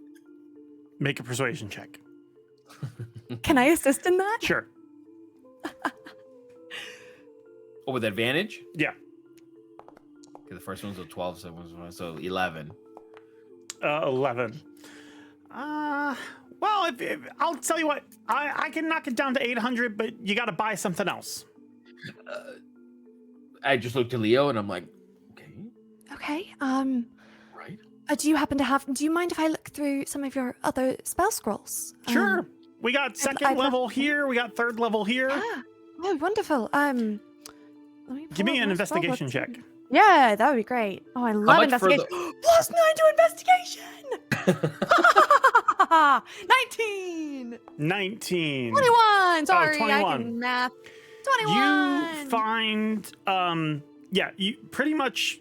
Make a persuasion check. Can I assist in that? Sure. Oh, with advantage? Yeah. Okay, the first one's a 12, so 11. 11. Well, if I'll tell you what, I can knock it down to 800, but you got to buy something else. I just looked to Leo and I'm like, okay. Okay. Right. Do you happen to have? Do you mind if I look through some of your other spell scrolls? Sure. We got second level here. We got third level here. Yeah. Oh, wonderful. Let me Give pull me up an my spell investigation book. check. Yeah, that would be great. Oh, I love much for investigation. Plus 9 to investigation. 19. 19. 21. Sorry, I 21. can math. 21. You find, you pretty much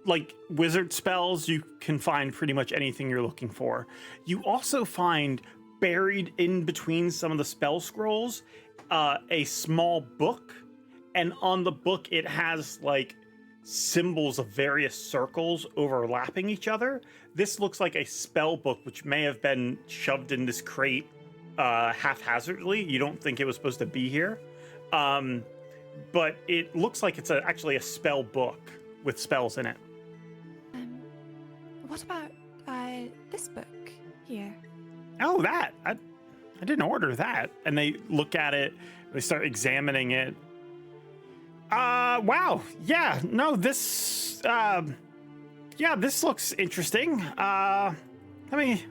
like wizard spells. You can find pretty much anything you're looking for. You also find buried in between some of the spell scrolls, a small book, and on the book it has like symbols of various circles overlapping each other. This looks like a spell book which may have been shoved in this crate haphazardly. You don't think it was supposed to be here, but it looks like it's actually a spell book with spells in it. What about this book here? Oh, that I didn't order that. And they look at it. They start examining it. Wow. Yeah. No. This. Yeah. This looks interesting. Let me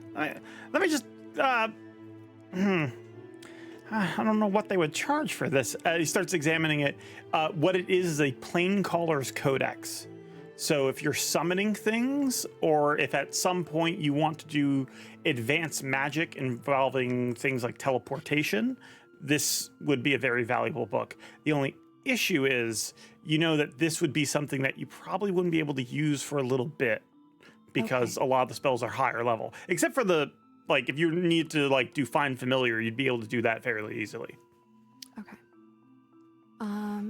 just. I don't know what they would charge for this. He starts examining it. What it is a Planecaller's Codex. So if you're summoning things, or if at some point you want to do advanced magic involving things like teleportation, this would be a very valuable book. The only issue is, you know, that this would be something that you probably wouldn't be able to use for a little bit, because a lot of the spells are higher level, except for the, like, if you need to like do find familiar, you'd be able to do that fairly easily. Okay.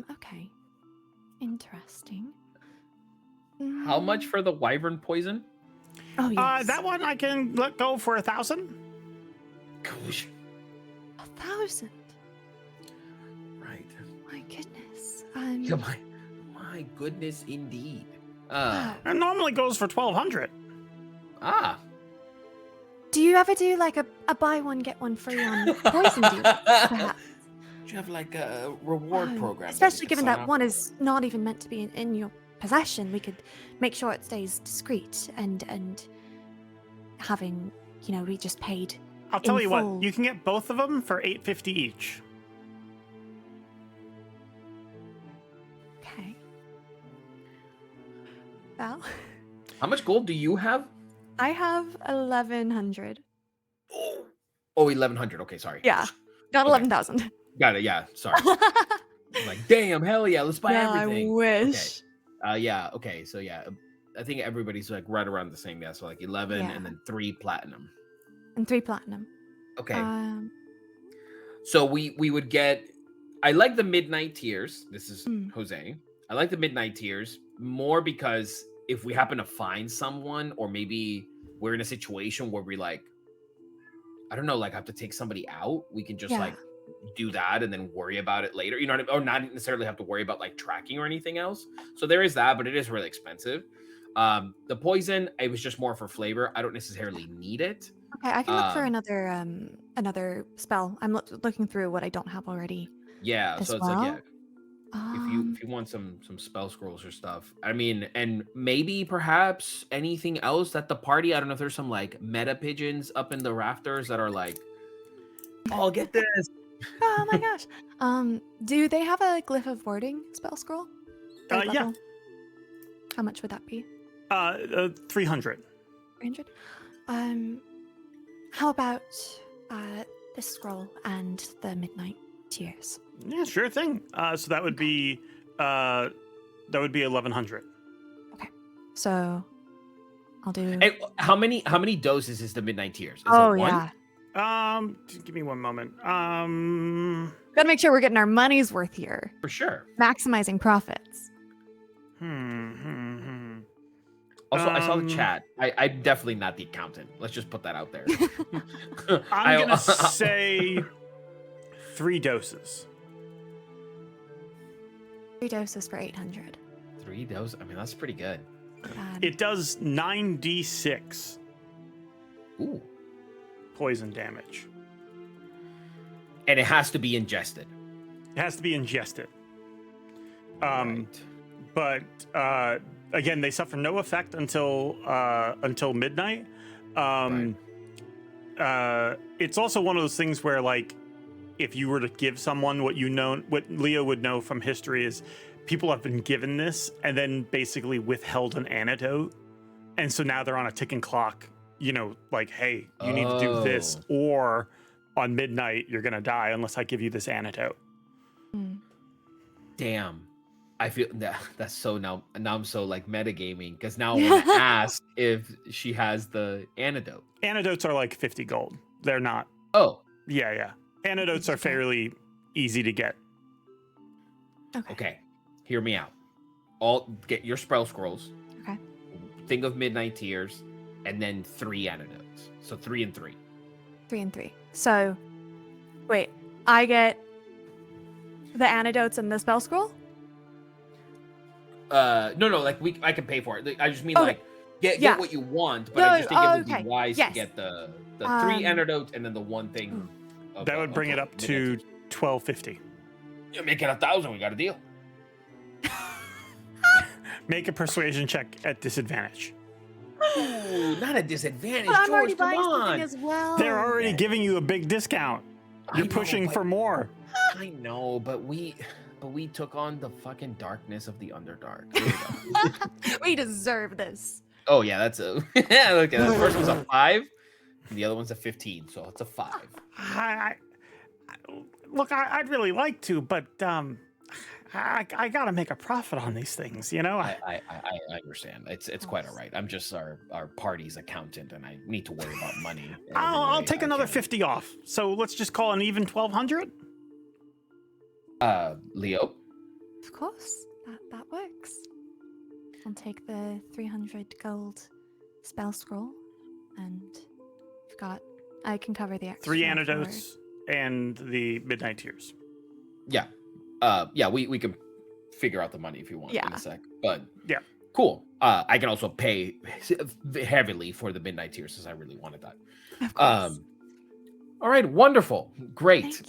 Okay. Interesting. How much for the wyvern poison? Oh, yes. That one I can let go for 1,000. 1,000. Right. My goodness. Yeah, my goodness, indeed. It normally goes for 1,200. Do you ever do like a buy one get one free on poison deal? Perhaps. Do you have like a reward program? Especially given that one is not even meant to be in your possession, we could make sure it stays discreet and having, you know, we just paid. I'll tell in you full. what, you can get both of them for $8.50 each. Okay. Well, How much gold do you have? I have 1,100. Oh, 1,100. Okay, sorry. Yeah, not 11,000. Got it. Yeah, sorry. I'm like, damn, hell yeah, let's buy Yeah, everything. I wish. Okay. Yeah. Okay. So yeah, I think everybody's like right around the same. Yeah. So like 11 Yeah. and then 3 platinum. And 3 platinum. Okay. So we would get. I like the midnight tiers. This is Jose. I like the midnight tiers more because if we happen to find someone, or maybe we're in a situation where we like, I don't know, like have to take somebody out, we can just like do that and then worry about it later. You know what I mean? Or not necessarily have to worry about like tracking or anything else. So there is that, but it is really expensive. The poison, it was just more for flavor. I don't necessarily need it. Okay, I can look for another spell. I'm looking through what I don't have already. Yeah, as so it's well. like, yeah. If you want some spell scrolls or stuff, I mean, and maybe perhaps anything else that the party, I don't know if there's some like meta pigeons up in the rafters that are like, oh, get this. Oh my gosh. Do they have a glyph of warding spell scroll? Third Yeah. level? How much would that be? 300. 300. How about this scroll and the midnight tears? Yeah, sure thing. So that would be 1,100. So I'll do. Hey, how many doses is the midnight tears? Is Oh it one? yeah. Give me one moment. Gotta make sure we're getting our money's worth here. For sure. Maximizing profits. Also, I saw the chat. I'm definitely not the accountant. Let's just put that out there. I'm gonna say 3 doses. 3 doses for 800. 3 doses. I mean, that's pretty good. It does 9d6. Ooh. Poison damage. And it has to be ingested. It has to be ingested. But again, they suffer no effect until midnight. It's also one of those things where, like, if you were to give someone what Leo would know from history is people have been given this and then basically withheld an antidote. And so now they're on a ticking clock, you know, like, hey, you need to do this, or on midnight, you're going to die unless I give you this antidote. Damn. I feel that's so now I'm so like metagaming because now I want to ask if she has the antidote. Antidotes are like 50 gold. They're not. Oh. Yeah. Antidotes are fairly easy to get. Okay. Hear me out. Get your spell scrolls. Okay. Think of midnight tears, and then 3 antidotes. So 3 and 3. 3 and 3. So, wait, I get the antidotes and the spell scroll? No, like I can pay for it. I just mean like get what you want, but I just think it would be wise to get the 3 antidotes and then the one thing. That would bring it up to 1250. You make it 1,000. We got a deal. Make a persuasion check at disadvantage. Ooh, not a disadvantage. But I'm George, already buying come something on. as well. They're already giving you a big discount. You're pushing for more. I know, but we took on the fucking darkness of the Underdark. We deserve this. Oh yeah, that's a yeah. Look, the first one's a 5, and the other one's a 15, so it's a 5. Look, I'd really like to, but I gotta make a profit on these things, you know. I understand. It's quite all right. I'm just our party's accountant, and I need to worry about money. I'll take another 50 off. So let's just call an even 1,200. Leo. Of course, that works. I'll take the 300 gold spell scroll, and I can cover the extra. 3 antidotes and the midnight tears. Yeah. We can figure out the money if you want in a sec. But yeah, cool. I can also pay heavily for the midnight tears since I really wanted that. Of course. All right, wonderful, great.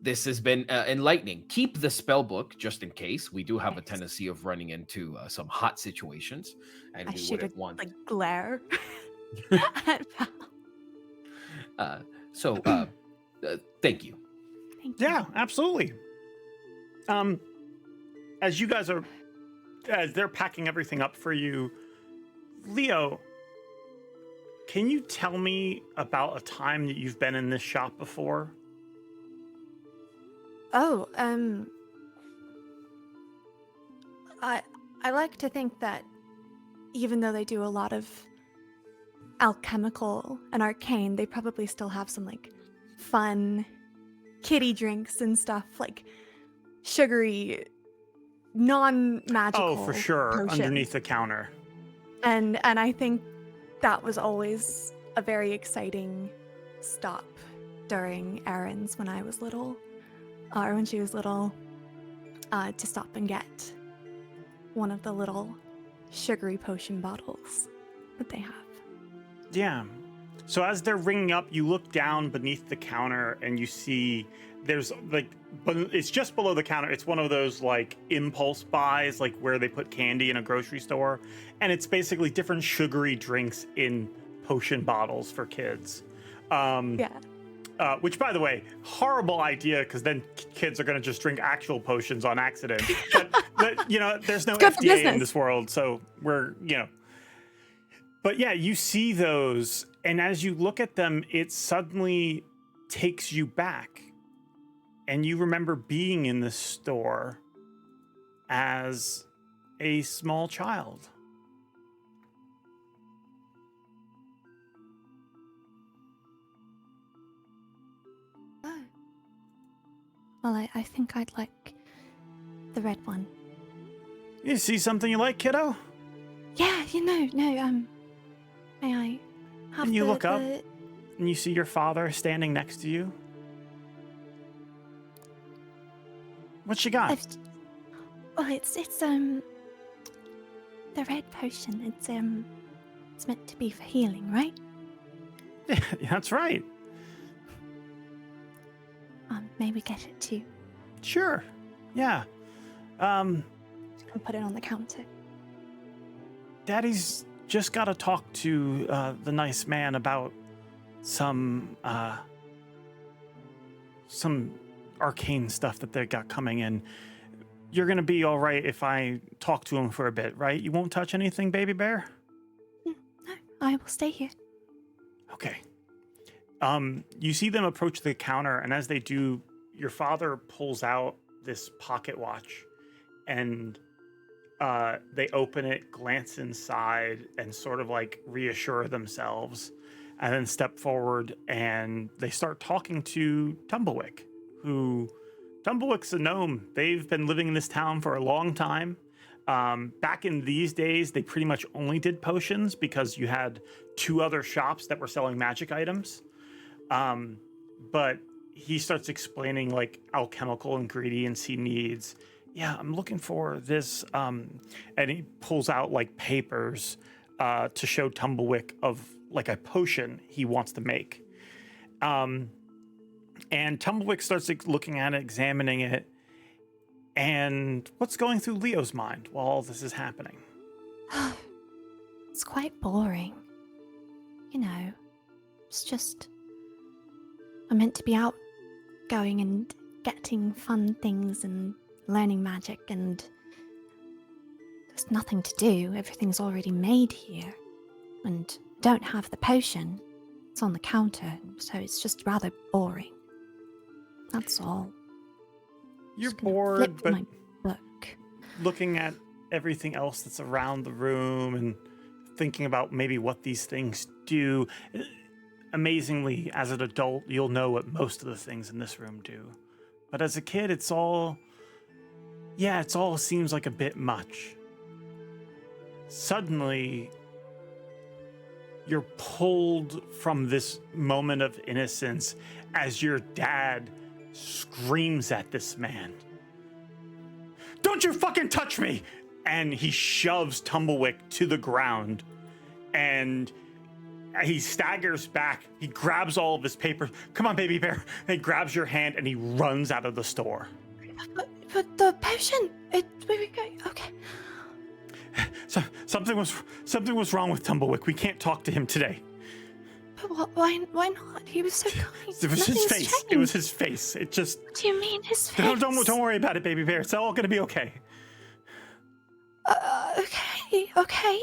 This has been enlightening. Keep the spell book just in case. We do have a tendency of running into some hot situations, and we wouldn't want like glare. So thank you. Yeah, absolutely. As they're packing everything up for you, Leo, can you tell me about a time that you've been in this shop before? Oh, I like to think that even though they do a lot of alchemical and arcane, they probably still have some like fun kiddie drinks and stuff, like sugary, non-magical. Oh, for sure, potions. underneath the counter. And I think that was always a very exciting stop during errands when I was little, or when she was little, to stop and get one of the little sugary potion bottles that they have. Yeah. So as they're ringing up, you look down beneath the counter and you see there's like, but it's just below the counter. It's one of those like impulse buys, like where they put candy in a grocery store. And it's basically different sugary drinks in potion bottles for kids. Which, by the way, horrible idea, because then kids are going to just drink actual potions on accident. But you know, there's no FDA in this world, so we're, you know. But yeah, you see those, and as you look at them, it suddenly takes you back. And you remember being in this store as a small child. Oh. Well, I think I'd like the red one. You see something you like, kiddo? Yeah, may I have And you look up, and you see your father standing next to you. What you got? Well, it's the red potion. It's meant to be for healing, right? Yeah, that's right. May we get it too? Sure. Yeah. And put it on the counter. Daddy's just got to talk to the nice man about some arcane stuff that they got coming in. You're going to be all right if I talk to him for a bit, right? You won't touch anything, baby bear? No, I will stay here. Okay. You see them approach the counter, and as they do, your father pulls out this pocket watch, and they open it, glance inside, and sort of like reassure themselves, and then step forward, and they start talking to Tumblewick, who... Tumblewick's a gnome. They've been living in this town for a long time. Back in these days, they pretty much only did potions because you had 2 other shops that were selling magic items. But he starts explaining like alchemical ingredients he needs. Yeah, I'm looking for this. And he pulls out like papers to show Tumblewick of like a potion he wants to make. And Tumblewick starts looking at it, examining it. And what's going through Leo's mind while all this is happening? It's quite boring. You know, it's just... I'm meant to be out going and getting fun things and learning magic, and there's nothing to do. Everything's already made here. And don't have the potion. It's on the counter, so it's just rather boring. That's all. You're Just gonna bored, flip but my book. looking at everything else that's around the room and thinking about maybe what these things do. Amazingly, as an adult, you'll know what most of the things in this room do. But as a kid, it all seems like a bit much. Suddenly, you're pulled from this moment of innocence as your dad screams at this man. Don't you fucking touch me! And he shoves Tumblewick to the ground, and he staggers back. He grabs all of his papers. Come on, baby bear. And he grabs your hand and he runs out of the store. But the potion, okay. So something was wrong with Tumblewick. We can't talk to him today. But why not? He was so kind. It was his Nothing's face. changed. It was his face. It just... What do you mean, his face? Don't worry about it, baby bear. It's all gonna be okay. Okay. Okay.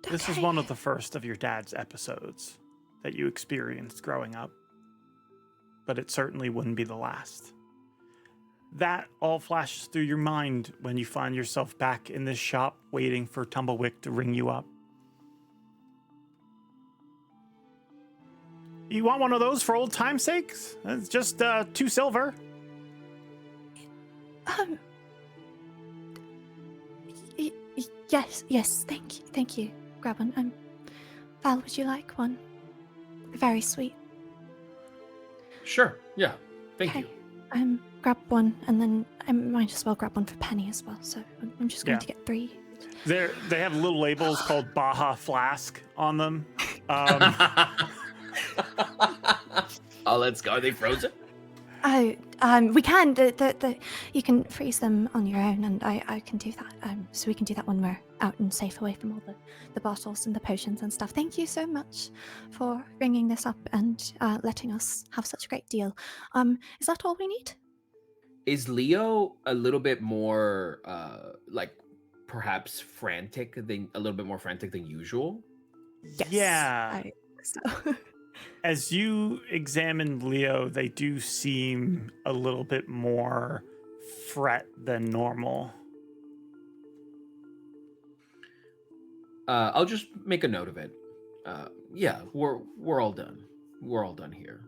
This is one of the first of your dad's episodes that you experienced growing up. But it certainly wouldn't be the last. That all flashes through your mind when you find yourself back in this shop waiting for Tumblewick to ring you up. You want one of those for old time's sakes? It's just 2 silver. Yes, thank you. Grab one. Val, would you like one? Very sweet. Sure. Yeah. Thank you. Grab one, and then I might as well grab one for Penny as well. So I'm just going to get 3. They have little labels called Baja Flask on them. Oh, let's go. Are they frozen? We can. You can freeze them on your own, and I can do that. So we can do that when we're out and safe away from all the bottles and the potions and stuff. Thank you so much for bringing this up and letting us have such a great deal. Is that all we need? Is Leo a little bit more, like, perhaps a little bit more frantic than usual? Yes, Yeah. I think so. As you examine Leo, they do seem a little bit more fret than normal. I'll just make a note of it. Yeah, we're all done. We're all done here.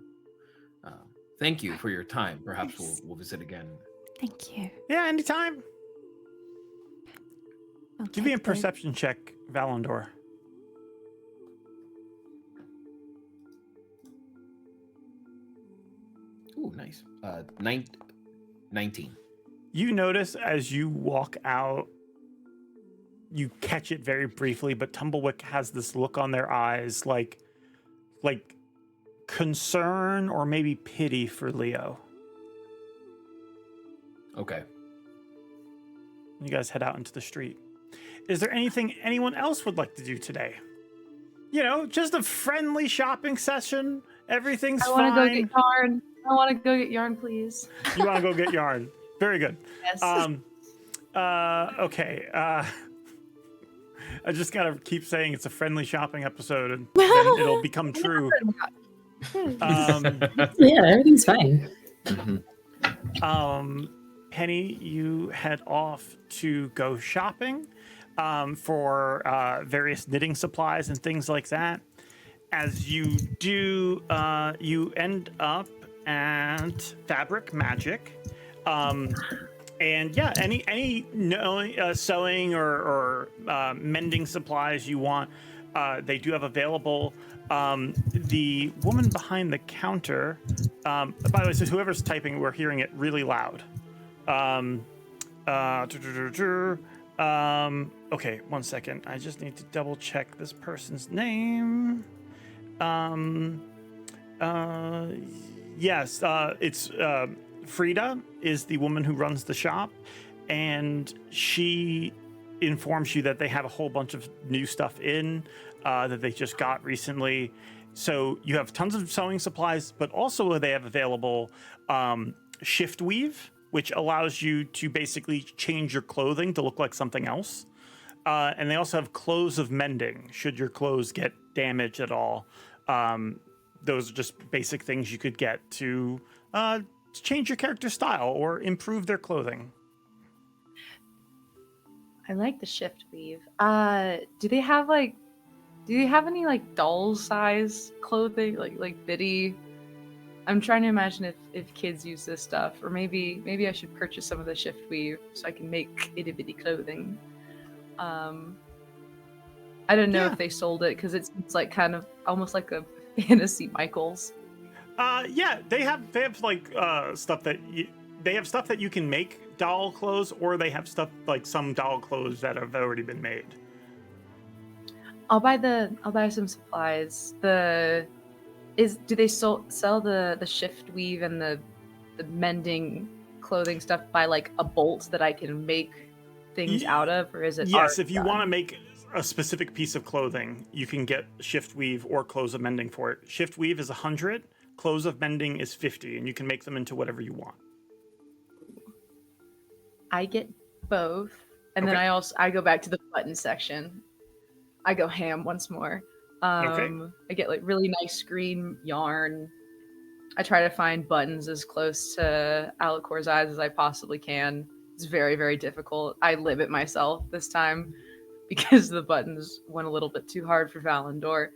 Thank you for your time. Perhaps we'll visit again. Thank you. Yeah, anytime. I'll Give me a take the- perception check, Valandor. Ooh, nice. 19. You notice as you walk out, you catch it very briefly, but Tumblewick has this look on their eyes like concern or maybe pity for Leo. Okay. You guys head out into the street. Is there anything anyone else would like to do today? You know, just a friendly shopping session. Everything's fine. I want to go get yarn. I want to go get yarn, please. You want to go get yarn? Very good. Yes. Okay. I just gotta keep saying it's a friendly shopping episode, and then it'll become true. Yeah, everything's fine. Penny, you head off to go shopping for various knitting supplies and things like that. As you do, you end up at Fabric Magic. And yeah, any sewing or mending supplies you want, they do have available. The woman behind the counter, by the way, so whoever's typing, we're hearing it really loud. Okay, 1 second. I just need to double check this person's name. Yes, it's Frida is the woman who runs the shop, and she informs you that they have a whole bunch of new stuff in that they just got recently. So you have tons of sewing supplies, but also they have available shift weave, which allows you to basically change your clothing to look like something else. And they also have clothes of mending, should your clothes get damaged at all. Those are just basic things you could get to change your character's style or improve their clothing. I like the shift weave. Do they have any like doll size clothing, like bitty? I'm trying to imagine if kids use this stuff, or maybe I should purchase some of the shift weave so I can make itty bitty clothing. I don't know if they sold it because it seems like kind of almost like a fantasy Michaels. Yeah, they have like stuff that they have stuff that you can make doll clothes, or they have stuff like some doll clothes that have already been made. I'll buy some supplies. Do they sell the shift weave and the mending clothing stuff by like a bolt that I can make things out of, or is it? Yes, if you want to make a specific piece of clothing, you can get shift weave or clothes of mending for it. Shift weave is 100, clothes of mending is 50, and you can make them into whatever you want. I get both, and then I go back to the button section. I go ham once more. I get like really nice green yarn. I try to find buttons as close to Alicor's eyes as I possibly can. It's very, very difficult. I limit myself this time because the buttons went a little bit too hard for Valandor.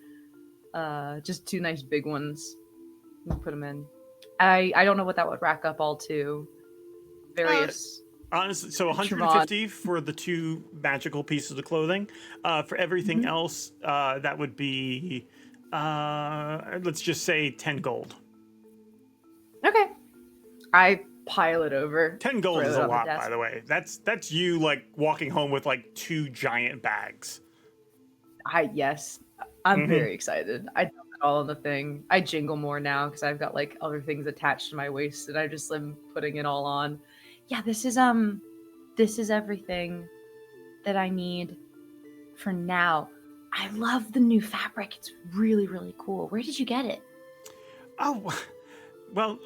Just two nice big ones. Put them in. I don't know what that would rack up all to. Various. Honestly, so 150 for the two magical pieces of clothing. For everything else, that would be, let's just say 10 gold. Okay. I pile it over. 10 gold is a lot, by the way. That's you like walking home with like 2 giant bags. Yes. I'm very excited. I dump it all in the thing. I jingle more now because I've got like other things attached to my waist, and I just am putting it all on. Yeah, this is everything that I need for now. I love the new fabric. It's really, really cool. Where did you get it? Oh, well,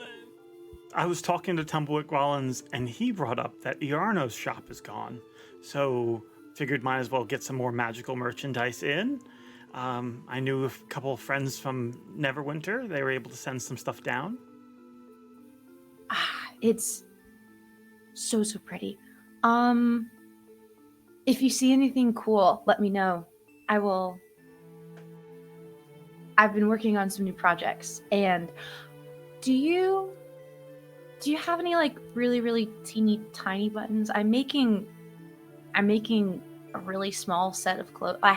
I was talking to Tumblewick Rollins, and he brought up that Iarno's shop is gone. So figured might as well get some more magical merchandise in. I knew a couple of friends from Neverwinter. They were able to send some stuff down. It's so pretty. If you see anything cool, let me know. I've been working on some new projects, and do you have any like really, really teeny tiny buttons? I'm making a really small set of clothes. I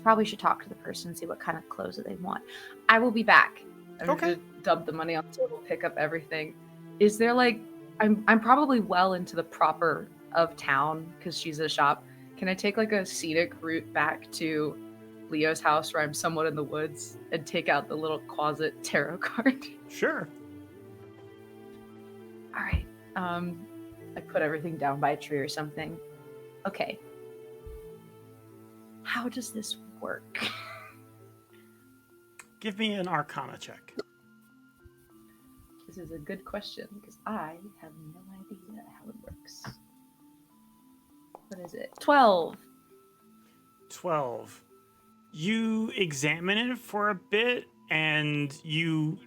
probably should talk to the person and see what kind of clothes that they want. I will be back. I'm gonna dump the money on the table, pick up everything. Is there like I'm probably well into the proper of town because she's at a shop. Can I take like a scenic route back to Leo's house where I'm somewhat in the woods and take out the little closet tarot card? Sure. All right. I put everything down by a tree or something. Okay. How does this work? Give me an Arcana check. This is a good question because I have no idea how it works. What is it? 12. 12. You examine it for a bit, and you've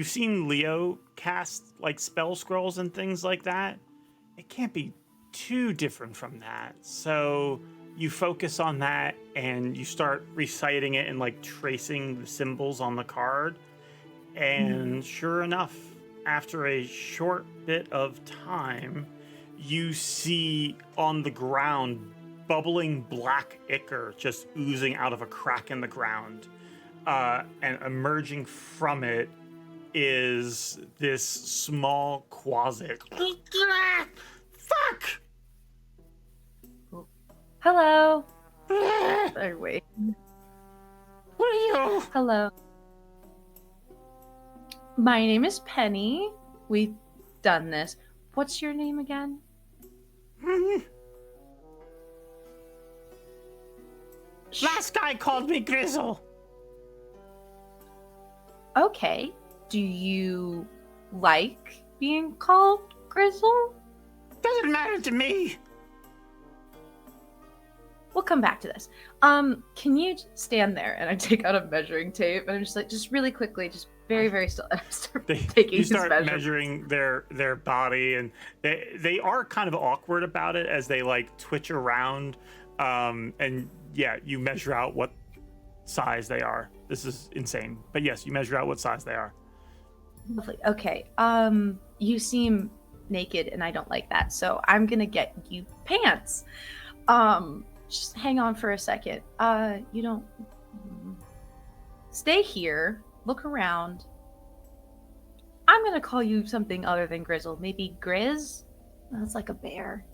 seen Leo cast like spell scrolls and things like that. It can't be too different from that. So you focus on that and you start reciting it and like tracing the symbols on the card. And sure enough, after a short bit of time, you see on the ground bubbling black ichor just oozing out of a crack in the ground. And emerging from it is this small closet. Fuck! Hello. Or wait. What are you? Hello. My name is Penny. We've done this. What's your name again? Last guy called me Grizzle. Okay. Do you like being called Grizzle? Doesn't matter to me. We'll come back to this. Can you stand there? And I take out a measuring tape and I'm just like, just really quickly, just very, very still. And I start taking You his start measurements. measuring their body, and they are kind of awkward about it as they like twitch around. And yeah, you measure out what size they are. This is insane, but yes, you measure out what size they are. Lovely. Okay. You seem naked and I don't like that, so I'm gonna get you pants. Just hang on for a second. You don't stay here. Look around. I'm gonna call you something other than Grizzle. Maybe Grizz? That's like a bear.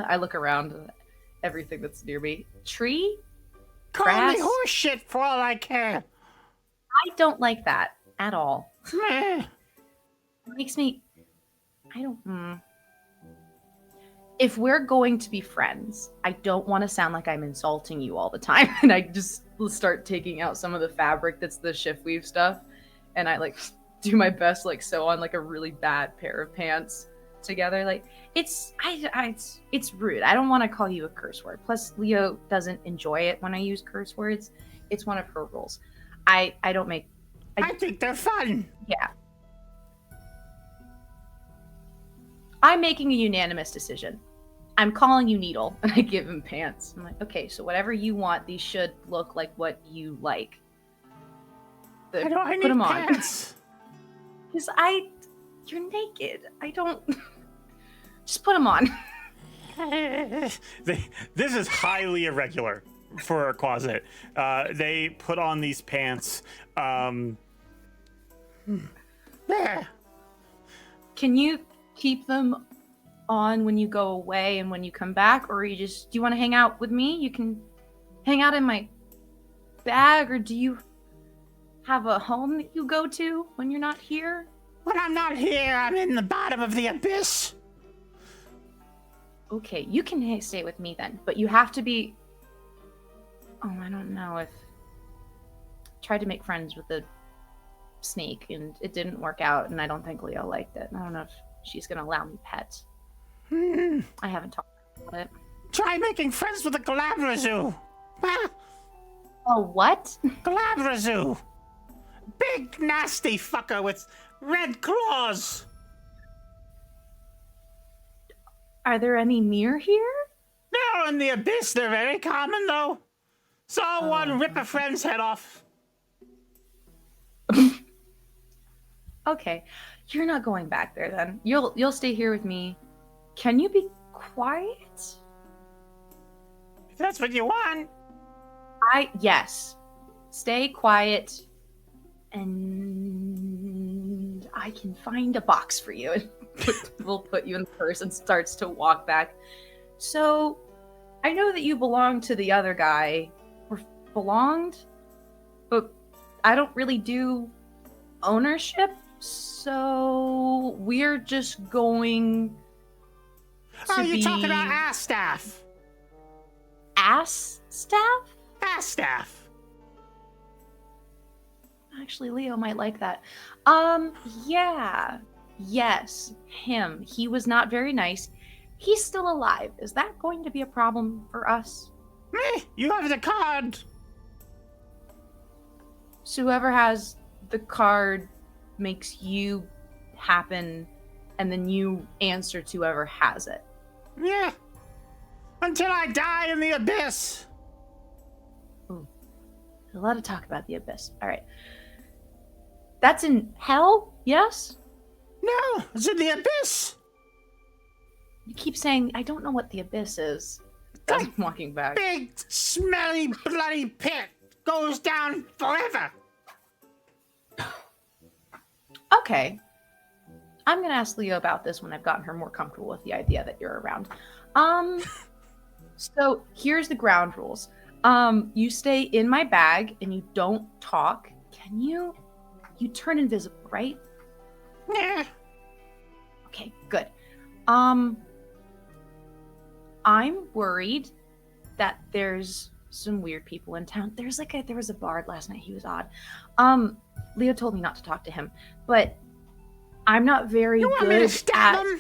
I look around at everything that's near me. Tree? Call Grass? me horse shit for all I care. I don't like that at all. It makes me... I don't... If we're going to be friends, I don't want to sound like I'm insulting you all the time. And I just start taking out some of the fabric that's the shift weave stuff. And I like do my best, like sew on like a really bad pair of pants together. Like it's rude. I don't want to call you a curse word. Plus Leo doesn't enjoy it when I use curse words. It's one of her rules. I don't make... I think they're fun. Yeah. I'm making a unanimous decision. I'm calling you Needle, and I give him pants. I'm like, okay, so whatever you want, these should look like what you like. Why do I Put need them on. pants? Because you're naked. I don't... Just put them on. This is highly irregular for a closet. They put on these pants. Can you keep them on when you go away and when you come back, or do you want to hang out with me? You can hang out in my bag, or do you have a home that you go to when you're not here? When I'm not here, I'm in the bottom of the abyss. Okay, you can stay with me then, but you have to be... Oh, I don't know if... Tried to make friends with the snake and it didn't work out, and I don't think Leo liked it. I don't know if she's gonna allow me pets. I haven't talked about it. Try making friends with a Galabrazoo. Oh, what? Galabrazoo. Big nasty fucker with red claws. Are there any near here? No, in the abyss they're very common though. Saw one rip a friend's head off. Okay, you're not going back there then. You'll stay here with me. Can you be quiet? If that's what you want. Yes. Stay quiet, and I can find a box for you. And we'll put you in the purse and starts to walk back. So, I know that you belong to the other guy, or belonged, but I don't really do ownership. So so we're just going to you're be talking about ass staff. ass staff? Ass staff. Actually, Leo might like that. Yeah. Yes, him. He was not very nice. He's still alive. Is that going to be a problem for us? You have the card. So whoever has the card makes you happen, and then you answer to whoever has it. Yeah. Until I die in the abyss. Ooh. A lot of talk about the abyss. All right. That's in hell? Yes? No, it's in the abyss. You keep saying, I don't know what the abyss is. I'm walking back. Big, smelly, bloody pit goes down forever. Okay. I'm gonna ask Leo about this when I've gotten her more comfortable with the idea that you're around. So here's the ground rules. You stay in my bag and you don't talk. Can you? You turn invisible, right? Yeah. Okay, good. I'm worried that there's some weird people in town. There was a bard last night. He was odd. Leo told me not to talk to him, but I'm not very You good want me to stab at him?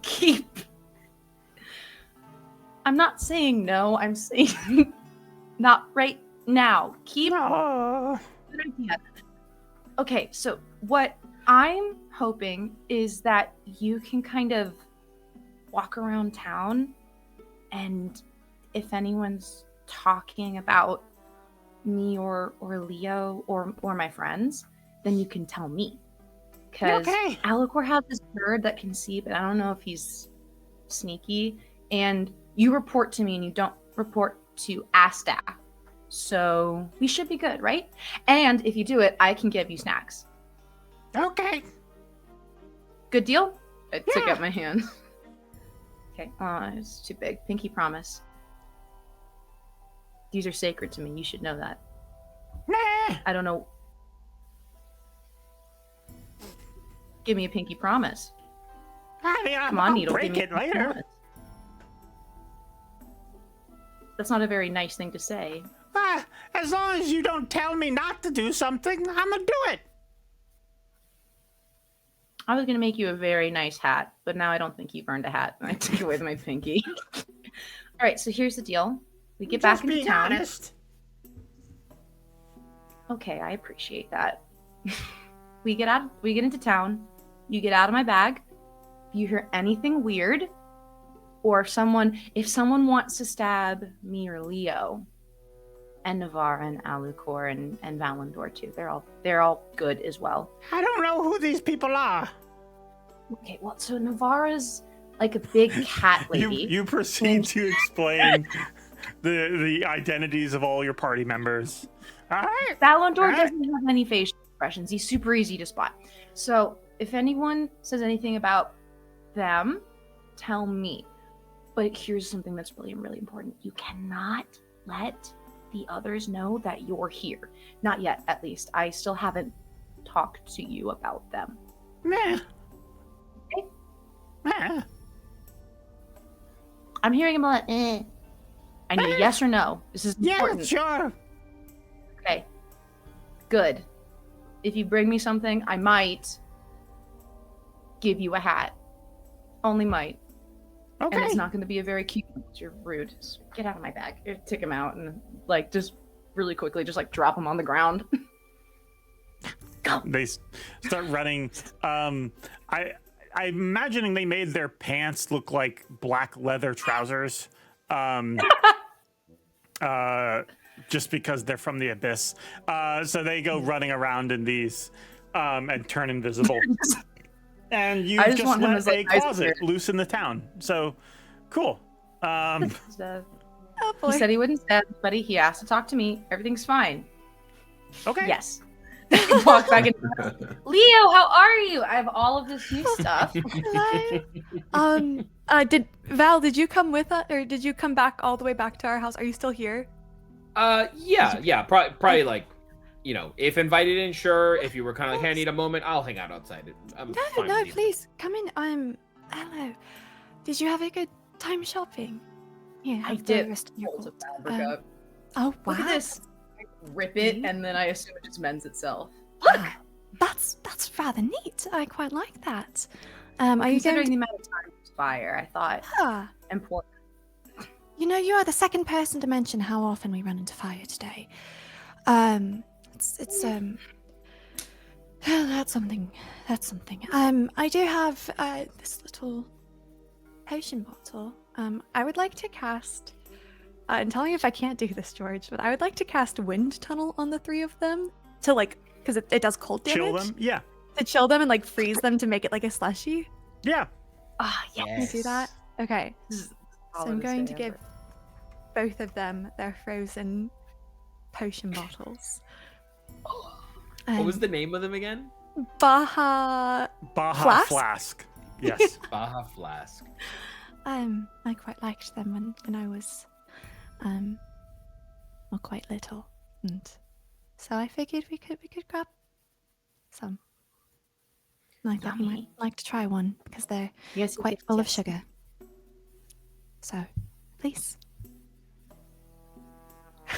keep. I'm not saying no. I'm saying not right now. Keep. Oh. Good idea. Okay, so what I'm hoping is that you can kind of walk around town, and if anyone's talking about me or Leo or my friends, then you can tell me. Because Okay. Alucor has this bird that can see, but I don't know if he's sneaky. And you report to me and you don't report to Asta. So we should be good, right? And if you do it, I can give you snacks. Okay. Good deal? I took Yeah. out my hand. Okay, it's too big. Pinky promise. These are sacred to me. You should know that. Nah. I don't know. Give me a pinky promise. I mean, Come on, I'll Needle. break Give me a it pinky later. promise. That's not a very nice thing to say. As long as you don't tell me not to do something, I'm gonna do it. I was going to make you a very nice hat, but now I don't think you've earned a hat. And I took away my pinky. All right, so here's the deal. We get back Just into being town. honest. Okay, I appreciate that. We get into town. You get out of my bag. If you hear anything weird, or if someone wants to stab me or Leo, and Navarre and Alucor and Valandor too, they're all good as well. I don't know who these people are. Okay, well, so Navarre's like a big cat lady. You proceed to explain the identities of all your party members. All right. Valandor doesn't have any facial expressions. He's super easy to spot. So if anyone says anything about them, tell me. But here's something that's really, really important. You cannot let the others know that you're here. Not yet, at least. I still haven't talked to you about them. Meh. Okay? Meh. I'm hearing him like, I need a yes or no. This is important. Yeah, sure. Okay. Good. If you bring me something, I might give you a hat. Only might. Okay. And it's not going to be a very cute one. You're rude. Just get out of my bag. Take him out and, like, just really quickly, just, like, drop him on the ground. Go. They start running. I'm imagining they made their pants look like black leather trousers. Just because they're from the abyss. So they go running around in these and turn invisible. And you just want him let as, a like, nice closet weird. loose in the town. So, cool. He said he wouldn't stab anybody. He asked to talk to me. Everything's fine. Okay. Yes. Walk back in. Leo, how are you? I have all of this new stuff. Did you come with us, or did you come back all the way back to our house? Are you still here? Yeah, probably like if invited in, sure. If you were kind of like, hey, I need a moment, I'll hang out outside. I'm fine No, with either. please come in. Hello. Did you have a good time shopping? Here, I have the did. rest of your Holds a gold. fabric up. Oh wow! Look at this. I rip it, and then I assume it just mends itself. Look, that's rather neat. I quite like that. Are you Considering going the amount of time it was fire, I thought important. You are the second person to mention how often we run into fire today. It's that's something. I do have this little potion bottle. I would like to cast. And tell me if I can't do this, George, but I would like to cast Wind Tunnel on the three of them to because it does cold damage. Chill them, yeah. To chill them and freeze them to make it like a slushy. Yeah. Ah, yeah. Can you do that? Okay. So I'm going to give both of them their frozen potion bottles. What was the name of them again? Baja Flask. Yes. Baja Flask. I quite liked them when I was quite little, and so I figured we could grab some. And I thought you might like to try one because they're quite full of sugar. So, please.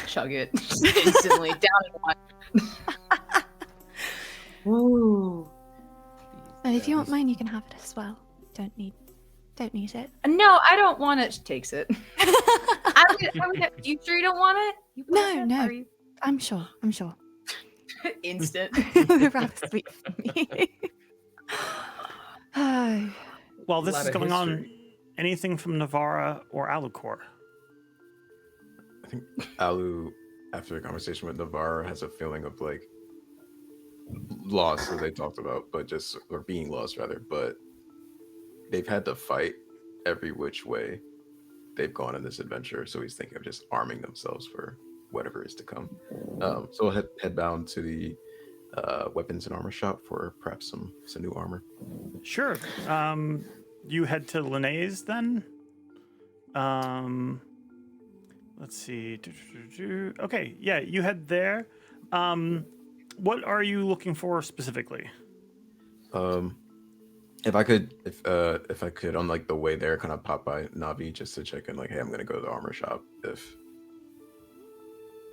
Chug it instantly down in one. Ooh. And if you want mine, you can have it as well. Don't need it. No, I don't want it. She takes it. You sure you don't want it? No. I'm sure. Instant. They're rather sweet for me. While this is going on, anything from Navarra or Alucor? I think Alu, after a conversation with Navarra, has a feeling of loss that they talked about, or being lost rather, but they've had to fight every which way they've gone in this adventure, so he's thinking of just arming themselves for whatever is to come. So we'll head bound to the weapons and armor shop for perhaps some new armor. Sure. You head to Linnaeus then. Let's see. Okay, yeah, you head there. What are you looking for specifically? If I could on the way there, kind of pop by Navi just to check in, hey, I'm gonna go to the armor shop if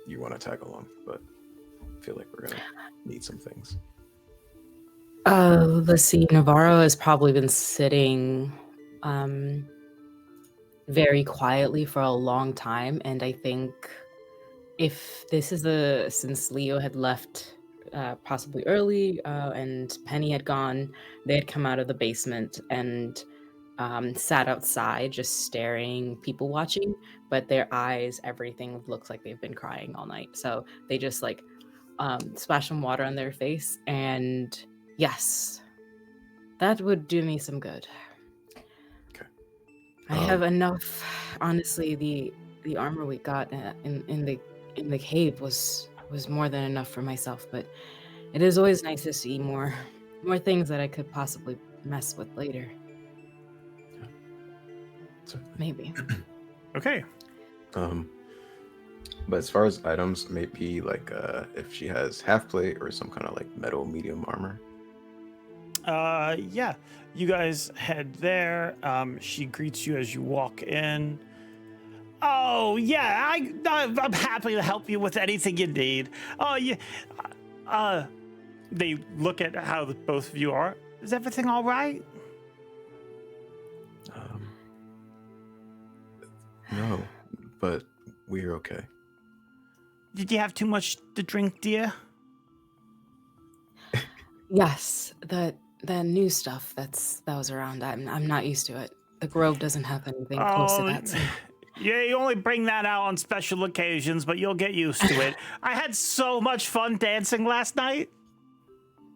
you want to tag along, but I feel like we're gonna need some things. Let's see. Navarro has probably been sitting very quietly for a long time, and I think if this is since Leo had left possibly early and Penny had gone, they had come out of the basement and sat outside just staring, people watching, but their eyes, everything looks like they've been crying all night. So they just splash some water on their face, and yes, that would do me some good. Okay. I have enough. Honestly, the armor we got in the cave was more than enough for myself, but it is always nice to see more things that I could possibly mess with later. Yeah. Maybe. Okay. But as far as items, maybe if she has half plate or some kind of metal medium armor. Yeah. You guys head there. She greets you as you walk in. Oh yeah, I'm happy to help you with anything you need. Oh yeah. They look at how both of you are. Is everything all right? No, but we're okay. Did you have too much to drink, dear? Yes, the new stuff that was around. I'm not used to it. The Grove doesn't have anything close to that. So. Yeah, you only bring that out on special occasions, but you'll get used to it. I had so much fun dancing last night.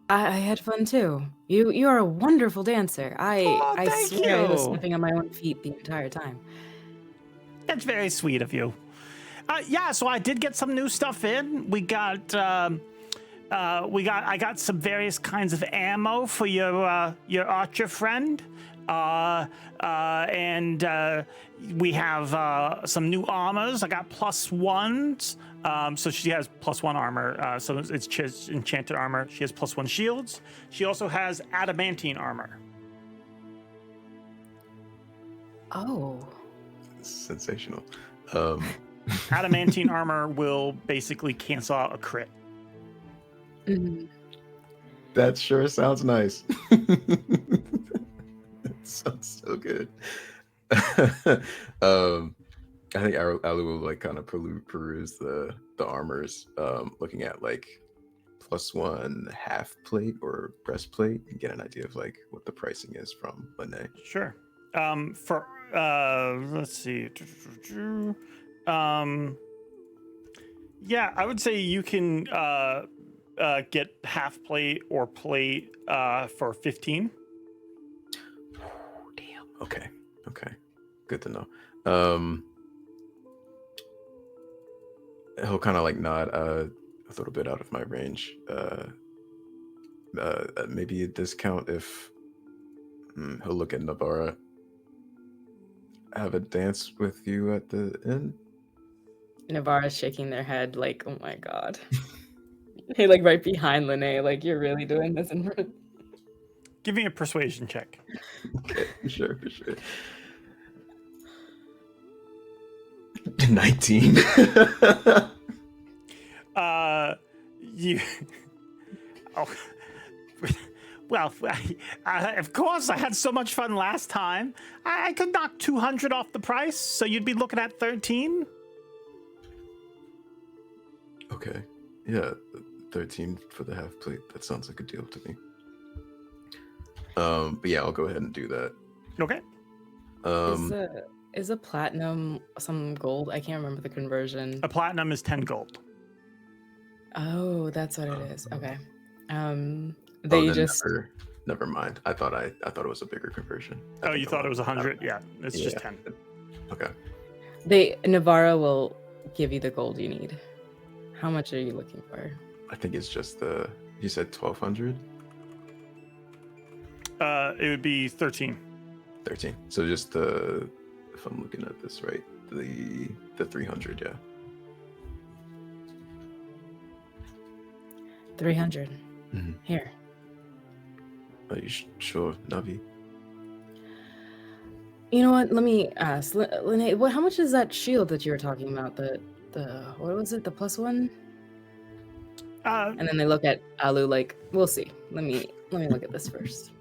I had fun too. You are a wonderful dancer. I swear I was stepping on my own feet the entire time. That's very sweet of you. Yeah, so I did get some new stuff in. I got some various kinds of ammo for your archer friend. And we have some new armors. I got +1s. So she has +1 armor. So it's just enchanted armor. She has +1 shields. She also has adamantine armor. Oh. Sensational. Adamantine armor will basically cancel out a crit. That sure sounds nice. That sounds so good. I think Alu will like kind of peruse the armors, looking at like +1 half plate or breastplate and get an idea of like what the pricing is from Lene. Sure. For let's see. Yeah, I would say you can get half plate or plate for 15. Damn. Okay. Good to know. He'll kind of like nod a little bit out of my range. Maybe a discount if he'll look at Navarra. Have a dance with you at the inn? Navarra's shaking their head like, oh my god. Hey, like right behind Lene, like you're really doing this in front. Give me a persuasion check. Okay, for sure. 19. You. Oh. Well, of course, I had so much fun last time. I could knock 200 off the price, so you'd be looking at 13. Okay. Yeah, 13 for the half plate. That sounds like a deal to me. But yeah, I'll go ahead and do that. Okay. Is a platinum some gold? I can't remember the conversion. A platinum is 10 gold. Oh, that's what it is. Okay. They just never mind. I thought it was a bigger conversion. Oh, you thought it was 100? Yeah, it's just 10. Okay. Navarra will give you the gold you need. How much are you looking for? I think it's just you said 1,200? It would be 13. 13. So just if I'm looking at this right, the 300, yeah. 300. Mm-hmm. Here. Are you sure, Navi? You know what? Let me ask, Lene. How much is that shield that you were talking about? The what was it? The +1? And then they look at Alu like, we'll see. Let me look at this first.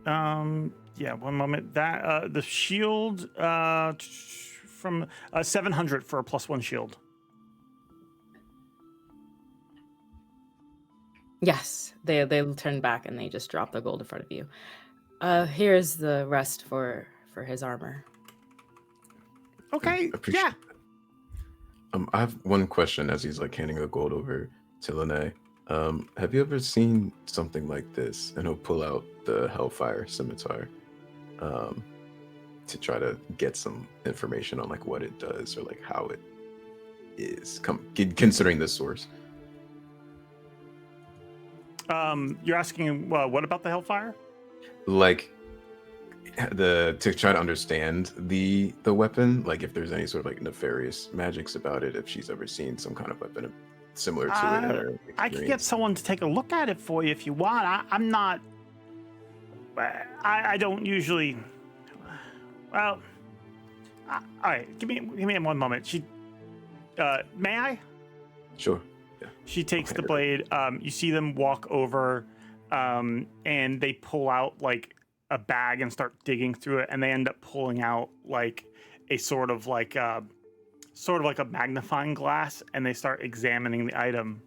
Yeah, one moment. That the shield from 700 for a +1 shield. Yes, they'll turn back and they just drop the gold in front of you. Here's the rest for his armor. Okay, yeah. I have one question as he's like handing the gold over to Lene. Have you ever seen something like this? And he'll pull out the Hellfire Scimitar to try to get some information on like what it does or like how it is, considering the source. You're asking what about the Hellfire? Like to try to understand the weapon, like if there's any sort of like nefarious magics about it, if she's ever seen some kind of weapon similar to it in her experience. I could get someone to take a look at it for you if you want. I'm not. I don't usually. Well, all right. Give me one moment. May I? Sure. She takes the blade. You see them walk over, and they pull out like a bag and start digging through it, and they end up pulling out like a sort of like a magnifying glass, and they start examining the item.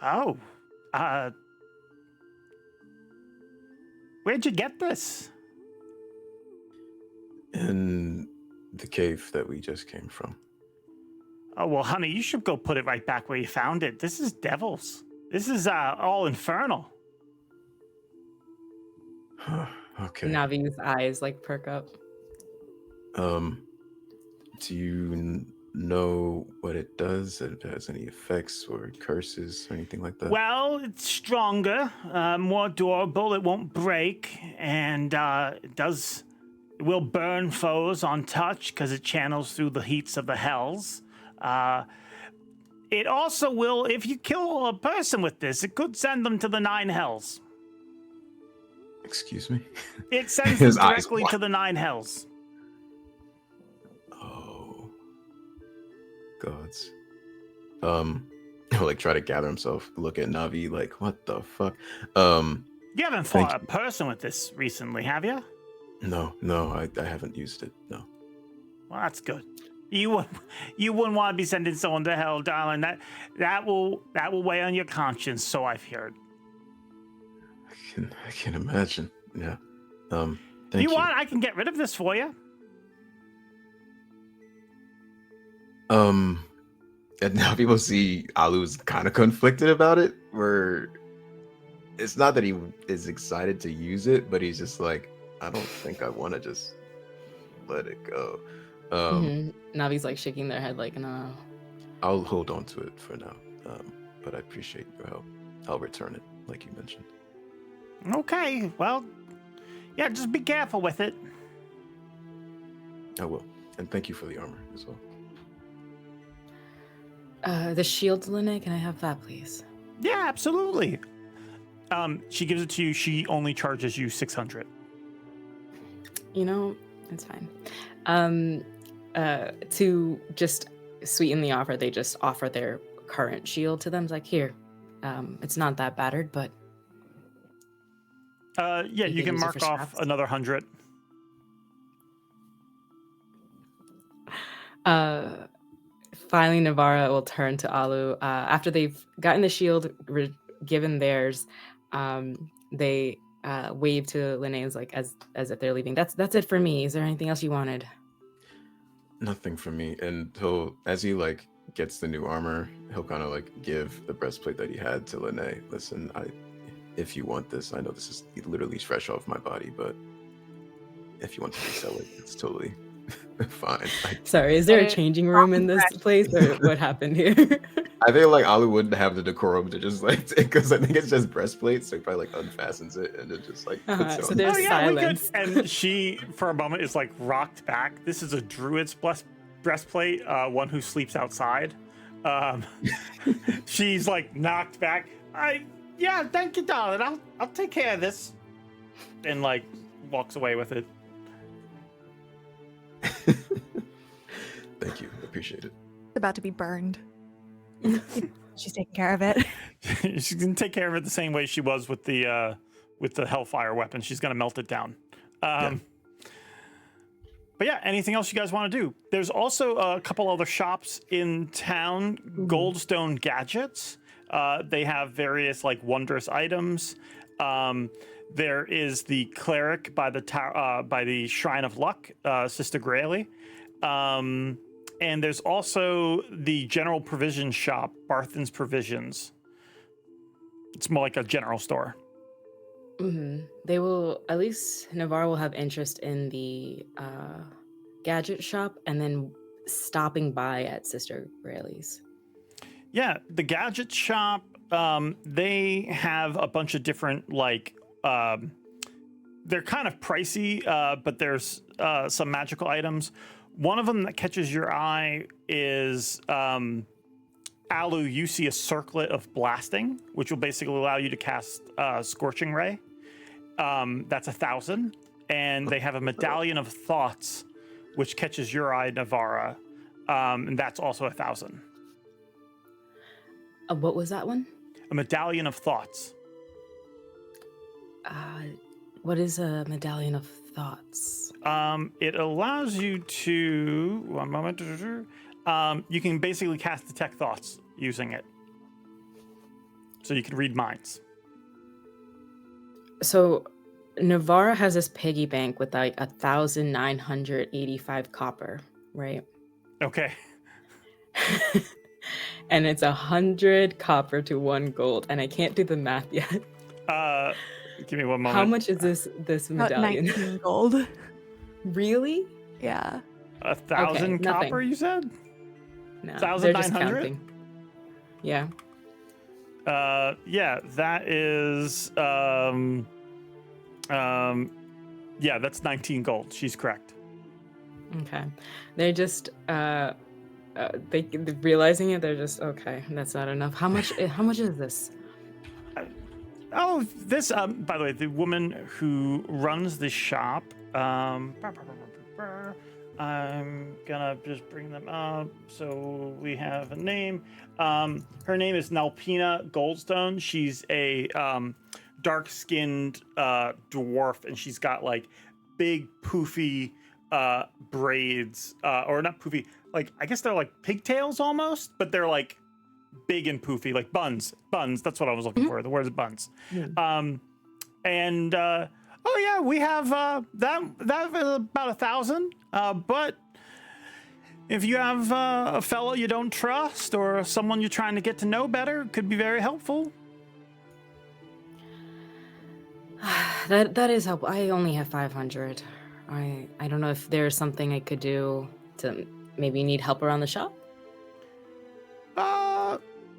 Oh, where'd you get this? In the cave that we just came from. Oh, well, honey, you should go put it right back where you found it. This is devils. This is all infernal. Okay. Navi's eyes like perk up. Do you know what it does? If it has any effects or curses or anything like that? Well, it's stronger, more durable. It won't break, and it does It will burn foes on touch because it channels through the heats of the hells. It also will, if you kill a person with this, it could send them to the 9 hells. Excuse me? It sends them His eyes directly to the 9 hells. Oh. Gods. He'll like try to gather himself, look at Navi like, what the fuck? You haven't fought a person with this recently, have you? No, I haven't used it, no. Well, that's good. You wouldn't want to be sending someone to hell, darling. That will weigh on your conscience, so I've heard. I can imagine. Yeah. Thank you want? I can get rid of this for you. And now people see Alu's kind of conflicted about it, where it's not that he is excited to use it, but he's just like, I don't think I want to just let it go. Navi's like shaking their head like, no. I'll hold on to it for now, but I appreciate your help. I'll return it, like you mentioned. Okay, well, yeah, just be careful with it. I will, and thank you for the armor as well. The shield, Lene, can I have that, please? Yeah, absolutely. She gives it to you. She only charges you 600. You know, it's fine. To just sweeten the offer, they just offer their current shield to them. It's like, here, it's not that battered, but yeah, you can mark off another 100. Finally, Navarra will turn to Alu after they've gotten the shield, given theirs. They wave to Linnaeus like as if they're leaving. That's it for me. Is there anything else you wanted? Nothing from me. And he'll, as he like gets the new armor, he'll kind of like give the breastplate that he had to Linnaeus. Listen, if you want this, I know this is literally fresh off my body, but if you want to resell it, it's totally fine. Sorry, is there a changing room in this place, or what happened here? I think like Alu wouldn't have the decorum to just like, because I think it's just breastplate, so he probably like unfastens it and it just like puts it so on. there's silence. And she, for a moment, is like rocked back. This is a druid's breastplate, one who sleeps outside. She's like knocked back. Yeah, thank you, darling. I'll take care of this. And like walks away with it. Thank you, appreciate it. It's about to be burned. She's taking care of it. She's gonna take care of it the same way she was with the Hellfire weapon. She's gonna melt it down. But yeah, anything else you guys want to do? There's also a couple other shops in town. Goldstone Gadgets. They have various like wondrous items. There is the cleric by the Shrine of Luck, Sister Grayley. And there's also the general provision shop, Barthen's Provisions. It's more like a general store. They will, at least Navarre will have interest in the gadget shop and then stopping by at Sister Grayley's. Yeah, the gadget shop, they have a bunch of different, like, they're kind of pricey, but there's some magical items. One of them that catches your eye is, Alu, you see a circlet of blasting, which will basically allow you to cast Scorching Ray. That's 1,000. And they have a Medallion of Thoughts, which catches your eye, Navarra. And that's also 1,000. What was that one? A Medallion of Thoughts. What is a Medallion of Thoughts? It allows you to... One moment. You can basically cast Detect Thoughts using it. So you can read minds. So Navarra has this piggy bank with like 1,985 copper, right? Okay. And it's 100 copper to 1 gold, and I can't do the math yet. Give me one moment. How much is this medallion? 19 gold. Really? Yeah. 1,000 copper, nothing. you said? No, 1,900? Yeah. Yeah, that is Yeah, that's 19 gold. She's correct. Okay. They're just they realizing it. They're just okay. That's not enough. How much? How much is this? Oh, this. By the way, the woman who runs the shop. I'm gonna just bring them up. So we have a name. Her name is Nalpina Goldstone. She's a dark-skinned dwarf, and she's got like big poofy braids, or not poofy. Like I guess they're like pigtails almost, but they're like big and poofy, like buns. That's what I was looking for. The word is buns. And oh yeah, we have that is about 1,000. But if you have a fellow you don't trust or someone you're trying to get to know better, it could be very helpful. That is helpful. I only have 500. I don't know if there's something I could do to maybe need help around the shop.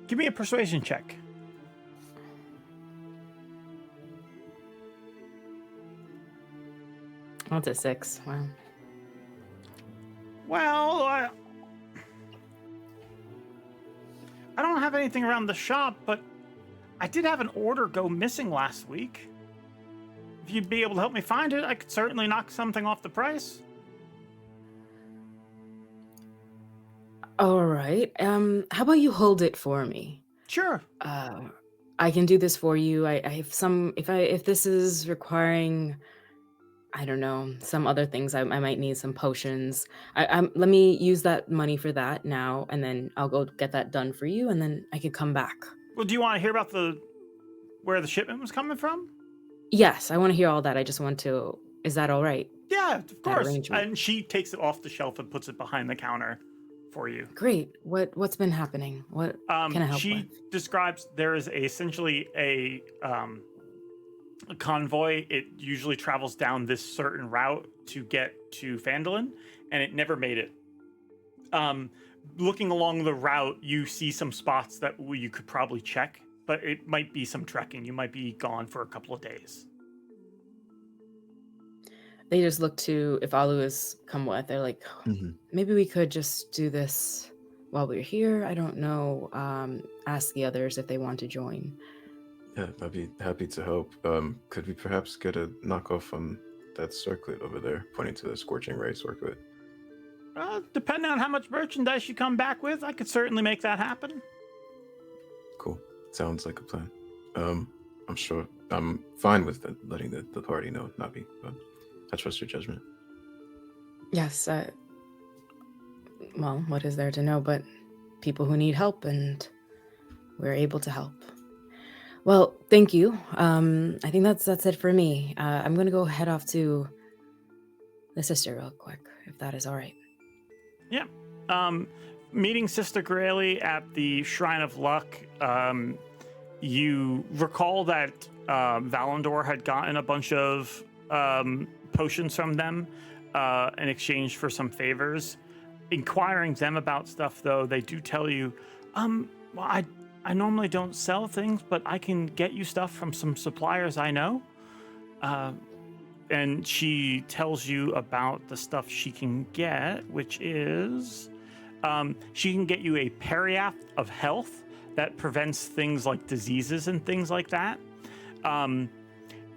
Give me a persuasion check. That's a 6. Wow. Well, I don't have anything around the shop, but I did have an order go missing last week. If you'd be able to help me find it, I could certainly knock something off the price. All right. How about you hold it for me? Sure. I can do this for you. I have some. If this is requiring, I don't know, some other things. I might need some potions. Let me use that money for that now, and then I'll go get that done for you, and then I can come back. Well, do you want to hear about where the shipment was coming from? Yes, I want to hear all that. I just want to. Is that all right? Yeah, of course. arrangement. And she takes it off the shelf and puts it behind the counter for you. Great. What's been happening? What can I help She with? describes there is essentially a convoy. It usually travels down this certain route to get to Phandalin, and it never made it. Looking along the route, you see some spots that you could probably check, but it might be some trekking. You might be gone for a couple of days. They just look to if Alu has come with. They're like, maybe we could just do this while we're here. I don't know. Ask the others if they want to join. Yeah, I'd be happy to help. Could we perhaps get a knockoff on that circlet over there, pointing to the Scorching Ray circlet? Depending on how much merchandise you come back with, I could certainly make that happen. Cool. Sounds like a plan. I'm sure I'm fine with letting the party know, Nabi, but I trust your judgment. Yes. Well, what is there to know but people who need help, and we're able to help. Well, thank you. I think that's it for me. I'm gonna go head off to the sister real quick, if that is all right. Yeah. Meeting Sister Grayley at the Shrine of Luck, you recall that Valandor had gotten a bunch of potions from them in exchange for some favors. Inquiring them about stuff, though, they do tell you, well, I normally don't sell things, but I can get you stuff from some suppliers I know. And she tells you about the stuff she can get, which is she can get you a Periath of Health that prevents things like diseases and things like that.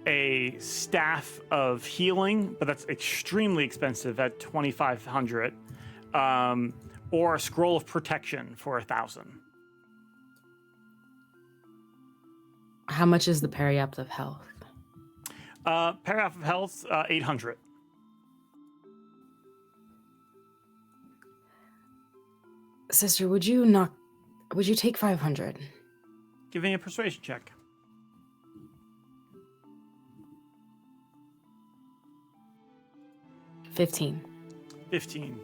A Staff of Healing, but that's extremely expensive at 2,500. Or a Scroll of Protection for 1,000. How much is the Periapt of Health? Periapt of Health, 800. Sister, would you take 500? Give me a persuasion check. $15. 15.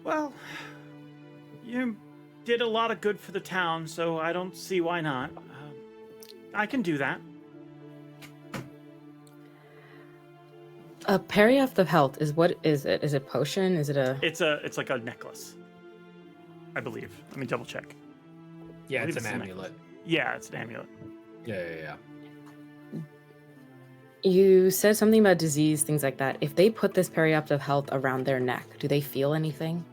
Well, you did a lot of good for the town, so I don't see why not. I can do that. A Periapt of Health what is it? Is it potion? Is it a? It's like a necklace, I believe. Let me double check. Yeah, it's an amulet. Yeah, it's an amulet. Yeah. You said something about disease, things like that. If they put this periaptive health around their neck, do they feel anything?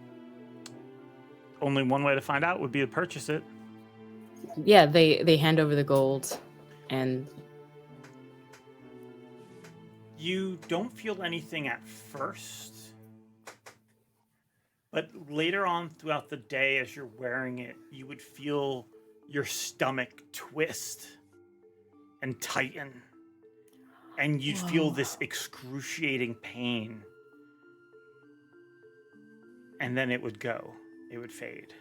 Only one way to find out would be to purchase it. Yeah, they hand over the gold, and You don't feel anything at first, but later on throughout the day, as you're wearing it, you would feel your stomach twist and tighten, and you'd feel this excruciating pain, and then it would go. It would fade.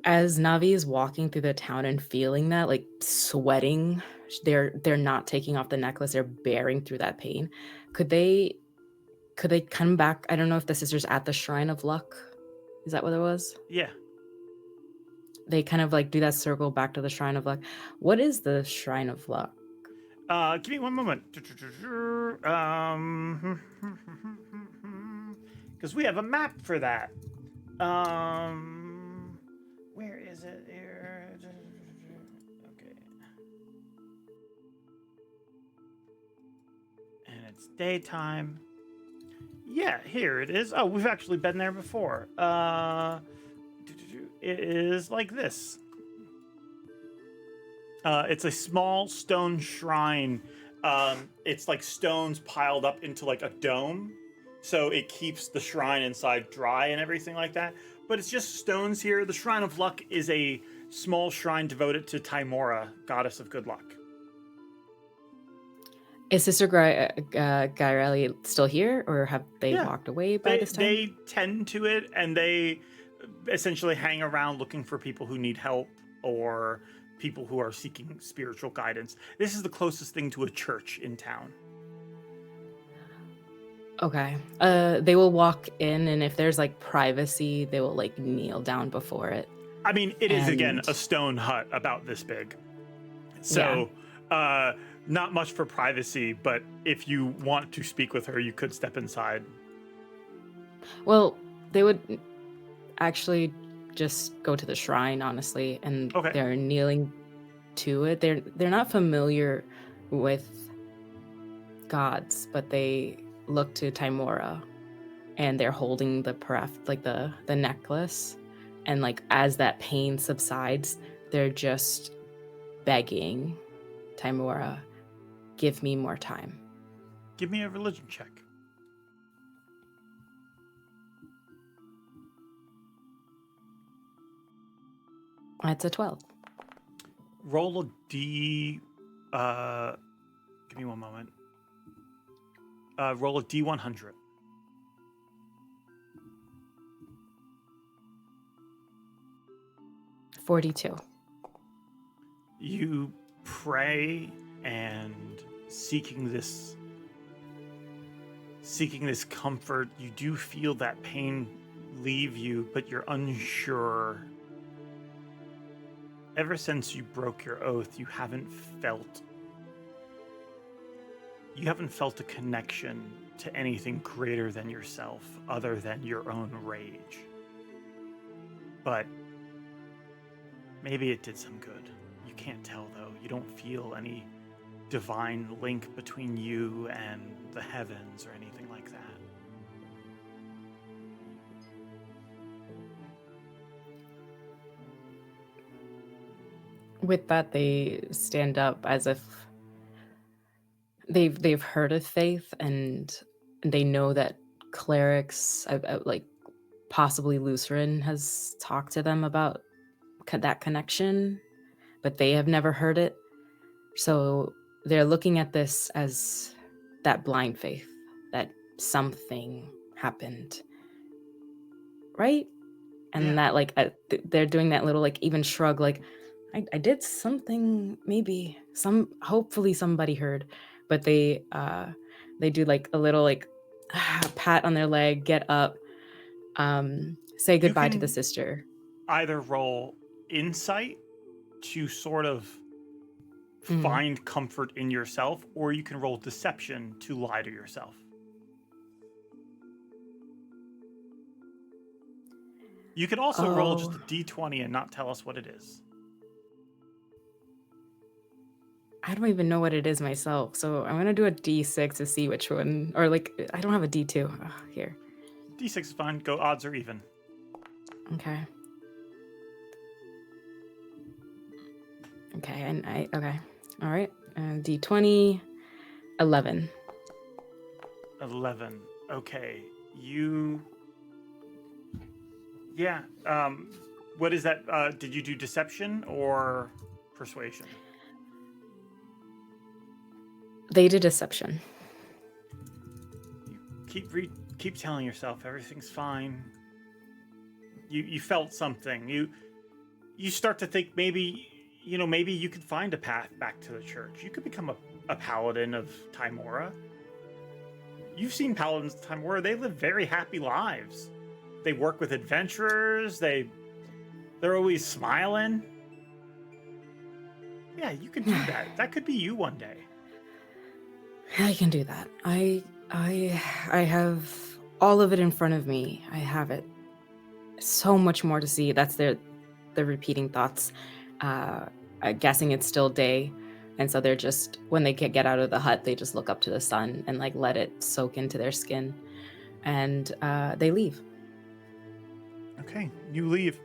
as Navi is walking through the town and feeling that, like sweating, they're not taking off the necklace, they're bearing through that pain. Could they come back? I don't know if the sister's at the Shrine of Luck. Is that what it was? Yeah. They kind of like do that circle back to the Shrine of Luck. What is the Shrine of Luck? Give me one moment. Because we have a map for that. Where is it here? Okay. And it's daytime. Yeah, here it is. Oh, we've actually been there before. It is like this. It's a small stone shrine. It's like stones piled up into like a dome. So it keeps the shrine inside dry and everything like that. But it's just stones here. The Shrine of Luck is a small shrine devoted to Tymora, goddess of good luck. Is Sister Gairelli still here, or have they walked away by this time? They tend to it, and they essentially hang around looking for people who need help or people who are seeking spiritual guidance. This is the closest thing to a church in town. Okay. They will walk in, and if there's like privacy, they will like kneel down before it. I mean, it is again a stone hut about this big. So, not much for privacy, but if you want to speak with her, you could step inside. Well, they would actually just go to the shrine, honestly, and they're kneeling to it. They're not familiar with gods, but they look to Tymora, and they're holding the the necklace, and like as that pain subsides, they're just begging Tymora, give me more time. Give me a religion check. It's a 12. Roll a D. Give me one moment. Roll a D100. $42. You pray and seeking this comfort. You do feel that pain leave you, but you're unsure. Ever since you broke your oath, you haven't felt a connection to anything greater than yourself, other than your own rage. But maybe it did some good. You can't tell, though. You don't feel any divine link between you and the heavens or anything like that. With that, they stand up as if they've heard of faith, and they know that clerics, like possibly Lutheran, has talked to them about that connection, but they have never heard it. So they're looking at this as that blind faith, that something happened, right? And that like they're doing that little like even shrug, like I did something, maybe hopefully somebody heard. But they do like a little like pat on their leg, get up, say goodbye to the sister. Either roll insight to sort of find comfort in yourself, or you can roll deception to lie to yourself. You could also roll just a D20 and not tell us what it is. I don't even know what it is myself. So I'm gonna do a D6 to see which one, or like I don't have a D2 here. D6 is fine. Go odds or even. Okay. Okay, and okay. All right. D20, 11. 11. Okay. Yeah. What is that? Did you do deception or persuasion? They did deception. Keep telling yourself everything's fine. You felt something. You start to think maybe you could find a path back to the church. You could become a paladin of Tymora. You've seen paladins of Tymora. They live very happy lives. They work with adventurers. They're always smiling. Yeah, you could do that. That could be you one day. I can do that. I have all of it in front of me. I have it. So much more to see. That's the repeating thoughts. I'm guessing it's still day, and so they're just, when they get out of the hut, they just look up to the sun and like let it soak into their skin, and they leave. Okay, you leave.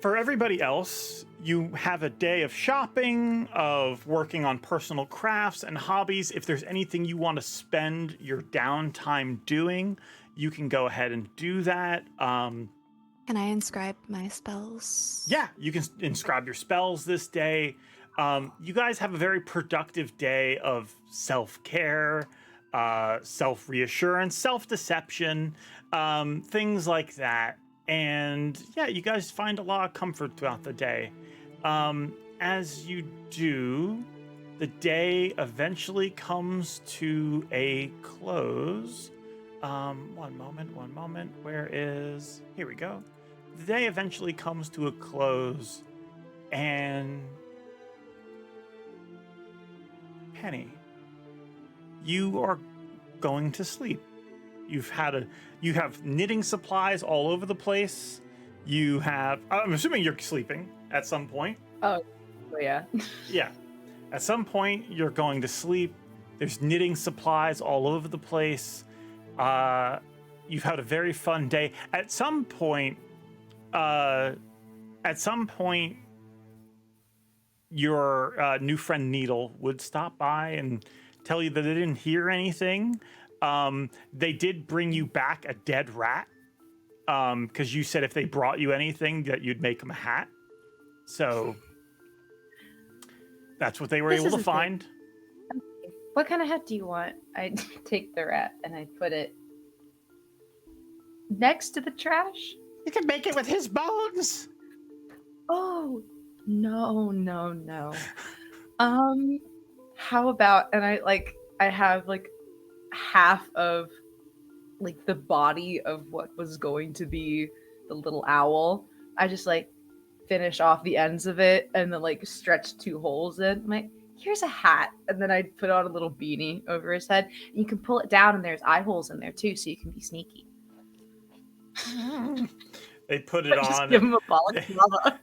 For everybody else, you have a day of shopping, of working on personal crafts and hobbies. If there's anything you want to spend your downtime doing, you can go ahead and do that. Can I inscribe my spells? Yeah, you can inscribe your spells this day. You guys have a very productive day of self-care, self-reassurance, self-deception, things like that. And yeah, you guys find a lot of comfort throughout the day. As you do, the day eventually comes to a close. One moment. Here we go. The day eventually comes to a close, and Penny, you are going to sleep. You have knitting supplies all over the place. I'm assuming you're sleeping at some point. Oh yeah. Yeah. At some point, you're going to sleep. There's knitting supplies all over the place. You've had a very fun day. At some point, your new friend Needle would stop by and tell you that they didn't hear anything. They did bring you back a dead rat, because you said if they brought you anything that you'd make them a hat. So that's what they were able to find. What kind of hat do you want? I take the rat and I put it next to the trash. You can make it with his bones. Oh, no. How about, and I have like half of like the body of what was going to be the little owl. I just like finish off the ends of it and then like stretch 2 holes in. I'm like, here's a hat. And then I put on a little beanie over his head. And you can pull it down and there's eye holes in there too, so you can be sneaky. They put it Just on. give him a balaclava.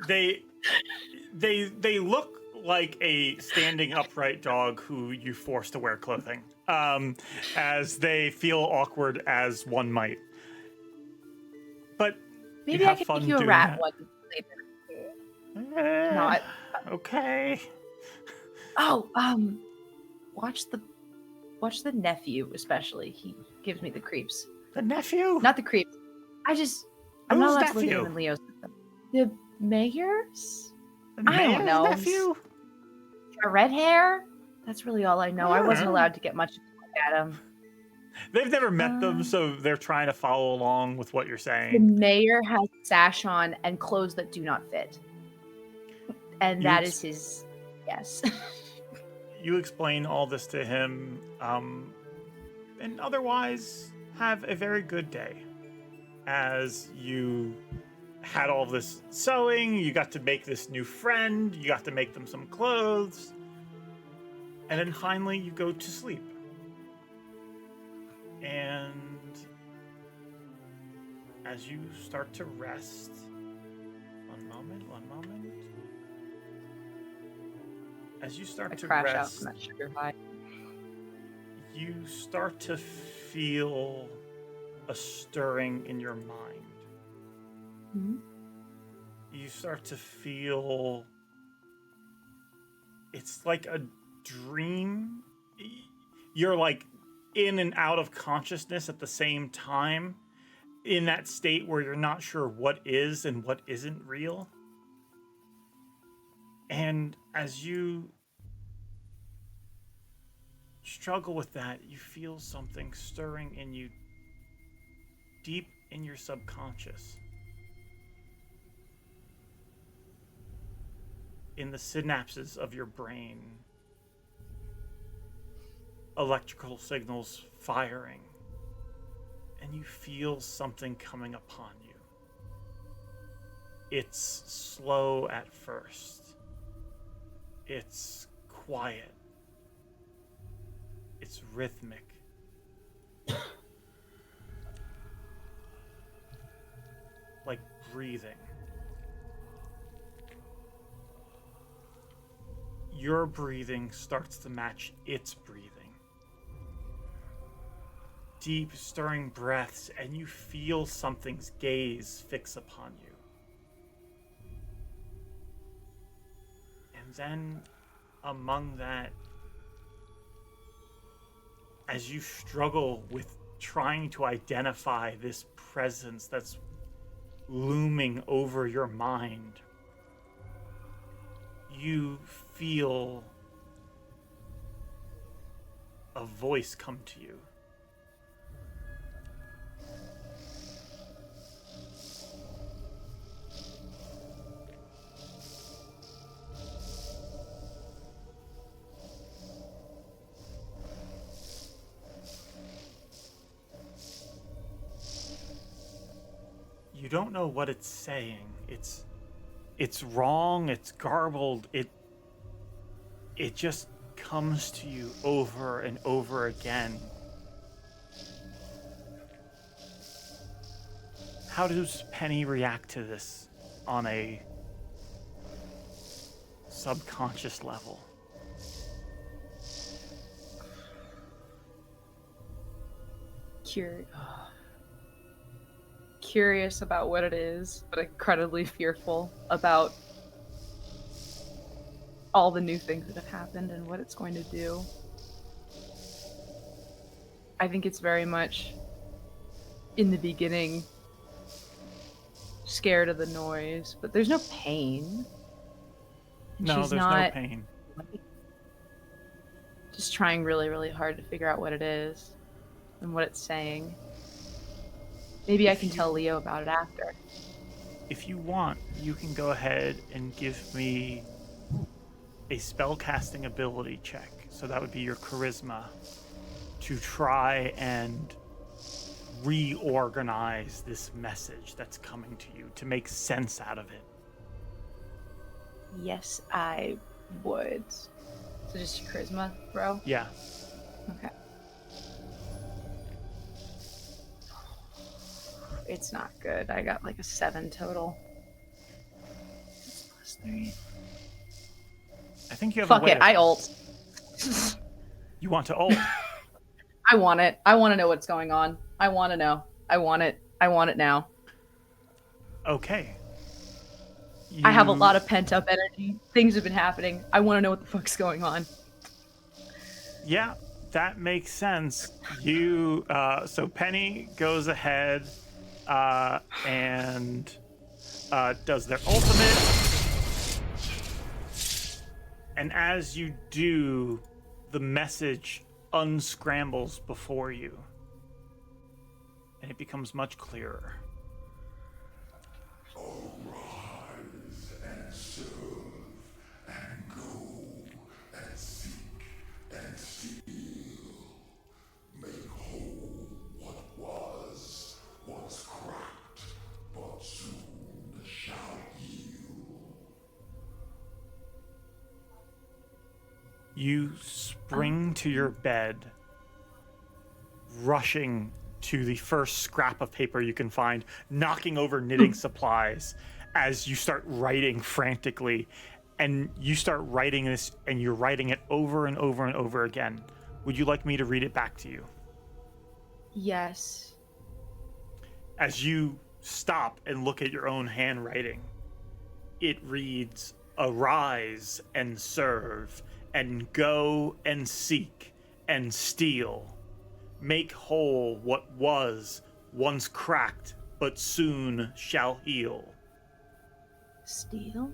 They look like a standing upright dog who you force to wear clothing, as they feel awkward as one might. But maybe you I have could fun make you a doing rat that. one later. Not okay. Oh, watch the nephew especially. He gives me the creeps. The nephew? Not the creeps. I'm Who's not allowed to look at nephew? him in Leo's system. The mayor's? The I don't mayor's know. nephew? Got red hair? That's really all I know. I wasn't allowed to get much look at him. They've never met them, so they're trying to follow along with what you're The saying. mayor has a sash on and clothes that do not fit. And that is his yes. You explain all this to him, and otherwise have a very good day. As you had all this sewing, you got to make this new friend, you got to make them some clothes, and then finally you go to sleep. And as you start to rest, one moment. As you start I to crash out rest, from that sugar high. you start to feel a stirring in your mind. Mm-hmm. You start to feel it's like a dream. You're like in and out of consciousness at the same time, in that state where you're not sure what is and what isn't real. And as you struggle with that, you feel something stirring in you deep in your subconscious. In the synapses of your brain, electrical signals firing, and you feel something coming upon you. It's slow at first. It's quiet. It's rhythmic. Like breathing. Your breathing starts to match its breathing. Deep, stirring breaths, and you feel something's gaze fix upon you. And then, among that, as you struggle with trying to identify this presence that's looming over your mind, you feel a voice come to you. You don't know what it's saying. It's wrong, it's garbled, it just comes to you over and over again. How does Penny react to this on a subconscious level? Curious about what it is, but incredibly fearful about all the new things that have happened and what it's going to do. I think it's very much, in the beginning, scared of the noise, but there's no pain. No, She's there's not no pain. just trying really, really hard to figure out what it is and what it's saying. Maybe I can tell Leo about it after. If you want, you can go ahead and give me a spellcasting ability check. So that would be your charisma, to try and reorganize this message that's coming to you, to make sense out of it. Yes, I would. So just your charisma, bro? Yeah. Okay. It's not good. I got like a 7 total. +3. I think you have Fuck a way it, I ult. You want to ult? I want it. I want to know what's going on. I want to know. I want it. I want it now. Okay. I have a lot of pent up energy. Things have been happening. I want to know what the fuck's going on. Yeah, that makes sense. You, so Penny goes ahead and does their ultimate. And as you do, the message unscrambles before you. And it becomes much clearer. Arise and serve and go and seek and steal. Make whole what was once cracked, but soon shall heal. You spring to your bed, rushing to the first scrap of paper you can find, knocking over knitting supplies as you start writing frantically. and you start writing this, and you're writing it over and over and over again. Would you like me to read it back to you? Yes. As you stop and look at your own handwriting, it reads, "Arise and serve, and go and seek and steal. Make whole what was once cracked, but soon shall heal." Steal?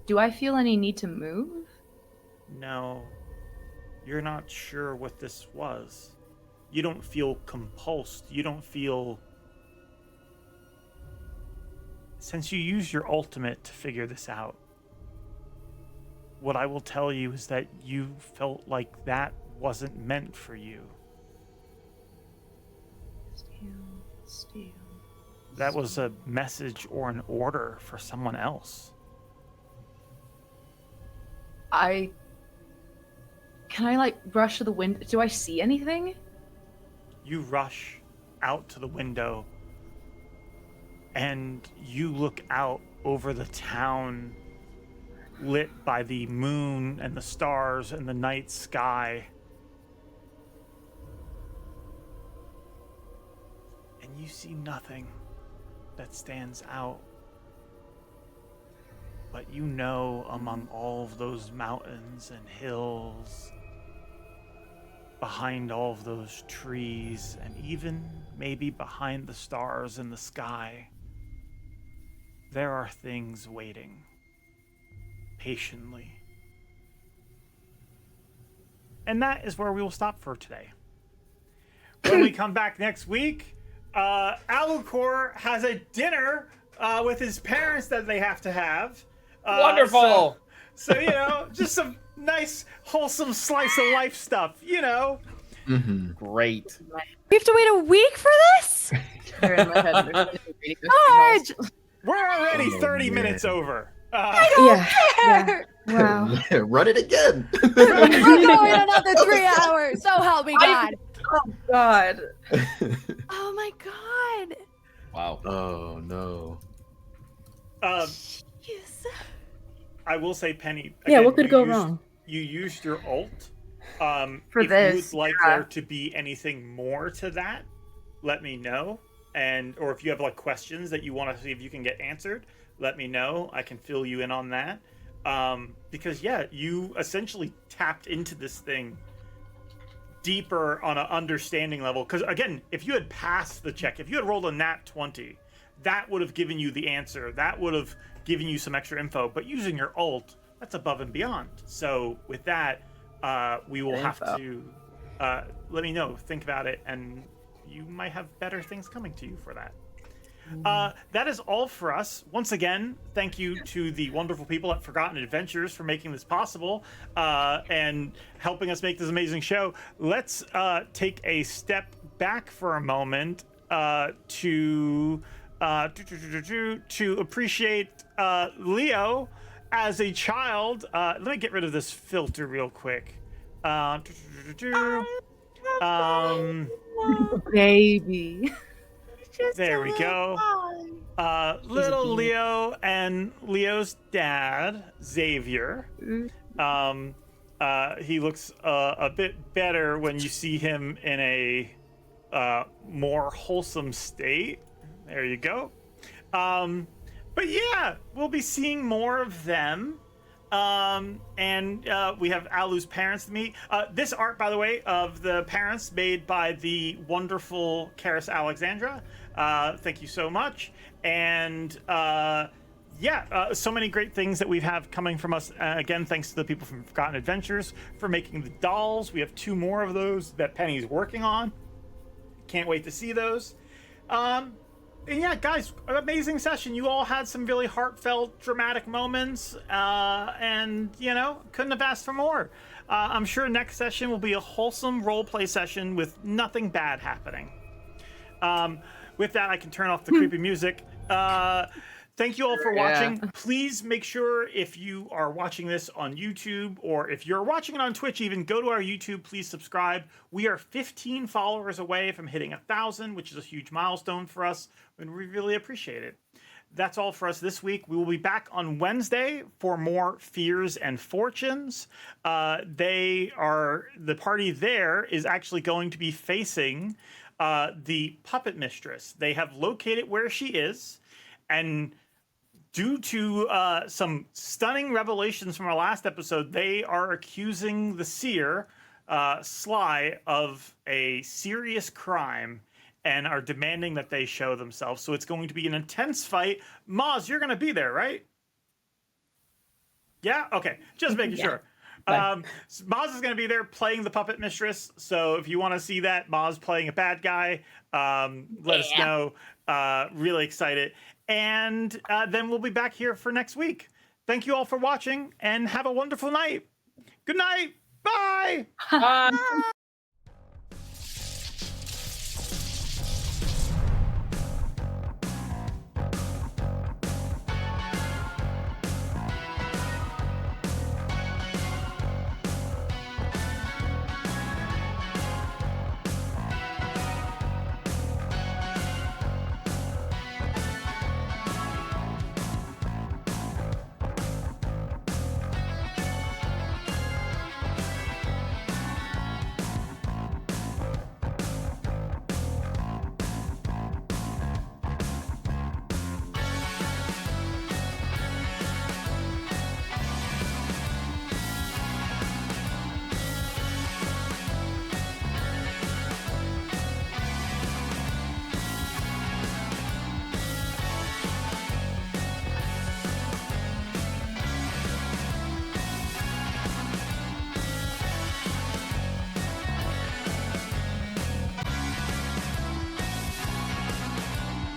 Do I feel any need to move? No, you're not sure what this was. You don't feel compulsed. You don't feel... Since you used your ultimate to figure this out, what I will tell you is that you felt like that wasn't meant for you. Steal. That was a message or an order for someone else. Can I like rush to the window? Do I see anything? You rush out to the window and you look out over the town lit by the moon and the stars and the night sky. And you see nothing that stands out. But you know, among all of those mountains and hills, behind all of those trees, and even maybe behind the stars in the sky, there are things waiting patiently. And that is where we will stop for today. When we come back next week, Alucor has a dinner with his parents that they have to have. Wonderful! So, you know, just some nice, wholesome slice of life stuff, you know? Mm-hmm. Great. We have to wait a week for this? George! We're already 30 man. minutes over. I don't care! Wow. Run it again. We're going another 3 hours. So help me God. Oh God. Oh my God. Wow. Oh no. Yes. I will say, Penny. Yeah, again, what could you go used- wrong? You used your ult. For if this, you would like yeah. there to be anything more to that, let me know. And or if you have like questions that you want to see if you can get answered, let me know. I can fill you in on that. Because yeah, you essentially tapped into this thing deeper on an understanding level. Because again, if you had passed the check, if you had rolled a nat 20, that would have given you the answer. That would have given you some extra info. But using your ult, that's above and beyond. So with that, we will have to let me know. Think about it, and you might have better things coming to you for that. That is all for us. Once again, thank you to the wonderful people at Forgotten Adventures for making this possible and helping us make this amazing show. Let's take a step back for a moment to appreciate Leo as a child. Let me get rid of this filter real quick. Baby. There we go. Little Leo and Leo's dad, Xavier. He looks a bit better when you see him in a more wholesome state. There you go. But yeah, we'll be seeing more of them. And we have Alu's parents to meet. This art, by the way, of the parents made by the wonderful Karis Alexandra. Thank you so much. And so many great things that we have coming from us. Again, thanks to the people from Forgotten Adventures for making the dolls. We have 2 more of those that Penny's working on. Can't wait to see those. And yeah, guys, amazing session. You all had some really heartfelt, dramatic moments, and, you know, couldn't have asked for more. I'm sure next session will be a wholesome roleplay session with nothing bad happening. With that, I can turn off the creepy music. Thank you all for watching. Yeah. Please make sure if you are watching this on YouTube or if you're watching it on Twitch, even go to our YouTube, please subscribe. We are 15 followers away from hitting 1,000, which is a huge milestone for us, and we really appreciate it. that's all for us this week. We will be back on Wednesday for more Fears and Fortunes. The party there is actually going to be facing the Puppet Mistress. They have located where she is, and due to some stunning revelations from our last episode, they are accusing the seer, Sly, of a serious crime and are demanding that they show themselves. So it's going to be an intense fight. Maz, you're going to be there, right? Yeah? Okay. Just making sure. Maz is going to be there playing the Puppet Mistress. So if you want to see that, Maz playing a bad guy, let us know. Really excited. And then we'll be back here for next week. Thank you all for watching and have a wonderful night. Good night. Bye. Bye.